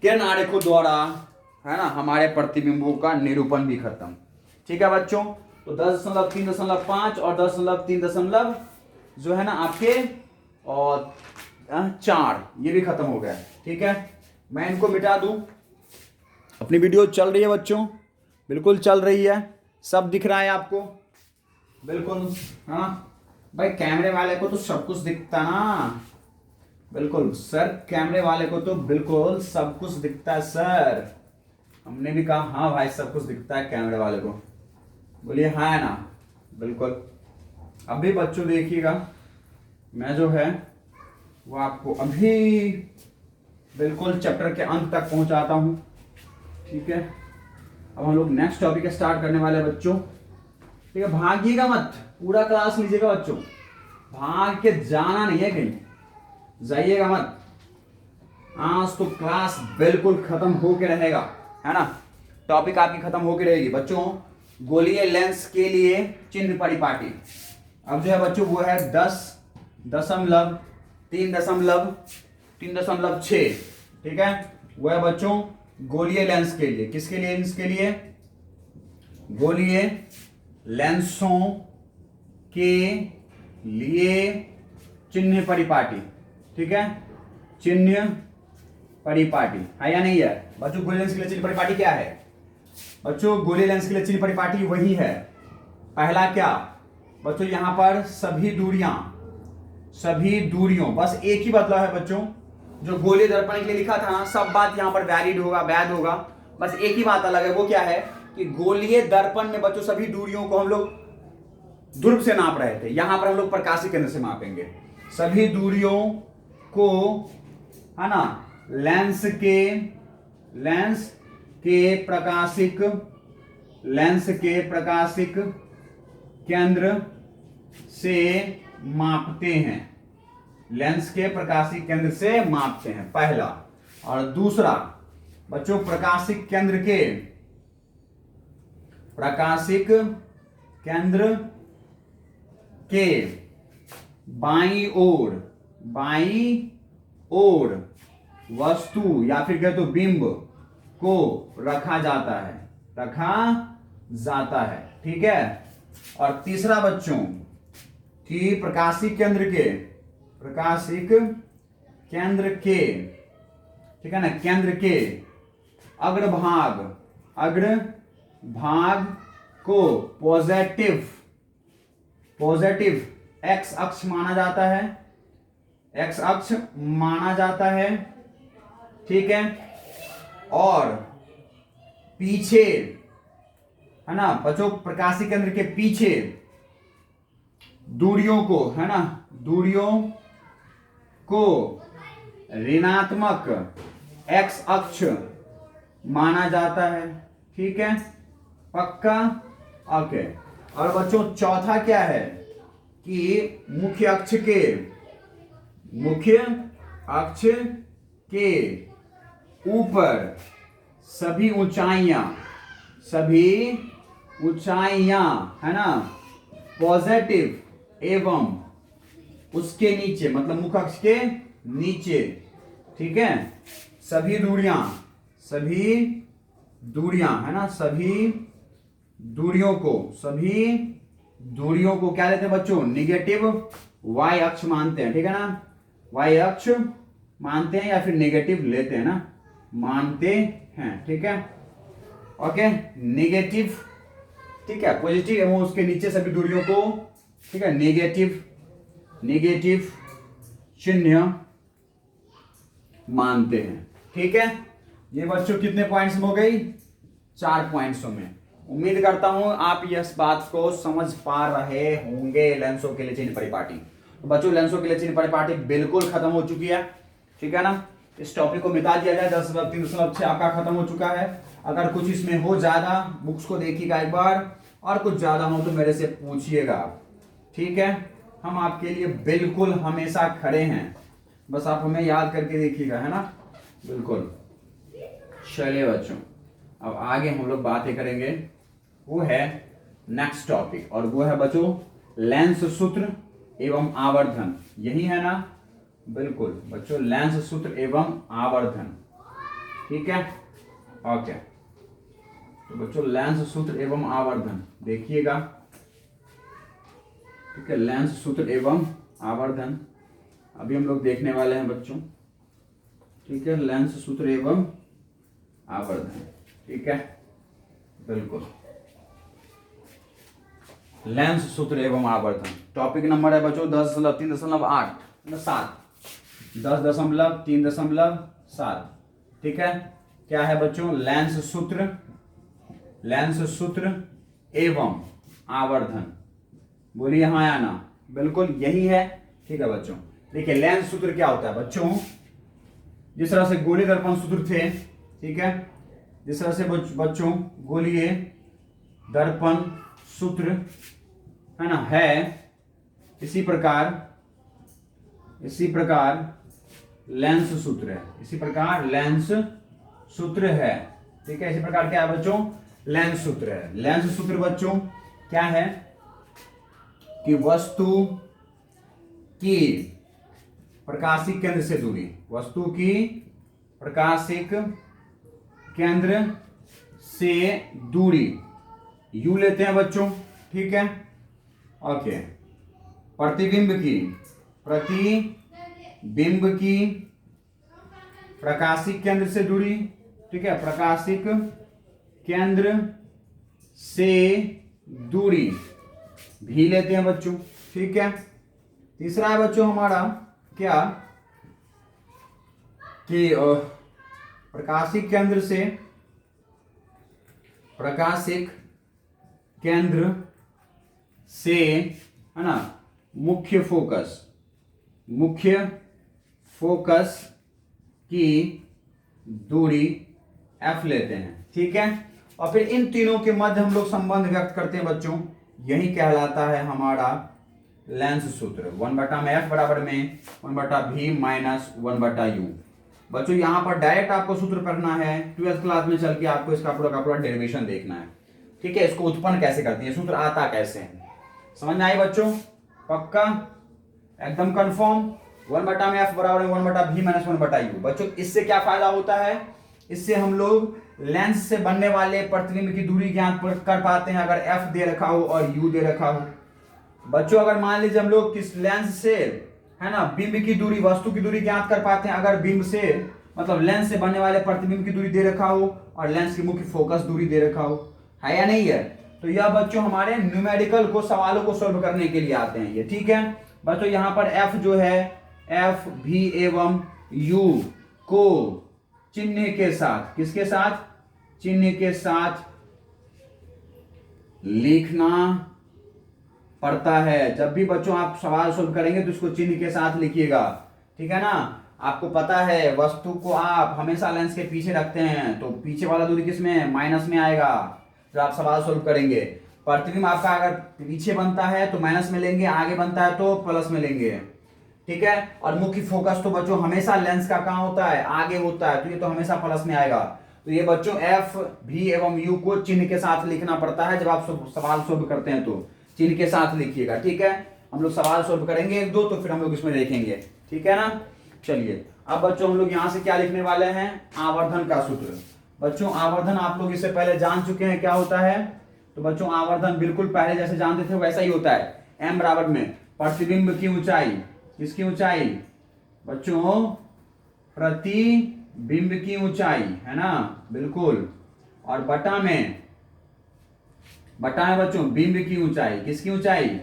किरण आरेखों द्वारा, है ना, हमारे प्रतिबिंबों का निरूपण भी खत्म, ठीक है बच्चों। तो 10.3.5 और 10.3 जो है ना आपके और 4 ये भी खत्म हो गया, ठीक है। मैं इनको मिटा दूं, अपनी वीडियो चल रही है बच्चों, बिल्कुल चल रही है, सब दिख रहा है आपको, बिल्कुल। हाँ भाई, कैमरे वाले को तो सब कुछ दिखता ना, बिल्कुल सर, कैमरे वाले को तो बिल्कुल सब कुछ दिखता है सर। हमने भी कहा हाँ भाई सब कुछ दिखता है कैमरे वाले को, बोलिए हाँ है ना, बिल्कुल। अभी बच्चों देखिएगा, मैं जो है वो आपको अभी बिल्कुल चैप्टर के अंत तक पहुंचाता हूं, ठीक है। अब हम लोग नेक्स्ट टॉपिक स्टार्ट करने वाले हैं बच्चों, ठीक है। भागिएगा मत, पूरा क्लास लीजिएगा बच्चों, भाग के जाना नहीं है कहीं, जाइएगा मत। आज तो क्लास बिल्कुल खत्म होके रहेगा, है ना, टॉपिक आपकी खत्म होके रहेगी बच्चों। गोलीय लेंस के लिए चिन्ह परिपाटी, अब जो है बच्चों वो है 10.3.6, ठीक है। वो है बच्चों गोलीय लेंस के लिए, किसके लिए, इसके लिए गोलीय लेंसों के लिए चिन्ह परिपाटी, ठीक है, चिन्ह परिपाटी है या नहीं है बच्चों? गोलीय लेंस के लिए चिन्ह परिपाटी क्या है बच्चों? गोलीय लेंस के लिए चिन्ह परिपाटी वही है। पहला क्या बच्चों? यहां पर सभी दूरियों, बस एक ही बदलाव है बच्चों, जो गोलीय दर्पण के लिए लिखा था ना, सब बात यहां पर वैलिड होगा, वैध होगा, बस एक ही बात अलग है। वो क्या है कि गोलीय दर्पण में बच्चों सभी दूरियों को हम लोग ध्रुव से नाप रहे थे, यहां पर हम लोग प्रकाशिक केंद्र से मापेंगे सभी दूरियों को, है ना, लेंस के प्रकाशिक केंद्र से मापते हैं, लेंस के प्रकाशिक केंद्र से मापते हैं, पहला। और दूसरा बच्चों, प्रकाशिक केंद्र के बाईं ओर वस्तु या फिर कहे तो बिंब को रखा जाता है, ठीक है। और तीसरा बच्चों कि प्रकाशिक केंद्र के, ठीक है ना, केंद्र के अग्रभाग को पॉजिटिव एक्स अक्ष माना जाता है, ठीक है। और पीछे, है ना बच्चों, प्रकाशिक केंद्र के पीछे दूरियों को ऋणात्मक एक्स अक्ष माना जाता है, ठीक है, पक्का, ओके। और बच्चों चौथा क्या है कि मुख्य अक्ष के ऊपर सभी ऊंचाइयां, है ना, पॉजिटिव एवं उसके नीचे, मतलब मुख्य अक्ष के नीचे, ठीक है, सभी दूरियां, है ना, सभी दूरियों को क्या लेते हैं बच्चों? निगेटिव वाई अक्ष मानते हैं, ठीक है ना, वाई अक्ष मानते हैं या फिर नेगेटिव लेते हैं ना, मानते हैं, ठीक है, ओके। नेगेटिव, ठीक है, पॉजिटिव एवं उसके नीचे सभी दूरियों को, ठीक है, नेगेटिव चिन्ह मानते हैं, ठीक है। ये बच्चों कितने पॉइंट्स में हो गई? 4 पॉइंट्सों में। उम्मीद करता हूं आप इस बात को समझ पा रहे होंगे। लेंसों के लिए चिन्ह परिपाटी, तो बच्चों लेंसों के लिए चिन्ह परिपाटी बिल्कुल खत्म हो चुकी है, ठीक है ना। इस टॉपिक को मिटा दिया जाए, 10.3.6 आपका खत्म हो चुका है। अगर कुछ इसमें हो ज्यादा, बुक्स को देखिएगा एक बार, और कुछ ज्यादा हो तो मेरे से पूछिएगा, ठीक है। हम आपके लिए बिल्कुल हमेशा खड़े हैं, बस आप हमें याद करके देखिएगा, है ना, बिल्कुल। चलिए बच्चों, अब आगे हम लोग बातें करेंगे, वो है नेक्स्ट टॉपिक, और वो है बच्चों लेंस सूत्र एवं आवर्धन। यही है ना, बिल्कुल बच्चों, लेंस सूत्र एवं आवर्धन, ठीक है, ओके। तो बच्चों लेंस सूत्र एवं आवर्धन देखिएगा, ठीक है, लेंस सूत्र एवं आवर्धन अभी हम लोग देखने वाले हैं बच्चों, ठीक है, लेंस सूत्र एवं आवर्धन, ठीक है, बिल्कुल। लेंस सूत्र एवं आवर्धन टॉपिक नंबर है बच्चों 10.3.8, ठीक है। क्या है बच्चों? लेंस सूत्र एवं आवर्धन, बोलिए हाँ या ना, बिल्कुल यही है, ठीक है बच्चों। देखिए लेंस सूत्र क्या होता है बच्चों, जिस तरह से गोलीय दर्पण सूत्र थे, ठीक है, जिस तरह से बच्चों गोलीय दर्पण सूत्र, है ना, है, इसी प्रकार लेंस सूत्र है, इसी प्रकार लेंस सूत्र है, ठीक है। इसी प्रकार क्या है बच्चों? लेंस सूत्र है। लेंस सूत्र बच्चों क्या है कि वस्तु की प्रकाशिक केंद्र से दूरी, वस्तु की प्रकाशिक केंद्र से दूरी यू लेते हैं बच्चों, ठीक है, ओके। प्रतिबिंब की प्रकाशिक केंद्र से दूरी, ठीक है, प्रकाशिक केंद्र से दूरी भी लेते हैं बच्चों, ठीक है। तीसरा है बच्चों हमारा क्या कि प्रकाशिक केंद्र से है ना मुख्य फोकस की दूरी f लेते हैं, ठीक है। और फिर इन तीनों के मध्य हम लोग संबंध व्यक्त करते हैं बच्चों, यही कहलाता है हमारा लेंस सूत्र। 1/f बराबर में 1/v माइनस 1/u। बच्चों यहाँ पर डायरेक्ट आपको सूत्र करना है, 12th क्लास में चल के आपको इसका पूरा का पूरा डेरिवेशन देखना है, ठीक है। इसको उत्पन्न कैसे करती है, सूत्र आता कैसे है, समझ में आई बच्चों? पक्का एकदम कंफर्म। 1/f बराबर 1/v माइनस 1/u। बच्चों इससे क्या फायदा होता है, इससे हम लोग लेंस से बनने वाले प्रतिबिंब की दूरी ज्ञात कर पाते हैं अगर f दे रखा हो और u दे रखा हो। बच्चों अगर मान लीजिए हम लोग किस लेंस से है ना बिंब की दूरी, वस्तु की दूरी ज्ञात कर पाते हैं अगर बिंब से मतलब लेंस से बनने वाले प्रतिबिंब की दूरी दे रखा हो और लेंस की मुख्य फोकस दूरी दे रखा हो, है या नहीं है? तो यह बच्चों हमारे न्यूमेरिकल को सवालों को सॉल्व करने के लिए आते हैं ये, ठीक है। बच्चों यहाँ पर f जो है f v एवं u को चिन्ह के साथ, किसके साथ, चिन्ह के साथ लिखना पड़ता है। जब भी बच्चों आप सवाल सोल्व करेंगे तो इसको चिन्ह के साथ लिखिएगा, ठीक है ना। आपको पता है वस्तु को आप हमेशा लेंस के पीछे रखते हैं तो पीछे वाला दूरी किस में, माइनस में आएगा जब आप सवाल सोल्व करेंगे। प्रतिबिंब आपका अगर पीछे बनता है तो माइनस में लेंगे, आगे बनता है तो प्लस में लेंगे, ठीक है। और मुख्य फोकस तो बच्चों हमेशा लेंस का कहां होता है, आगे होता है, तो ये तो हमेशा प्लस में आएगा। तो ये बच्चों f v एवं u को चिन्ह के साथ लिखना पड़ता है जब आप सवाल सोल्व करते हैं तो चिन्ह के साथ लिखिएगा, ठीक है। हम लोग सवाल सोल्व करेंगे एक दो तो फिर हम लोग इसमें देखेंगे, ठीक है ना। चलिए अब बच्चों हम लोग यहाँ से क्या लिखने वाले हैं, आवर्धन का सूत्र। बच्चों आवर्धन आप लोग इससे पहले जान चुके हैं क्या होता है, तो बच्चों आवर्धन बिल्कुल पहले जैसे जानते थे वैसा ही होता है। m बराबर में प्रतिबिंब की ऊंचाई, किसकी ऊंचाई बच्चों, प्रतिबिंब की ऊंचाई, है ना, बिल्कुल। और बटा में बच्चों बिंब की ऊंचाई, किसकी ऊंचाई,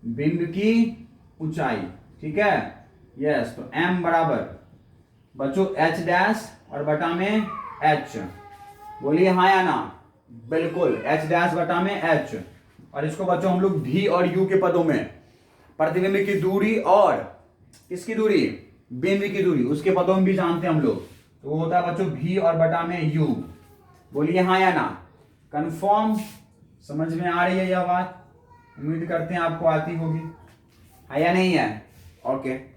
बिंब की ऊंचाई, ठीक है, यस। तो m बराबर बच्चों h डैश और बटा में h, बोलिए हाँ या ना, बिल्कुल h डैश बटा में h। और इसको बच्चों हम लोग v और u के पदों में प्रतिबिंब की दूरी और किसकी दूरी, बिंब की दूरी, उसके पदों में भी जानते हैं हम लोग, तो वो होता है बच्चों v और बटा में u। बोलिए हाँ या ना, कंफर्म, समझ में आ रही है यह बात, उम्मीद करते हैं आपको आती होगी, है या नहीं है? ओके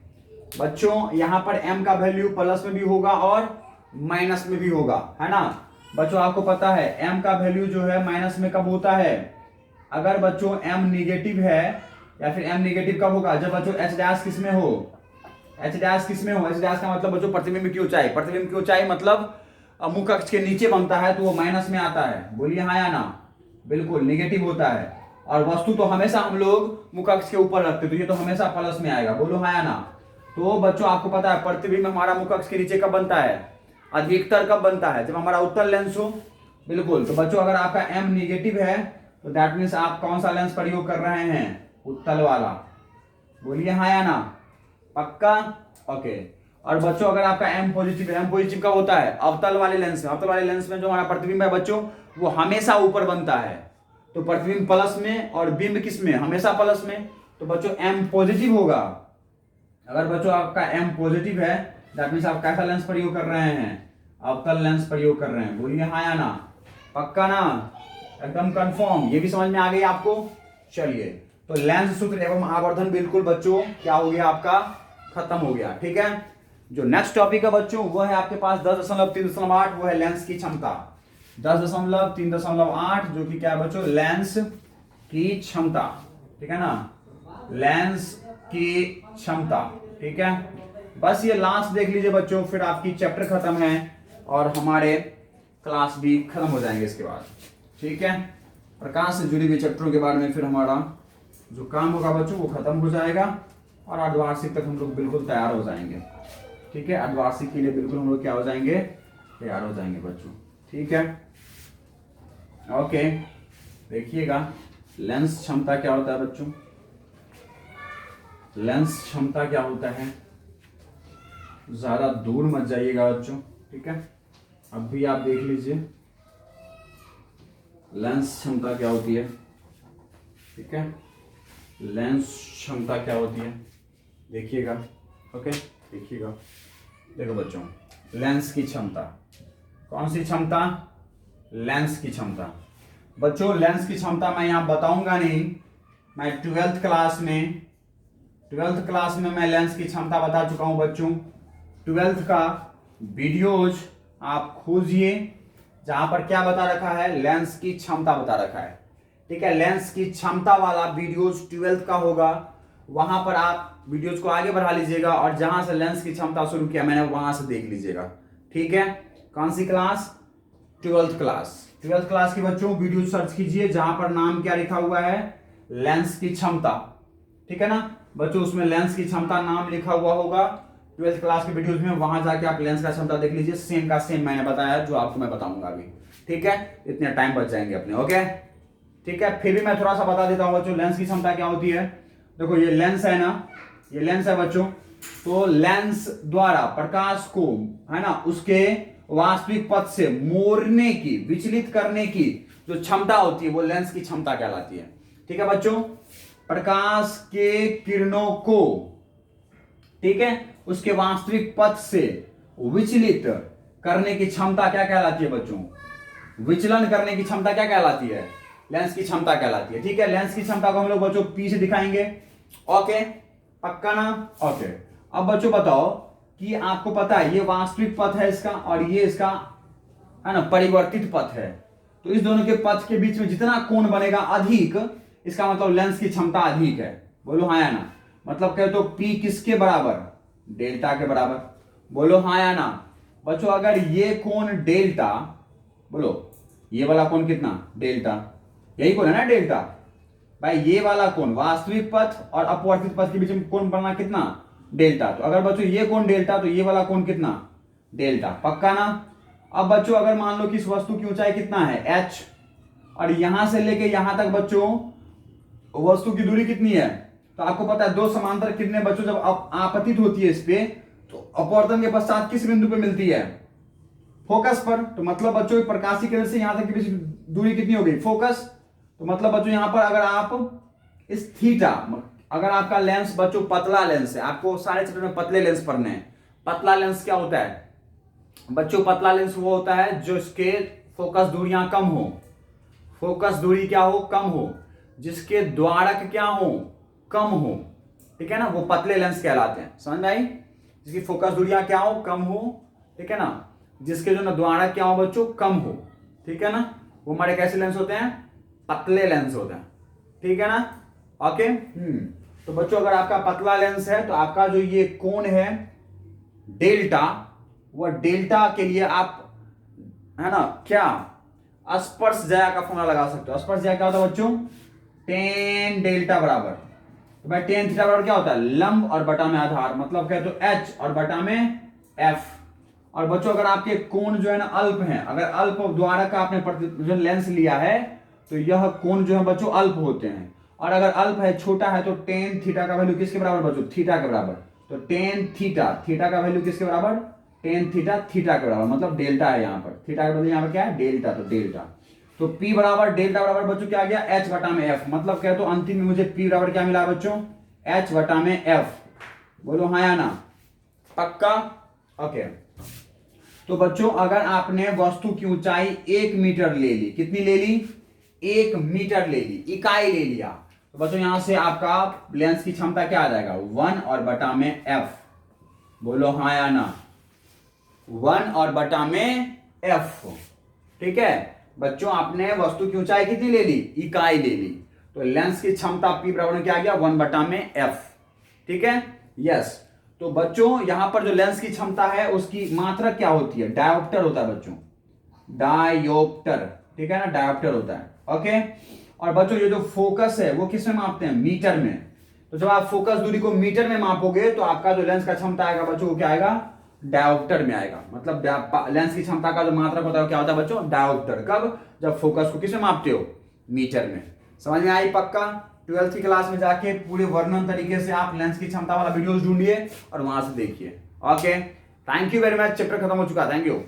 बच्चों यहाँ पर m का वैल्यू प्लस में भी होगा और माइनस में भी होगा, है ना। बच्चों आपको पता है m का वैल्यू जो है माइनस में कब होता है, अगर बच्चों m निगेटिव है, या फिर m निगेटिव कब होगा, जब बच्चों h डैश किस में हो, h डैश किस में हो, h डैश का मतलब बच्चों प्रतिबिंब की ऊंचाई, प्रतिबिंब की ऊंचाई मतलब मुख अक्ष के नीचे बनता है तो वो माइनस में आता है, बोलिए हाँ या ना, बिल्कुल निगेटिव होता है। और वस्तु तो हमेशा हम लोग मुख अक्ष के ऊपर रखते तो ये तो हमेशा प्लस में आएगा, बोलो हाँ या ना। तो बच्चों आपको पता है प्रतिबिंब हमारा मुख अक्ष के नीचे कब बनता है, अधिकतर कब बनता है, जब हमारा उत्तल लेंस हो, बिल्कुल। तो बच्चों अगर आपका m निगेटिव है तो दैट मीन्स आप कौन सा लेंस प्रयोग कर रहे हैं, उत्तल वाला, बोलिए हाँ या ना, पक्का, ओके। और बच्चों अगर आपका m पॉजिटिव है, m पॉजिटिव कब होता है, अवतल वाले लेंस में, अवतल वाले लेंस में जो हमारा प्रतिबिंब है बच्चों वो हमेशा ऊपर बनता है, तो प्रतिबिंब प्लस में और बिंब किस में, हमेशा प्लस में, तो बच्चों m पॉजिटिव होगा। अगर बच्चों आपका m पॉजिटिव है दैट मीन्स आप कैसा लेंस प्रयोग कर रहे हैं, अवतल लेंस प्रयोग कर रहे हैं, बोलिए हाँ या ना, पक्का ना, एकदम कंफर्म, ये भी समझ में आ गई आपको। चलिए तो लेंस सूत्र एवं आवर्धन बिल्कुल बच्चों क्या हो गया आपका, खत्म हो गया, ठीक है। जो नेक्स्ट टॉपिक है बच्चों वो है आपके पास 10.3.8, वो है लेंस की क्षमता। 10.3.8 जो कि क्या है बच्चों, लेंस की क्षमता, ठीक है ना, लेंस की क्षमता, ठीक है। बस ये लास्ट देख लीजिए बच्चों, फिर आपकी चैप्टर खत्म है और हमारे क्लास भी खत्म हो जाएंगे इसके बाद, ठीक है। प्रकाश से जुड़ी हुई चैप्टरों के बारे में फिर हमारा जो काम होगा बच्चों वो खत्म हो जाएगा और अर्धवार्षिक तक हम लोग बिल्कुल तैयार हो जाएंगे। ठीक है, अर्धवार्षिक के लिए बिल्कुल हम लोग क्या हो जाएंगे, तैयार हो जाएंगे बच्चों। ठीक है, ओके। देखिएगा लेंस क्षमता क्या होता है बच्चों, लेंस क्षमता क्या होता है, ज्यादा दूर मत जाइएगा बच्चों। ठीक है, अब भी आप देख लीजिए लेंस क्षमता क्या होती है। ठीक है, लेंस क्षमता क्या होती है, देखिएगा। ओके, देखिएगा, देखो बच्चों, लेंस की क्षमता, कौन सी क्षमता, लेंस की क्षमता। बच्चों लेंस की क्षमता मैं यहाँ बताऊंगा नहीं, मैं ट्वेल्थ क्लास में मैं लेंस की क्षमता बता चुका हूं बच्चों। ट्वेल्थ का वीडियोज आप खोजिए, जहां पर क्या बता रखा है, लेंस की क्षमता बता रखा है। ठीक है, लेंस की क्षमता वाला वीडियोज ट्वेल्थ का होगा, वहां पर आप वीडियोज को आगे बढ़ा लीजिएगा और जहां से लेंस की क्षमता शुरू किया मैंने वहां से देख लीजिएगा। ठीक है, कौन सी class, twelfth class. Twelfth class की बच्चों वीडियो सर्च कीजिए, जहां पर नाम क्या लिखा हुआ है, लेंस की क्षमता। ठीक है ना बच्चों, उसमें लेंस की क्षमता नाम लिखा हुआ होगा ट्वेल्थ क्लास के वीडियोज में, वहां जाके आप लेंस का क्षमता देख लीजिए, सेम का सेम मैंने बताया जो आपको मैं बताऊंगा अभी। ठीक है, इतने टाइम बच जाएंगे अपने। ओके, ठीक है, फिर भी मैं थोड़ा सा बता देता हूं बच्चों लेंस की क्षमता क्या होती है। देखो ये लेंस है ना, ये लेंस है बच्चों, तो लेंस द्वारा प्रकाश को, है ना, उसके वास्तविक पथ से मोड़ने की, विचलित करने की जो क्षमता होती है वो लेंस की क्षमता कहलाती है। ठीक है बच्चों, प्रकाश के किरणों को, ठीक है, उसके वास्तविक पथ से विचलित करने की क्षमता क्या कहलाती है बच्चों, विचलन करने की क्षमता क्या कहलाती है, लेंस की क्षमता कहलाती है। ठीक है, लेंस की क्षमता को हम लोग बच्चों पी से दिखाएंगे। ओके, पक्का ना। ओके, अब बच्चों बताओ कि आपको पता है ये वास्तविक पथ है इसका और ये इसका, है ना, परिवर्तित पथ है, तो इस दोनों के पथ के बीच में जितना कोण बनेगा अधिक, इसका मतलब लेंस की क्षमता अधिक है। बोलो हाँ या ना, मतलब कहे तो P किसके बराबर, डेल्टा के बराबर। बोलो हाँ या ना बच्चों, अगर ये कोण डेल्टा, बोलो ये वाला कोण कितना, डेल्टा, यही कोण है ना डेल्टा भाई, ये वाला कोण वास्तविक पथ और अपवर्तित पथ के बीच में कोण बनना कितना, डेल्टा। तो अगर बच्चों ये कोण डेल्टा तो ये वाला कोण कितना, डेल्टा, पक्का ना। अब बच्चों अगर मान लो कि इस वस्तु की ऊंचाई कितना है, h, और यहां से लेके यहां तक बच्चों वस्तु की दूरी कितनी है, तो आपको पता है दो समांतर किरणें बच्चों जब आपतित होती है इस पे, तो अपवर्तन के पश्चात किस बिंदु पे मिलती है, फोकस पर। तो मतलब बच्चों प्रकाशीय किरण से यहां तक के बीच दूरी कितनी हो गई, फोकस। तो मतलब बच्चों यहां पर अगर आप इस थीटा, अगर आपका लेंस बच्चों पतला लेंस है, आपको सारे चैप्टर में पतले लेंस पढ़ने हैं। पतला लेंस क्या होता है बच्चों, पतला लेंस वो होता है जो इसके फोकस दूरियां कम हो, फोकस दूरी क्या हो, कम हो, जिसके द्वारक क्या हो, कम हो। ठीक है ना, वो पतले लेंस कहलाते हैं। समझ में आई, जिसकी फोकस दूरियां क्या हो, कम हो। ठीक है ना, जिसके जो द्वारक क्या हो बच्चों, कम हो। ठीक है ना, वो हमारे कैसे लेंस होते हैं, पतले लेंस होते हैं। ठीक है ना, ओके। तो बच्चों अगर आपका पतला लेंस है तो आपका जो ये कोण है डेल्टा, वह डेल्टा के लिए आप, है ना, क्या स्पर्श ज्या का फॉर्मूला लगा सकते हो। स्पर्श ज्या क्या होता है बच्चों, टेन डेल्टा बराबर, तो भाई टेन थीटा बराबर क्या होता है, लंब और बटा में आधार, मतलब क्या, तो h और बटा में f। और बच्चों अगर आपके कोण जो है ना अल्प है, अगर अल्प द्वारक का आपने जो लेंस लिया है तो यह कोण जो है बच्चों अल्प होते हैं, और अगर अल्प है, छोटा है, तो टेन थीटा का वैल्यू किसके बराबर बच्चों, थीटा के बराबर। तो टेन थीटा, थीटा का वैल्यू किसके बराबर, टेन थीटा, थीटा के बराबर, मतलब डेल्टा है यहाँ पर, थीटा के बदले यहाँ पर क्या है, डेल्टा। तो डेल्टा, तो P बराबर डेल्टा बराबर बच्चों क्या आ गया, H बटा में F, मतलब क्या, तो अंतिम में मुझे P बराबर क्या मिला बच्चों, H बटा में F। बोलो हाँ या ना, पक्का। ओके, तो बच्चों अगर आपने वस्तु की ऊंचाई 1 मीटर ले ली, कितनी ले ली, 1 मीटर ले ली, इकाई ले लिया, तो बच्चों यहां से आपका लेंस की क्षमता क्या आ जाएगा, 1 और बटा में F। बोलो हाँ या ना, 1 और बटा में F। ठीक है बच्चों, आपने वस्तु की ऊंचाई कितनी ले ली, इकाई ले ली, तो लेंस की क्षमता P बराबर क्या आ गया, 1 बटा में F। ठीक है, यस। तो बच्चों यहां पर जो लेंस की क्षमता है उसकी मात्रा क्या होती है, डायोप्टर होता है बच्चों, डायोप्टर। ठीक है ना, डायोप्टर होता है। ओके, और बच्चों ये जो फोकस है वो किस में मापते हैं? मीटर में। तो जब आप फोकस दूरी को मीटर में मापोगे तो आपका जो लेंस का क्षमता आएगा बच्चों वो क्या आएगा? डायोप्टर में आएगा। मतलब लेंस की क्षमता का जो मात्रक होता है क्या होता है बच्चों? डायोप्टर। कब? जब फोकस को किस में मापते हो? मीटर में। समझ में आई पक्का? 12th की क्लास में जाके पूरे वर्णन तरीके से आप लेंस की क्षमता वाला वीडियोस ढूंढिए और वहां से देखिए। Okay, thank you very much. Chapter खत्म हो चुका। Thank you.